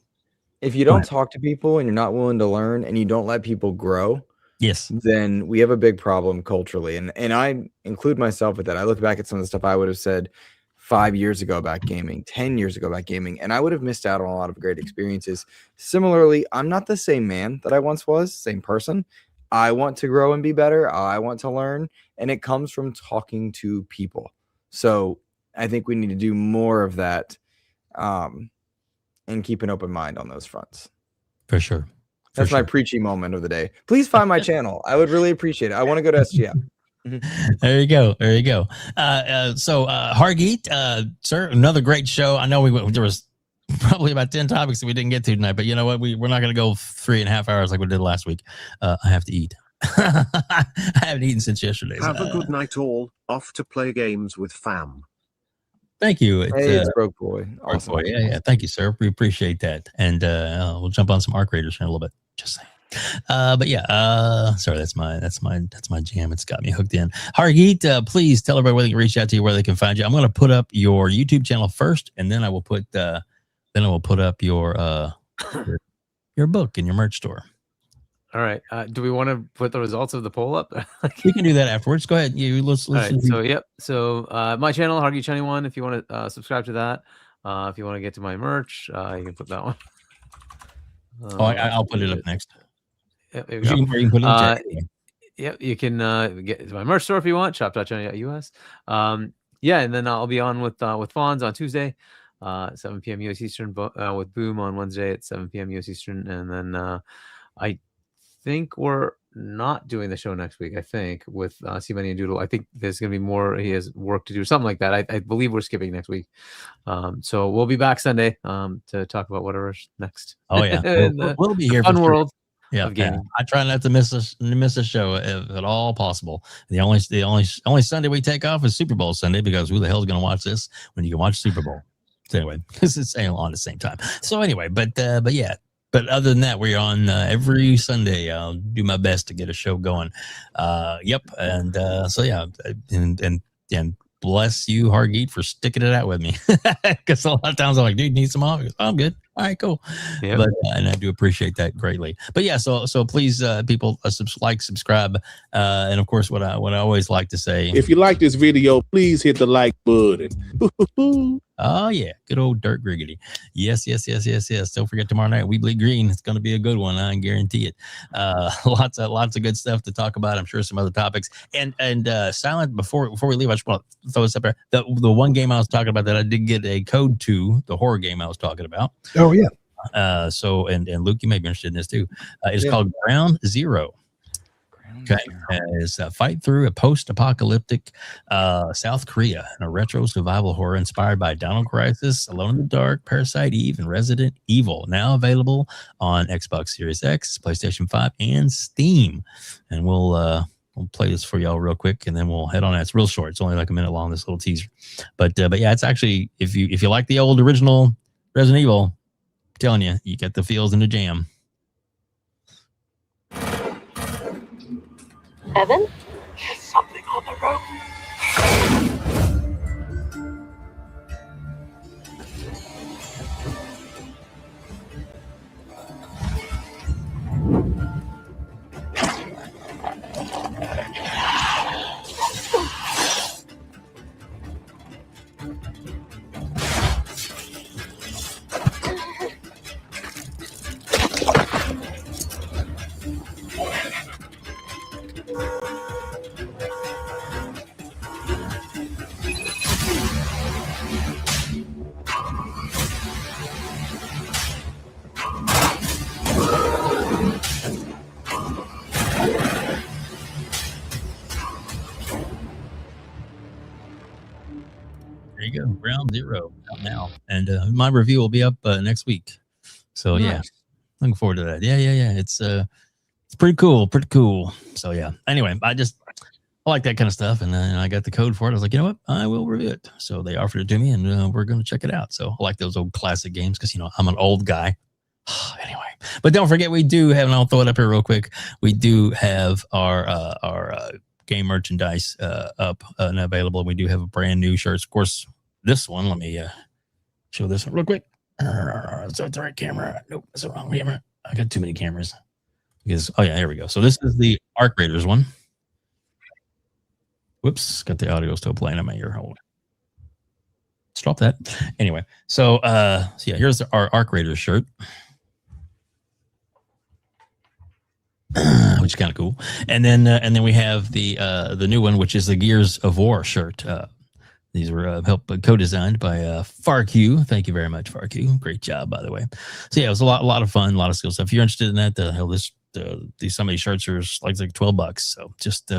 If you don't talk to people and you're not willing to learn and you don't let people grow,
yes,
then we have a big problem culturally. And I include myself with that. I look back at some of the stuff I would have said 5 years ago about gaming, 10 years ago about gaming, and I would have missed out on a lot of great experiences. Similarly, I'm not the same man that I once was, same person. I want to grow and be better. I want to learn. And it comes from talking to people. So I think we need to do more of that and keep an open mind on those fronts.
For sure.
That's my preachy moment of the day. Please find my channel. I would really appreciate it. I want to go to SGM.
There you go. There you go. So Hargeet, sir, another great show. I know there was probably about 10 topics that we didn't get to tonight, but you know what? We're not going to go 3.5 hours like we did last week. I have to eat. I haven't eaten since yesterday.
Have a good night all. Off to play games with fam.
Thank you.
It's Broke Boy. Awesome.
Boy. Yeah. Thank you, sir. We appreciate that. And we'll jump on some Arc Raiders in a little bit. Just saying. But yeah, sorry, that's my jam. It's got me hooked in. Hargeet, please tell everybody where they can reach out to you, where they can find you. I'm going to put up your YouTube channel first, and then I will put up your book in your merch store.
All right. Do we want to put the results of the poll up?
We can do that afterwards. Go ahead. Let's
All right. So yep. So my channel, Hargeet Chani 1. If you want to subscribe to that, if you want to get to my merch, you can put that one.
I'll put it up next.
Yep,
you can put it in the chat.
Yep, you can get to my merch store if you want, shop.chani.us. Yeah, and then I'll be on with Fonz on Tuesday, 7 p.m. US Eastern, with Boom on Wednesday at 7 p.m. US Eastern, and then I think we're not doing the show next week. I think with C-Money and Doodle. I think there's going to be more. He has work to do, something like that. I believe we're skipping next week. So we'll be back Sunday to talk about whatever's next.
Oh yeah, we'll be here.
Fun world.
Yeah, I try not to miss a show if at all possible. The only Sunday we take off is Super Bowl Sunday, because who the hell is going to watch this when you can watch Super Bowl? So anyway, because it's on at the same time. So anyway, but yeah. But other than that, we're on every Sunday. I'll do my best to get a show going. Yep. And so, yeah. And bless you, Hargeet, for sticking it out with me. Because a lot of times I'm like, dude, need some off? I'm good. All right, cool. Yep. But and I do appreciate that greatly. But yeah, so please, people, subscribe. And of course, what I always like to say,
if you like this video, please hit the like button.
Oh yeah, good old Dirt Griggity. Yes. Don't forget tomorrow night, We Bleed Green. It's going to be a good one. I guarantee it. Lots of good stuff to talk about. I'm sure some other topics. And Silent, before we leave, I just want to throw this up there. The one game I was talking about that I did get a code to, the horror game I was talking about.
Oh yeah.
So and Luke, you may be interested in this too. It's called Ground Zero. Okay, is fight through a post-apocalyptic South Korea in a retro survival horror inspired by Dino Crisis, Alone in the Dark, Parasite Eve, and Resident Evil. Now available on Xbox Series X, PlayStation 5, and Steam. And we'll play this for y'all real quick, and then we'll head on. It's real short. It's only like a minute long, this little teaser. But yeah, it's actually, if you like the old original Resident Evil, I'm telling you, you get the feels in the jam.
Evan? There's something on the road.
There you go, Ground Zero out now, and my review will be up next week. So nice. Yeah, looking forward to that. Yeah. It's pretty cool. So yeah. Anyway, I like that kind of stuff, and then I got the code for it. I was like, you know what, I will review it. So they offered it to me, and we're going to check it out. So I like those old classic games because I'm an old guy. Anyway, but don't forget, we do have, and I'll throw it up here real quick. We do have our game merchandise up and available. We do have a brand new shirts. Of course, this one, let me show this one real quick. Is that the right camera? Nope, that's the wrong camera. I got too many cameras. Because, oh yeah, here we go. So this is the Arc Raiders one. Whoops, got the audio still playing on my ear. Hold on. Stop that. Anyway, so yeah, here's our Arc Raiders shirt. which is kind of cool. And then we have the new one, which is the Gears of War shirt. These were co-designed by FARK QUE. Thank you very much, FARK QUE. Great job, by the way. So yeah, it was a lot of fun, a lot of skill stuff. If you're interested in that, some of these shirts are like $12. So just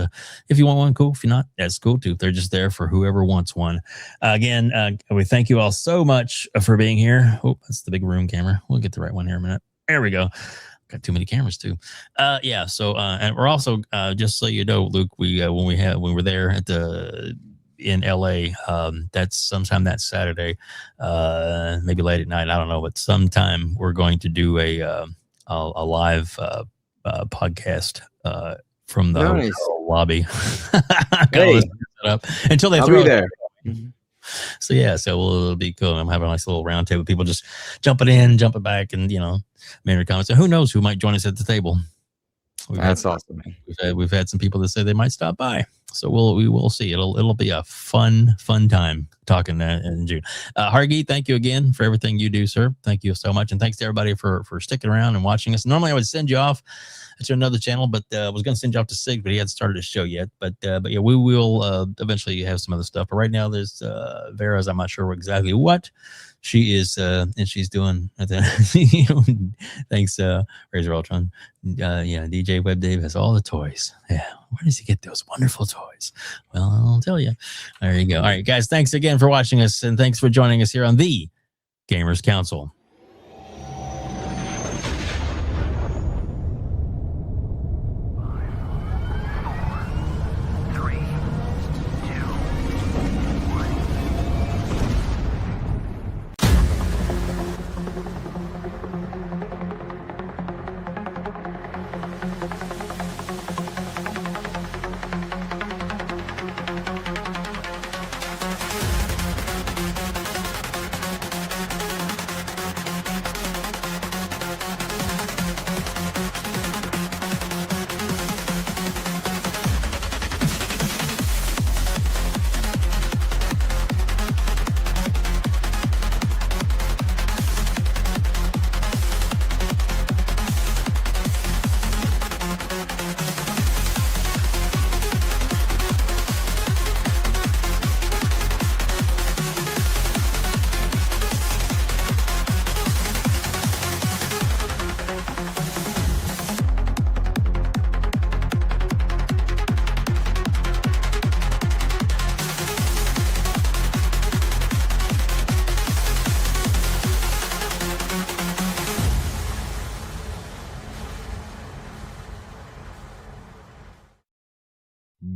if you want one, cool. If you're not, that's cool too. They're just there for whoever wants one. Again, we thank you all so much for being here. Oh, that's the big room camera. We'll get the right one here in a minute. There we go. Got too many cameras too. Yeah. So and we're also just so you know, Luke, when we were there at in LA, that's sometime that Saturday, maybe late at night. I don't know, but sometime we're going to do a live podcast from the hotel lobby. Until they throw it there. So yeah, it'll be cool. I'm having a nice little round table. People just jumping in, jumping back, and making comments. So who knows who might join us at the table?
That's awesome.
We've had some people that say they might stop by. So we will see. It'll be a fun time talking that in June. Hargeet, thank you again for everything you do, sir. Thank you so much, and thanks to everybody for sticking around and watching us. Normally I would send you off to another channel, but I was going to send you off to Sig, but he hadn't started his show yet. But yeah, we will eventually have some other stuff. But right now there's Vera's. I'm not sure exactly what she is, and she's doing. Thanks, Razor Ultron. Yeah, DJ WEBDAVE has all the toys. Yeah, where does he get those wonderful toys? Well, I'll tell you. There you go. All right, guys, thanks again for watching us, and thanks for joining us here on the Gamers Council.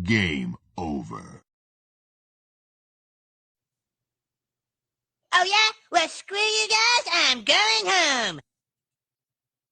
Game over.
Oh yeah? Well, screw you guys. I'm going home.